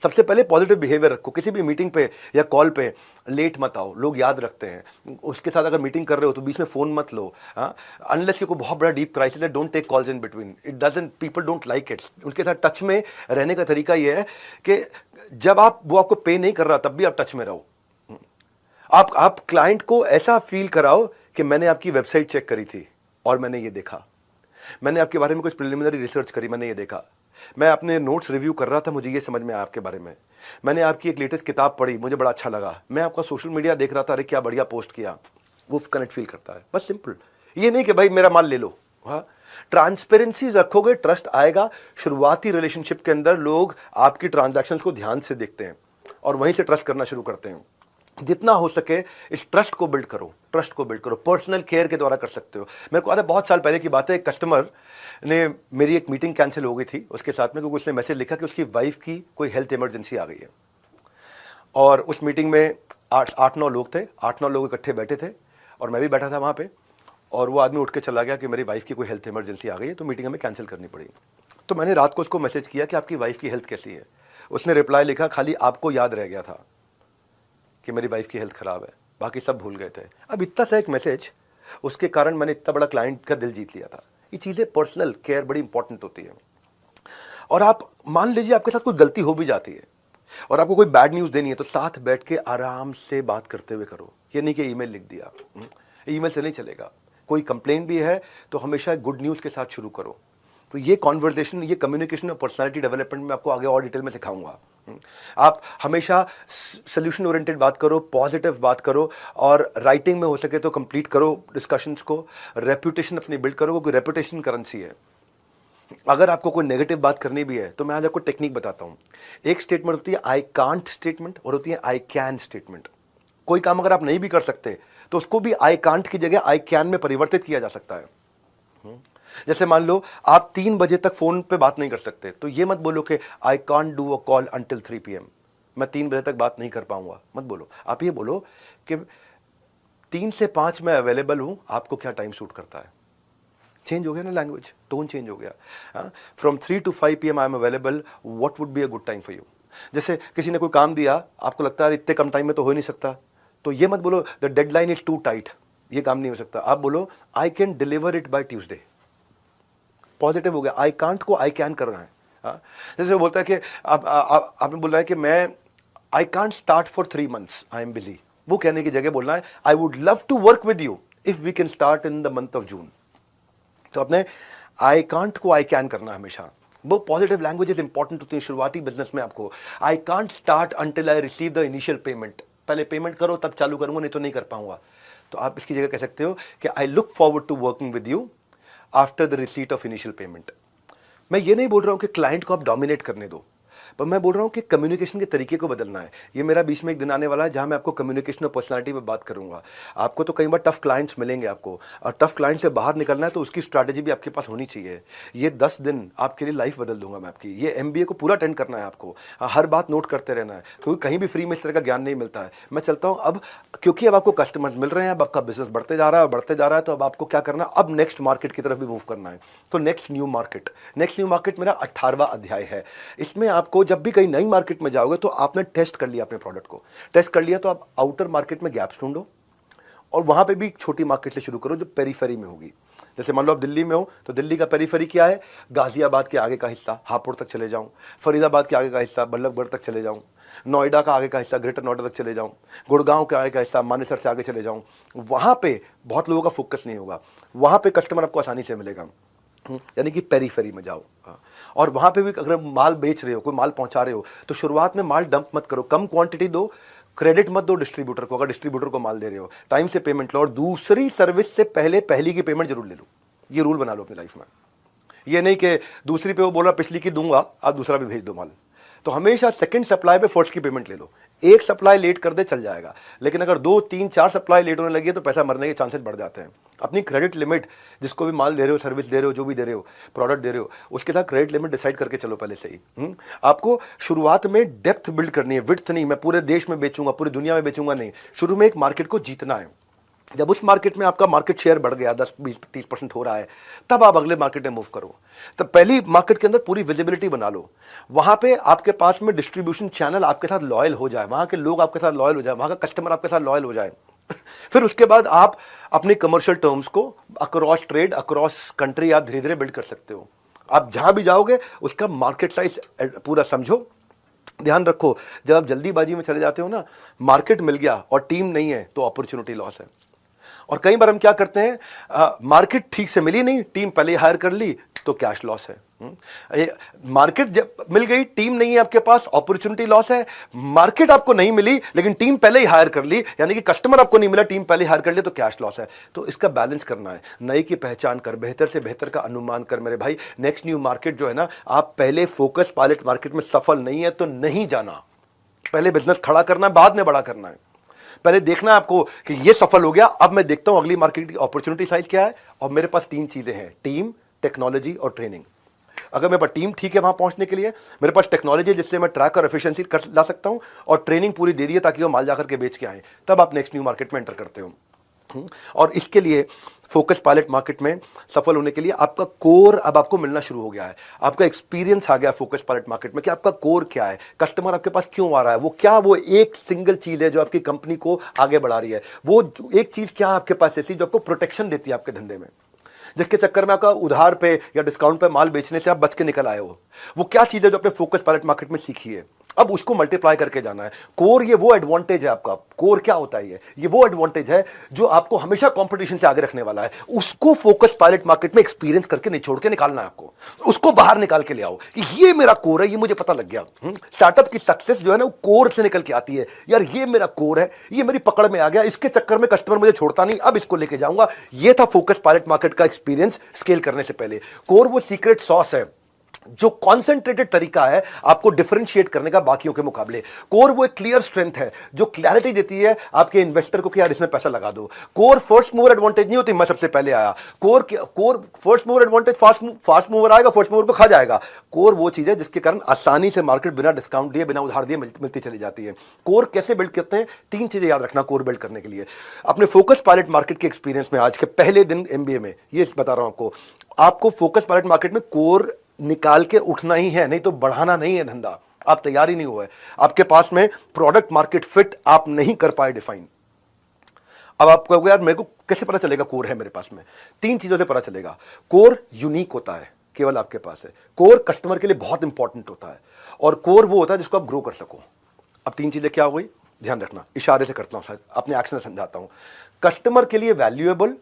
सबसे पहले पॉजिटिव बिहेवियर रखो, किसी भी मीटिंग पे या कॉल पे लेट मत आओ, लोग याद रखते हैं। उसके साथ अगर मीटिंग कर रहे हो तो बीच में फोन मत लो, अनलेस ये कोई बहुत बड़ा डीप क्राइसिस है, don't take calls in between, it doesn't, people don't like it. उनके साथ टच में रहने का तरीका ये है कि जब वो आपको पे नहीं कर रहा तब भी आप टच में रहो। आप क्लाइंट को ऐसा फील कराओ कि मैंने आपकी वेबसाइट चेक करी थी और मैंने ये देखा, मैंने आपके बारे में कुछ प्रिलिमिनरी रिसर्च करी, मैंने ये देखा, मैं अपने नोट्स रिव्यू कर रहा था, मुझे ये समझ में आया आपके बारे में, मैंने आपकी एक लेटेस्ट किताब पढ़ी, मुझे बड़ा अच्छा लगा, मैं आपका सोशल मीडिया देख रहा था, अरे क्या बढ़िया पोस्ट किया। वो कनेक्ट फील करता है, बस सिंपल। ये नहीं कि भाई मेरा माल ले लो। हाँ, ट्रांसपेरेंसी रखोगे, ट्रस्ट आएगा। शुरुआती रिलेशनशिप के अंदर लोग आपकी ट्रांजैक्शंस को ध्यान से देखते हैं और वहीं से ट्रस्ट करना शुरू करते हैं। जितना हो सके इस ट्रस्ट को बिल्ड करो, ट्रस्ट को बिल्ड करो, पर्सनल केयर के द्वारा कर सकते हो। मेरे को याद है बहुत साल पहले की बात है, एक कस्टमर ने, मेरी एक मीटिंग कैंसिल हो गई थी उसके साथ में, क्योंकि उसने मैसेज लिखा कि उसकी वाइफ की कोई हेल्थ इमरजेंसी आ गई है। और उस मीटिंग में 8-9 लोग थे, 8-9 लोग इकट्ठे बैठे थे और मैं भी बैठा था वहाँ पे। और वो आदमी उठ के चला गया कि मेरी वाइफ की कोई हेल्थ इमरजेंसी आ गई है, तो मीटिंग हमें कैंसिल करनी पड़ी। तो मैंने रात को उसको मैसेज किया कि आपकी वाइफ की हेल्थ कैसी है। उसने रिप्लाई लिखा, खाली आपको याद रह गया था कि मेरी वाइफ की हेल्थ खराब है, बाकी सब भूल गए थे। अब इतना सा एक मैसेज, उसके कारण मैंने इतना बड़ा क्लाइंट का दिल जीत लिया था। ये चीज़ें, पर्सनल केयर बड़ी इंपॉर्टेंट होती है। और आप मान लीजिए आपके साथ कोई गलती हो भी जाती है और आपको कोई बैड न्यूज़ देनी है, तो साथ बैठ के आराम से बात करते हुए करो। ये नहीं कि ईमेल लिख दिया, ईमेल से नहीं चलेगा। कोई कंप्लेंट भी है तो हमेशा गुड न्यूज़ के साथ शुरू करो। तो ये कॉन्वर्सेशन, ये कम्युनिकेशन और पर्सनालिटी डेवलपमेंट में आपको आगे और डिटेल में सिखाऊंगा। आप हमेशा सोल्यूशन ओरिएंटेड बात करो, पॉजिटिव बात करो, और राइटिंग में हो सके तो कंप्लीट करो डिस्कशंस को। रेपुटेशन अपनी बिल्ड करो, क्योंकि रेपुटेशन करेंसी है। अगर आपको कोई नेगेटिव बात करनी भी है तो मैं आज आपको टेक्निक बताता हूं। एक स्टेटमेंट होती है आई कांट स्टेटमेंट और होती है आई कैन स्टेटमेंट। कोई काम अगर आप नहीं भी कर सकते तो उसको भी आई कांट की जगह आई कैन में परिवर्तित किया जा सकता है। जैसे मान लो आप 3 बजे तक फोन पे बात नहीं कर सकते, तो ये मत बोलो कि I can't do a call until 3 PM, मैं 3 बजे तक बात नहीं कर पाऊंगा, मत बोलो। आप ये बोलो कि 3 से 5 मैं अवेलेबल हूं, आपको क्या टाइम सूट करता है। चेंज हो गया ना लैंग्वेज, टोन चेंज हो गया। From 3 to 5 PM I am available, what would be a good time for you. जैसे किसी ने कोई काम दिया, आपको लगता है इतने कम टाइम में तो हो ही नहीं सकता, तो ये मत बोलो the deadline is too tight, ये काम नहीं हो सकता। आप बोलो I can deliver it by Tuesday. Positive हो गया, आई कांट को आई कैन करना है। जैसे वो बोलता है कि आपने बोला है कि मैं I can't start for 3 months, I am busy. वो कहने की जगह बोलना है I would love to work with you if we can start in the month of June. तो अपने आई कांट को आई कैन करना हमेशा। वो पॉजिटिव लैंग्वेजेस इंपॉर्टेंट होती है शुरुआती बिजनेस में। आपको आई can't start until I receive the initial payment, पहले पेमेंट करो तब चालू करूंगा, नहीं तो नहीं कर पाऊंगा। तो आप इसकी जगह कह सकते हो कि I look forward to working with you after the receipt of initial payment. मैं ये नहीं बोल रहा हूं कि क्लाइंट को आप डोमिनेट करने दो, पर मैं बोल रहा हूं कि कम्युनिकेशन के तरीके को बदलना है। ये मेरा बीच में एक दिन आने वाला है जहां मैं आपको कम्युनिकेशन और पर्सनालिटी पे बात करूंगा। आपको तो कई बार टफ क्लाइंट्स मिलेंगे आपको, और टफ क्लाइंट से बाहर निकलना है तो उसकी स्ट्रैटेजी भी आपके पास होनी चाहिए। ये 10 दिन आपके लिए लाइफ बदल दूंगा मैं आपकी। ये MBA को पूरा अटेंड करना है आपको, हर बात नोट करते रहना है, क्योंकि कहीं भी फ्री में इस तरह का ज्ञान नहीं मिलता है। मैं चलता हूँ अब, क्योंकि अब आपको कस्टमर्स मिल रहे हैं, अब आपका बिजनेस बढ़ते जा रहा है, बढ़ते जा रहा है, तो अब आपको क्या करना है, अब नेक्स्ट मार्केट की तरफ भी मूव करना है। तो नेक्स्ट न्यू मार्केट मेरा 18वां अध्याय है। इसमें आपको जब भी कहीं नई मार्केट में जाओगे तो आपने टेस्ट कर लिया अपने प्रोडक्ट को, टेस्ट कर लिया तो आप आउटर मार्केट में गैप्स ढूंढो, और वहां पे भी एक छोटी मार्केट से शुरू करो जो पेरीफेरी में होगी। जैसे मान लो आप दिल्ली में हो तो दिल्ली का पेरीफेरी क्या है, गाजियाबाद के आगे का हिस्सा हापुड़ तक चले जाऊं, फरीदाबाद के आगे का हिस्सा बल्लभगढ़ तक चले जाऊं, नोएडा का आगे का हिस्सा ग्रेटर नोएडा तक चले जाऊं, गुड़गांव के आगे का हिस्सा मानेसर से आगे चले जाऊं। वहां पे बहुत लोगों का फोकस नहीं होगा, वहां पे कस्टमर आपको आसानी से मिलेगा। यानी कि पेरीफेरी में जाओ। और वहां पे भी अगर माल बेच रहे हो, कोई माल पहुंचा रहे हो, तो शुरुआत में माल डंप मत करो, कम क्वांटिटी दो, क्रेडिट मत दो डिस्ट्रीब्यूटर को। अगर डिस्ट्रीब्यूटर को माल दे रहे हो, टाइम से पेमेंट लो, और दूसरी सर्विस से पहले पहली की पेमेंट जरूर ले लो। ये रूल बना लो अपनी लाइफ में। ये नहीं कि दूसरी पे वो बोला पिछली की दूंगा, आप दूसरा भी भेज दो माल। तो हमेशा सेकंड सप्लाई पे फर्स्ट की पेमेंट ले लो। एक सप्लाई लेट कर दे चल जाएगा, लेकिन अगर 2, 3, 4 सप्लाई लेट होने लगी तो पैसा मरने के चांसेस बढ़ जाते हैं। अपनी क्रेडिट लिमिट, जिसको भी माल दे रहे हो, सर्विस दे रहे हो, जो भी दे रहे हो, प्रोडक्ट दे रहे हो, उसके साथ क्रेडिट लिमिट डिसाइड करके चलो पहले से ही। आपको शुरुआत में डेप्थ बिल्ड करनी है, विड्थ नहीं। मैं पूरे देश में बेचूंगा, पूरी दुनिया में बेचूंगा नहीं। शुरू में एक मार्केट को जीतना है। जब उस मार्केट में आपका मार्केट शेयर बढ़ गया, 10, 20, 30% हो रहा है, तब आप अगले मार्केट में मूव करो। तब पहली मार्केट के अंदर पूरी विजिबिलिटी बना लो। वहां पे आपके पास में डिस्ट्रीब्यूशन चैनल आपके साथ लॉयल हो जाए, वहां के लोग आपके साथ लॉयल हो जाए, वहां का कस्टमर आपके साथ लॉयल हो जाए। फिर उसके बाद आप अपनी कमर्शियल टर्म्स को अक्रॉस ट्रेड, अक्रॉस कंट्री आप धीरे धीरे बिल्ड कर सकते हो। आप जहां भी जाओगे उसका मार्केट साइज पूरा समझो। ध्यान रखो, जब आप जल्दीबाजी में चले जाते हो ना, मार्केट मिल गया और टीम नहीं है तो अपॉर्चुनिटी लॉस है। और कई बार हम क्या करते हैं, मार्केट ठीक से मिली नहीं, टीम पहले हायर कर ली तो कैश लॉस है। मार्केट जब मिल गई, टीम नहीं है आपके पास, अपॉर्चुनिटी लॉस है। मार्केट आपको नहीं मिली लेकिन टीम पहले ही हायर कर ली, यानी कि कस्टमर आपको नहीं मिला, टीम पहले हायर कर ली, तो कैश लॉस है। तो इसका बैलेंस करना है। नई की पहचान कर, बेहतर से बेहतर का अनुमान कर मेरे भाई। नेक्स्ट न्यू मार्केट जो है ना, आप पहले फोकस पायलट मार्केट में सफल नहीं है तो नहीं जाना। पहले बिजनेस खड़ा करना है, बाद में बड़ा करना है। पहले देखना है आपको कि ये सफल हो गया, अब मैं देखता हूं अगली मार्केट की अपॉर्चुनिटी साइज क्या है। और मेरे पास 3 चीजें हैं, टीम, टेक्नोलॉजी और ट्रेनिंग। अगर मेरे पास टीम ठीक है वहां पहुंचने के लिए, मेरे पास टेक्नोलॉजी है जिससे मैं ट्रैक और एफिशिएंसी कर ला सकता हूं, और ट्रेनिंग पूरी दे दी है ताकि वो माल जाकर के बेच के आए, तब आप नेक्स्ट न्यू मार्केट में एंटर करते हो। और इसके लिए फोकस पायलट मार्केट में सफल होने के लिए आपका कोर अब आपको मिलना शुरू हो गया है। आपका एक्सपीरियंस आ गया फोकस पायलट मार्केट में कि आपका कोर क्या है, कस्टमर आपके पास क्यों आ रहा है, वो क्या वो एक सिंगल चीज है जो आपकी कंपनी को आगे बढ़ा रही है, वो एक चीज क्या आपके पास ऐसी जो आपको प्रोटेक्शन देती है आपके धंधे में, जिसके चक्कर में आपका उधार पे या डिस्काउंट पे माल बेचने से आप बच के निकल आए हो। वो क्या चीज है जो आपने फोकस पायलट मार्केट में सीखी है, अब उसको मल्टीप्लाई करके जाना है। कोर ये वो एडवांटेज है आपका। कोर क्या होता है, ये वो एडवांटेज है जो आपको हमेशा कंपटीशन से आगे रखने वाला है। उसको फोकस पायलट मार्केट में एक्सपीरियंस करके निचोड़ के निकालना है आपको, उसको बाहर निकाल के ले आओ कि ये मेरा कोर है, ये मुझे पता लग गया। स्टार्टअप की सक्सेस जो है ना वो कोर से निकल के आती है। यार ये मेरा कोर है, ये मेरी पकड़ में आ गया, इसके चक्कर में कस्टमर मुझे छोड़ता नहीं, अब इसको लेके जाऊंगा। ये था फोकस पायलट मार्केट का एक्सपीरियंस स्केल करने से पहले। कोर वो सीक्रेट सॉस है जो कॉन्सेंट्रेटेड तरीका है आपको डिफरेंशिएट करने का बाकियों के मुकाबले। कोर वो एक क्लियर स्ट्रेंथ है जो क्लैरिटी देती है आपके इन्वेस्टर को कि यार इसमें पैसा लगा दो। कोर फर्स्ट मूवर एडवांटेज नहीं होती, मैं सबसे पहले आया। Core first mover advantage, fast mover आएगा, फर्स्ट मूवर को खा जाएगा। कोर वो चीज है जिसके कारण आसानी से मार्केट बिना डिस्काउंट दिए, बिना उधार दिए मिलती चली जाती है। कोर कैसे बिल्ड करते हैं, 3 चीजें याद रखना कोर बिल्ड करने के लिए। अपने फोकस पायलट मार्केट के एक्सपीरियंस में आज के पहले दिन एमबीए में ये बता रहा हूं आपको फोकस पायलट मार्केट में कोर निकाल के उठना ही है, नहीं तो बढ़ाना नहीं है धंधा। आप तैयार ही नहीं हुए, आपके पास में प्रोडक्ट मार्केट फिट आप नहीं कर पाए डिफाइन। अब आप कहोगे यार मेरे को कैसे पता चलेगा कोर है मेरे पास में? 3 चीजों से पता चलेगा। कोर यूनिक होता है, केवल आपके पास है। कोर कस्टमर के लिए बहुत इंपॉर्टेंट होता है, और कोर वो होता है जिसको आप ग्रो कर सको। अब 3 चीजें क्या हो गई, ध्यान रखना, इशारे से करता हूं, अपने एक्शन से समझाता हूं। कस्टमर के लिए वैल्यूएबल,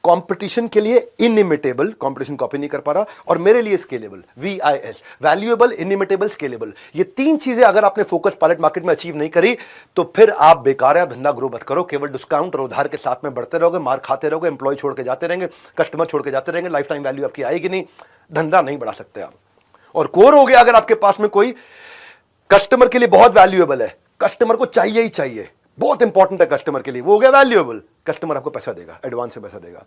कंपटीशन के लिए इनइमिटेबल, कंपटीशन कॉपी नहीं कर पा रहा, और मेरे लिए scalable, VIS, valuable, inimitable, scalable. ये 3 चीजें अगर आपने फोकस पायलट मार्केट में अचीव नहीं करी तो फिर आप बेकार है, धंधा ग्रो मत करो। केवल डिस्काउंट और उधार के साथ में बढ़ते रहोगे, मार खाते रहोगे, एम्प्लॉय छोड़ के जाते रहेंगे, कस्टमर छोड़ के जाते रहेंगे, लाइफ टाइम वैल्यू आपकी आएगी नहीं, धंधा नहीं बढ़ा सकते आप। और कोर हो गया अगर आपके पास में कोई कस्टमर के लिए बहुत वैल्यूएबल है, कस्टमर को चाहिए ही चाहिए, बहुत इंपॉर्टेंट है कस्टमर के लिए, वो हो गया वैल्यूएबल, कस्टमर आपको पैसा देगा, एडवांस से पैसा देगा।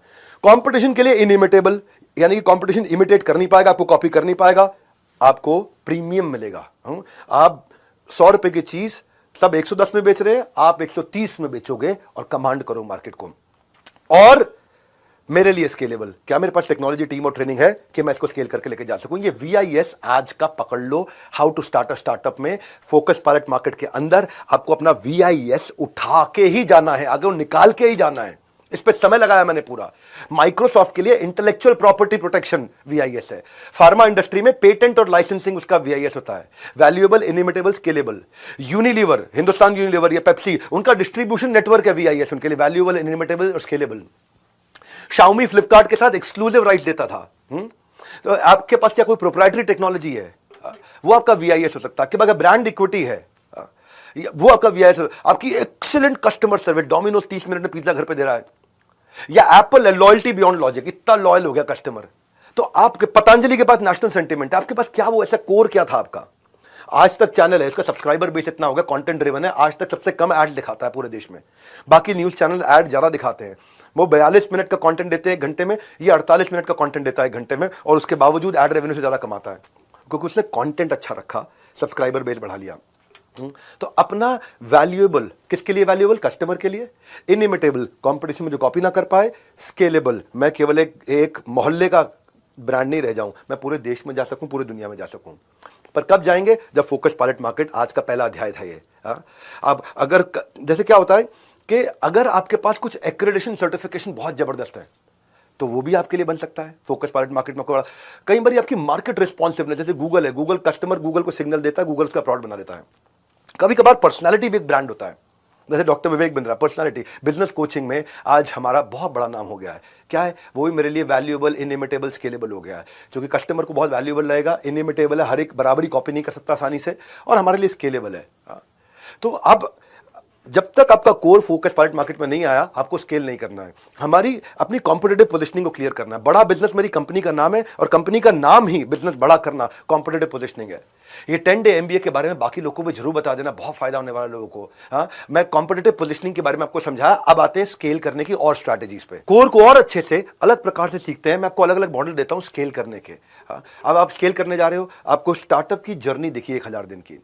कंपटीशन के लिए इनइमिटेबल, यानी कि कंपटीशन इमिटेट कर नहीं पाएगा, आपको कॉपी कर नहीं पाएगा, आपको प्रीमियम मिलेगा। आप 100 रुपए की चीज सब 110 में बेच रहे हैं, आप 130 में बेचोगे और कमांड करो मार्केट को। और मेरे लिए स्केलेबल, क्या मेरे पास टेक्नोलॉजी, टीम और ट्रेनिंग है कि मैं इसको स्केल करके लेके जा सकूं। ये VIS आज का पकड़ लो, how to start a startup में फोकस पायलट मार्केट के अंदर आपको अपना VIS उठा के ही जाना है, आगे निकाल के ही जाना है। इस पे समय लगाया मैंने पूरा। माइक्रोसॉफ्ट के लिए इंटेलेक्चुअल प्रॉपर्टी प्रोटेक्शन VIS है, फार्मा इंडस्ट्री में पेटेंट और लाइसेंसिंग उसका VIS होता है, valuable, inimitable, scalable. Unilever, Hindustan Unilever या पेप्सी, उनका डिस्ट्रीब्यूशन नेटवर्क है VIS उनके लिए, वैल्यूएबल, इनइमिटेबल और स्केलेबल। Xiaomi फ्लिपकार्ट के साथ एक्सक्लूसिव राइट देता था। तो आपके पास क्या कोई प्रोप्राइटरी टेक्नोलॉजी है, वो आपका VIS हो सकता है। आपके पास ब्रांड इक्विटी है, वो आपका VIS हो। आपकी excellent customer service, Domino's 30 minute में पिज्जा घर पे दे रहा है, या एप्पल है, लॉयल्टी बियॉन्ड लॉजिक, इतना लॉयल हो गया कस्टमर। तो आपके पतंजलि के पास नेशनल सेंटिमेंट है, आपके पास क्या वो ऐसा कोर क्या था आपका? आज तक चैनल है, इसका सब्सक्राइबर बेस इतना होगा, कंटेंट ड्रिवन है, आज तक सबसे कम ऐड दिखाता है पूरे देश में। बाकी न्यूज चैनल ऐड ज्यादा दिखाते हैं, वो 42 मिनट का कंटेंट देते हैं 1 घंटे में, ये 48 मिनट का कंटेंट देता है 1 घंटे में, और उसके बावजूद ऐड रेवेन्यू से ज्यादा कमाता है, क्योंकि उसने कंटेंट अच्छा रखा, सब्सक्राइबर बेस बढ़ा लिया। तो अपना वैल्यूएबल, किसके लिए वैल्यूएबल? कस्टमर के लिए। इनइमिटेबल, कंपटीशन में जो कॉपी ना कर पाए। स्केलेबल, मैं केवल एक मोहल्ले का ब्रांड नहीं रह जाऊं, मैं पूरे देश में जा सकूं, पूरी दुनिया में जा सकूं। पर कब जाएंगे? जब फोकस पायलट मार्केट, आज का पहला अध्याय था ये। अब अगर जैसे क्या होता है कि अगर आपके पास कुछ एक्रेडिटेशन सर्टिफिकेशन बहुत जबरदस्त है तो वो भी आपके लिए बन सकता है फोकस पायलट मार्केट में। कई बार आपकी मार्केट रिस्पॉन्सिवनेस, जैसे गूगल है, गूगल कस्टमर गूगल को सिग्नल देता है, गूगल उसका प्रोडक्ट बना देता है। कभी कभार पर्सनालिटी भी एक ब्रांड होता है, जैसे doctor Vivek Bindra, personality. Business coaching में आज हमारा बहुत बड़ा नाम हो गया है। क्या है वो? भी मेरे लिए वैल्यूएबल, इनइमिटेबल, स्केलेबल हो गया है, क्योंकि कस्टमर को बहुत वैल्यूएबल लगेगा, इनइमिटेबल है, हर एक बराबरी कॉपी नहीं कर सकता आसानी से, और हमारे लिए स्केलेबल है। तो अब जब तक आपका कोर फोकस पायलट मार्केट में नहीं आया, आपको स्केल नहीं करना है। हमारी अपनी कॉम्पिटिटिव पोजीशनिंग को क्लियर करना है। बड़ा बिजनेस मेरी कंपनी का नाम है और कंपनी का नाम ही बिजनेस बड़ा करना कॉम्पिटिटिव पोजीशनिंग है। ये 10 डे एमबीए के बारे में बाकी लोगों को भी जरूर बता देना, बहुत फायदा होने वाला लोगों को। हाँ, मैं कॉम्पिटिटिव पोजीशनिंग के बारे में आपको समझाया। अब आते हैं स्केल करने की और स्ट्रैटेजीज पे। कोर को और अच्छे से अलग प्रकार से सीखते हैं। मैं आपको अलग अलग मॉडल देता हूं स्केल करने के। हाँ, अब आप स्केल करने जा रहे हो, आपको स्टार्टअप की जर्नी देखिए 1000 दिन की।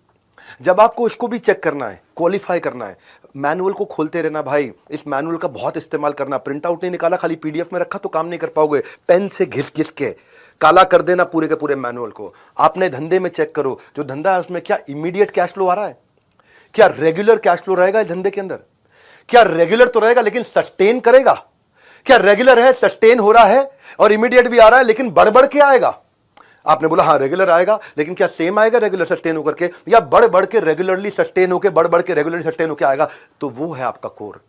जब आपको इसको भी चेक करना है, क्वालिफाई करना है, मैनुअल को खोलते रहना भाई। इस मैनुअल का बहुत इस्तेमाल करना। प्रिंट आउट नहीं निकाला, खाली पीडीएफ में रखा तो काम नहीं कर पाओगे। पेन से घिस घिस के काला कर देना पूरे के पूरे मैनुअल को। आपने धंधे में चेक करो, जो धंधा है उसमें क्या इमीडिएट कैश फ्लो आ रहा है, क्या रेगुलर कैश फ्लो रहेगा इस धंधे के अंदर, क्या रेगुलर तो रहेगा लेकिन सस्टेन करेगा, क्या रेगुलर है, सस्टेन हो रहा है और इमीडिएट भी आ रहा है लेकिन बढ़ बढ़ के आएगा। आपने बोला हाँ रेगुलर आएगा, लेकिन क्या सेम आएगा रेगुलर सस्टेन होकर के, या बढ़ बढ़ के रेगुलरली सस्टेन होकर, बढ़ बढ़ के रेगुलरली सस्टेन होकर आएगा। तो वो है आपका कोर।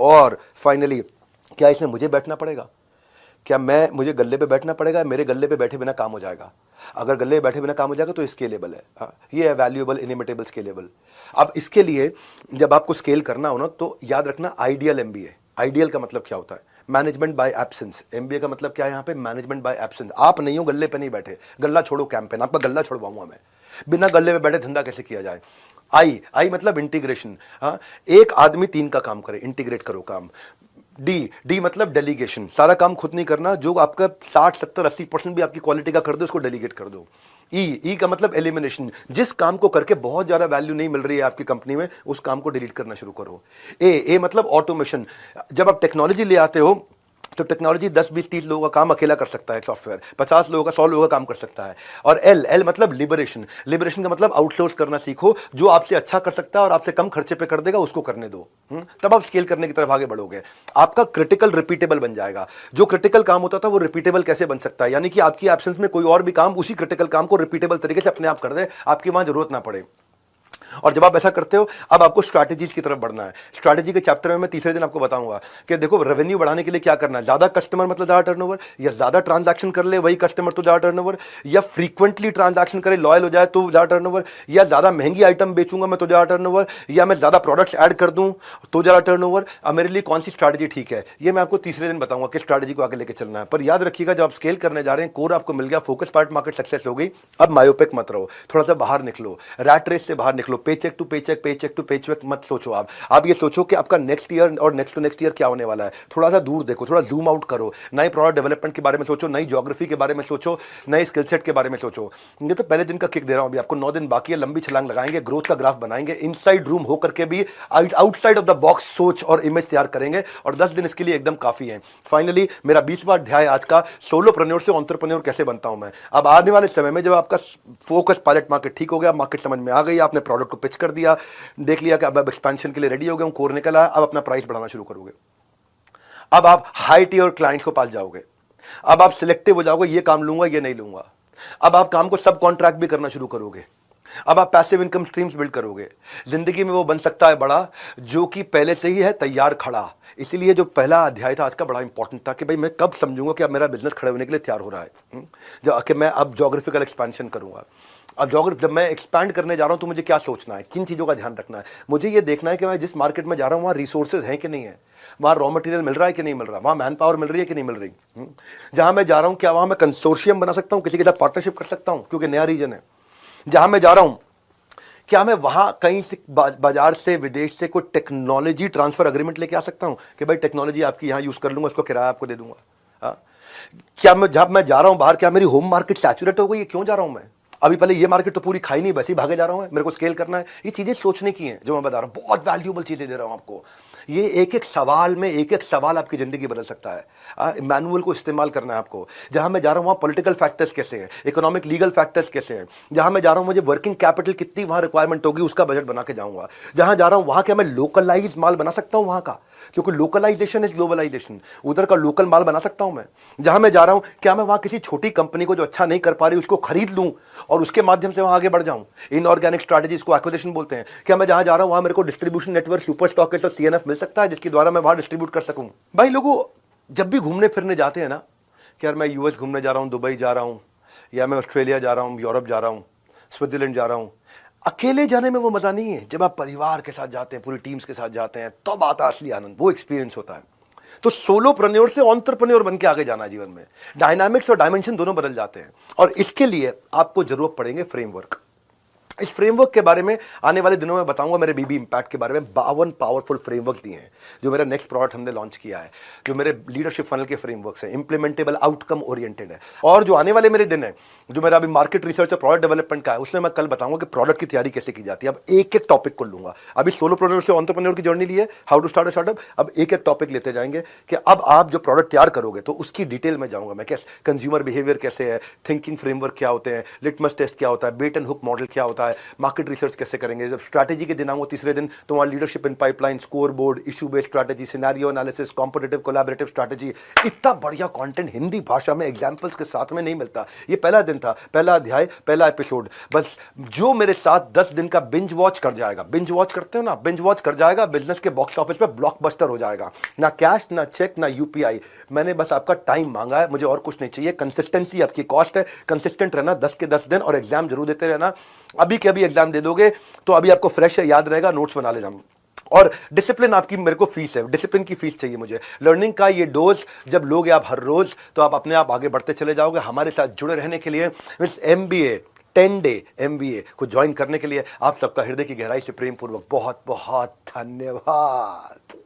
और फाइनली, क्या इसमें मुझे बैठना पड़ेगा, क्या मुझे गल्ले पे बैठना पड़ेगा, मेरे गल्ले पे बैठे बिना काम हो जाएगा। अगर गल्ले पे बैठे बिना काम हो जाएगा तो स्केलेबल है। हाँ, ये है वैल्यूएबल, इनिमिटेबल, स्केलेबल। अब इसके लिए जब आपको स्केल करना हो ना, तो याद रखना आइडियल एमबीए। आइडियल का मतलब क्या होता है, मैनेजमेंट बाय एब्सेंस। एमबीए का मतलब क्या है यहाँ पे, मैनेजमेंट बाय एब्सेंस। आप नहीं हो, गल्ले पे नहीं बैठे, गल्ला छोड़ो कैंपेन, आपका गल्ला छोड़वाऊंगा मैं। बिना गल्ले पे बैठे धंधा कैसे किया जाए। आई मतलब इंटीग्रेशन। हाँ, एक आदमी 3 का काम करे, इंटीग्रेट करो काम। डी मतलब डेलीगेशन, सारा काम खुद नहीं करना, जो आपका 60, 70, 80% भी आपकी क्वालिटी का कर दो, उसको डेलीगेट कर दो। ई का मतलब एलिमिनेशन, जिस काम को करके बहुत ज्यादा वैल्यू नहीं मिल रही है आपकी कंपनी में, उस काम को डिलीट करना शुरू करो। ए मतलब ऑटोमेशन। जब आप टेक्नोलॉजी ले आते हो तो टेक्नोलॉजी 10, 20, 30 लोगों का काम अकेला कर सकता है, सॉफ्टवेयर 50 लोगों का, 100 लोगों का काम कर सकता है। और एल मतलब लिबरेशन। लिबरेशन का मतलब आउटसोर्स करना सीखो, जो आपसे अच्छा कर सकता है और आपसे कम खर्चे पे कर देगा, उसको करने दो। तब आप स्केल करने की तरफ आगे बढ़ोगे। आपका क्रिटिकल रिपीटेबल बन जाएगा। जो क्रिटिकल काम होता था वो रिपीटेबल कैसे बन सकता है, यानी कि आपकी एब्सेंस में कोई और भी काम उसी क्रिटिकल काम को रिपीटेबल तरीके से अपने आप कर दे, आपकी वहां जरूरत ना पड़े। और जब आप ऐसा करते हो, अब आपको स्ट्रैटेजीज की तरफ बढ़ना है। स्ट्रैटेजी के चैप्टर में मैं तीसरे दिन आपको बताऊंगा कि देखो रेवेन्यू बढ़ाने के लिए क्या करना है। ज्यादा कस्टमर मतलब ज्यादा टर्नओवर, या ज्यादा ट्रांजैक्शन कर ले वही कस्टमर तो ज्यादा टर्नओवर, या फ्रीक्वेंटली ट्रांजैक्शन करे लॉयल हो जाए तो ज्यादा टर्नओवर, या ज्यादा महंगी आइटम बेचूंगा मैं तो ज्यादा टर्नओवर, या मैं ज्यादा प्रोडक्ट्स ऐड कर दूं तो ज्यादा टर्नओवर। अब मेरे लिए कौन सी स्ट्रैटेजी ठीक है, ये मैं आपको तीसरे दिन बताऊंगा कि स्ट्रैटेजी को आगे लेकर चलना है। पर याद रखिएगा, जब आप स्केल करने जा रहे हैं, कोर आपको मिल गया, फोकस पार्ट मार्केट सक्सेस हो गई, अब मायोपिक मत रहो, थोड़ा सा बाहर निकलो, रैट रेस से बाहर निकलो। पेचेक टू पेचेक मत सोचो। आप ये सोचो कि आपका नेक्स्ट ईयर और नेक्स्ट टू नेक्स्ट ईयर क्या होने वाला है। थोड़ा सा दूर देखो, थोड़ा जूम आउट करो, नए प्रोडक्ट डेवलपमेंट के बारे में सोचो, नई ज्योग्राफी के बारे में सोचो, नए स्किल सेट के बारे में सोचो। ये तो पहले दिन का किक दे रहा हूं, अभी आपको 9 दिन बाकी है, लंबी छलांग लगाएंगे, ग्रोथ का ग्राफ बनाएंगे, इनसाइड रूम होकर के भी आउटसाइड ऑफ द बॉक्स सोच और इमेज तैयार करेंगे, और 10 दिन इसके लिए एकदम काफी है। फाइनली मेरा 20वां अध्याय आज का, सोलोप्रेन्योर से एंटरप्रेन्योर कैसे बनता हूं मैं। अब आने वाले समय में जब आपका फोकस पायलट मार्केट ठीक हो गया, मार्केट समझ में आ गई, आपने प्रोडक्ट को पिच कर दिया, देख लिया कि अब एक्सपेंशन के लिए रेडी हो गए, कोर निकल आया, अब अपना प्राइस बढ़ाना शुरू करोगे। अब आप हाई टीयर क्लाइंट को पास जाओगे। अब आप सिलेक्टिव हो जाओगे, ये काम लूंगा ये नहीं लूंगा। अब आप काम को सब कॉन्ट्रैक्ट भी करना शुरू करोगे। अब आप पैसिव इनकम स्ट्रीम्स बिल्ड करोगे। जिंदगी में वो बन सकता है बड़ा जो कि पहले से ही है तैयार खड़ा। इसीलिए जो पहला अध्याय था आज का बड़ा इंपॉर्टेंट था कि भाई मैं कब समझूंगा कि अब मेरा बिजनेस खड़े होने के लिए तैयार हो रहा है, जो कि मैं अब ज्योग्राफिकल एक्सपेंशन करूंगा। अब जब मैं एक्सपैंड करने जा रहा हूं तो मुझे क्या सोचना है, किन चीज़ों का ध्यान रखना है। मुझे ये देखना है कि मैं जिस मार्केट में जा रहा हूं वहाँ रिसोर्सेज हैं कि नहीं है, वहाँ रॉ मटेरियल मिल रहा है कि नहीं मिल रहा, वहाँ मैन पावर मिल रही है कि नहीं मिल रही। जहाँ मैं जा रहा हूँ क्या वहाँ मैं कंसोर्शियम बना सकता हूँ, किसी के साथ पार्टनरशिप कर सकता हूँ क्योंकि नया रीजन है। जहाँ मैं जा रहा हूँ क्या मैं वहाँ कहीं से बाजार से, विदेश से कोई टेक्नोलॉजी ट्रांसफर अग्रीमेंट लेके आ सकता हूँ कि भाई टेक्नोलॉजी आपकी यहाँ यूज़ कर लूँगा, उसको किराया आपको दे दूंगा। हाँ, क्या मैं जब मैं जा रहा हूँ बाहर, क्या मेरी होम मार्केट सैचुरेट हो गई है, क्यों जा रहा हूँ मैं। अभी पहले ये मार्केट तो पूरी खाई नहीं, वैसे ही भागे जा रहा हूँ, मेरे को स्केल करना है। ये चीज़ें सोचने की हैं जो मैं बता रहा हूँ, बहुत वैल्यूएबल चीज़ें दे रहा हूँ आपको। ये एक एक सवाल में एक एक सवाल आपकी ज़िंदगी बदल सकता है। मैनुअल को इस्तेमाल करना है आपको। जहाँ मैं जा रहा हूँ वहाँ पॉलिटिकल फैक्टर्स कैसे हैं, इकोनॉमिक लीगल फैक्टर्स कैसे हैं। जहाँ मैं जा रहा हूँ मुझे वर्किंग कैपिटल कितनी वहाँ रिक्वायरमेंट होगी, उसका बजट बना के जाऊँगा। जहाँ जा रहा हूँ वहाँ क्या मैं लोकलाइज माल बना सकता हूँ वहाँ का, क्योंकि लोकलाइजेशन इज ग्लोबलाइजेशन, उधर का लोकल माल बना सकता हूँ मैं। जहाँ मैं जा रहा हूँ क्या मैं वहाँ किसी छोटी कंपनी को जो अच्छा नहीं कर पा रही उसको खरीद लूँ और उसके माध्यम से वहाँ आगे बढ़ जाऊँ। इनऑर्गेनिक स्ट्रैटेजीज को एक्विजिशन बोलते हैं। क्या मैं जहाँ जा रहा हूँ वहाँ मेरे को डिस्ट्रीब्यूशन नेटवर्क, सुपर स्टॉकेस्ट और सीएनएफ मिल सकता है जिसके द्वारा मैं वहाँ डिस्ट्रीब्यूट कर सकूँ। भाई लोगों जब भी घूमने फिरने जाते हैं ना कि यार मैं यूएस घूमने जा रहा हूँ, दुबई जा रहा हूँ, या मैं ऑस्ट्रेलिया जा रहा हूँ, यूरोप जा रहा हूँ, स्विट्जरलैंड जा रहा हूँ, अकेले जाने में वो मजा नहीं है, जब आप परिवार के साथ जाते हैं, पूरी टीम्स के साथ जाते हैं, तब आता असली आनंद, वो एक्सपीरियंस होता है। तो सोलोप्रेन्योर से एंटरप्रेन्योर बन के आगे जाना जीवन में, डायनामिक्स और डायमेंशन दोनों बदल जाते हैं। और इसके लिए आपको जरूरत पड़ेंगे फ्रेमवर्क। इस फ्रेमवर्क के बारे में आने वाले दिनों में बताऊंगा। मेरे बीबी इंपैक्ट के बारे में 52 पावरफुल फ्रेमवर्क दिए हैं, जो मेरा नेक्स्ट प्रोडक्ट हमने लॉन्च किया है, जो मेरे लीडरशिप फनल के फ्रेमवर्क्स हैं, इंप्लीमेंटेबल, आउटकम ओरिएंटेड है। और जो आने वाले मेरे दिन है, जो मेरा अभी मार्केट रिसर्च और प्रोडक्ट डेवलपमेंट का है, उसमें मैं कल बताऊंगा कि प्रोडक्ट की तैयारी कैसे की जाती है। अब एक एक टॉपिक को लूंगा। अभी सोलोप्रेन्योर से एंटरप्रेन्योर की जर्नी ली है, how to start a startup. अब एक एक टॉपिक लेते जाएंगे कि अब आप जो प्रोडक्ट तैयार करोगे तो उसकी डिटेल में जाऊंगा मैं, कैसे कंज्यूमर बिहेवियर कैसे है, थिंकिंग फ्रेमवर्क क्या होते हैं, लिटमस टेस्ट क्या होता है, बेट एंड हुक मॉडल क्या होता है, मार्केट रिसर्च कैसे करेंगे। जब स्ट्रैटेजी के दिन आऊंगा तीसरे दिन, तो वहां leadership in pipeline, score board, issue based strategy, scenario analysis, competitive collaborative strategy. इतना बढ़िया कंटेंट हिंदी भाषा में एग्जांपल्स के साथ में नहीं मिलता। ये पहला दिन था, पहला अध्याय, पहला एपिसोड। बस जो मेरे साथ 10 दिन का बिंज वॉच कर जाएगा, बिंज वॉच करते हो ना, बिंज वॉच कर जाएगा, बिजनेस के बॉक्स ऑफिस पे ब्लॉकबस्टर हो जाएगा। ना कैश, ना चेक, ना यूपीआई। मैंने बस आपका टाइम मांगा है, मुझे और कुछ नहीं चाहिए। कंसिस्टेंसी आपकी कॉस्ट है। कंसिस्टेंट रहना 10 के 10 दिन, और एग्जाम जरूर देते रहना। अभी के अभी एग्जाम दे दोगे तो अभी आपको फ्रेश है, याद रहेगा, नोट्स बना ले जाऊंगा। और डिसिप्लिन आपकी मेरे को फीस है, डिसिप्लिन की फीस चाहिए मुझे। लर्निंग का ये डोज जब लोगे आप हर रोज, तो आप अपने आप आगे बढ़ते चले जाओगे। हमारे साथ जुड़े रहने के लिए, इस MBA 10 डे MBA को ज्वाइन करने के लिए आप सबका हृदय की गहराई से प्रेम पूर्वक बहुत बहुत धन्यवाद।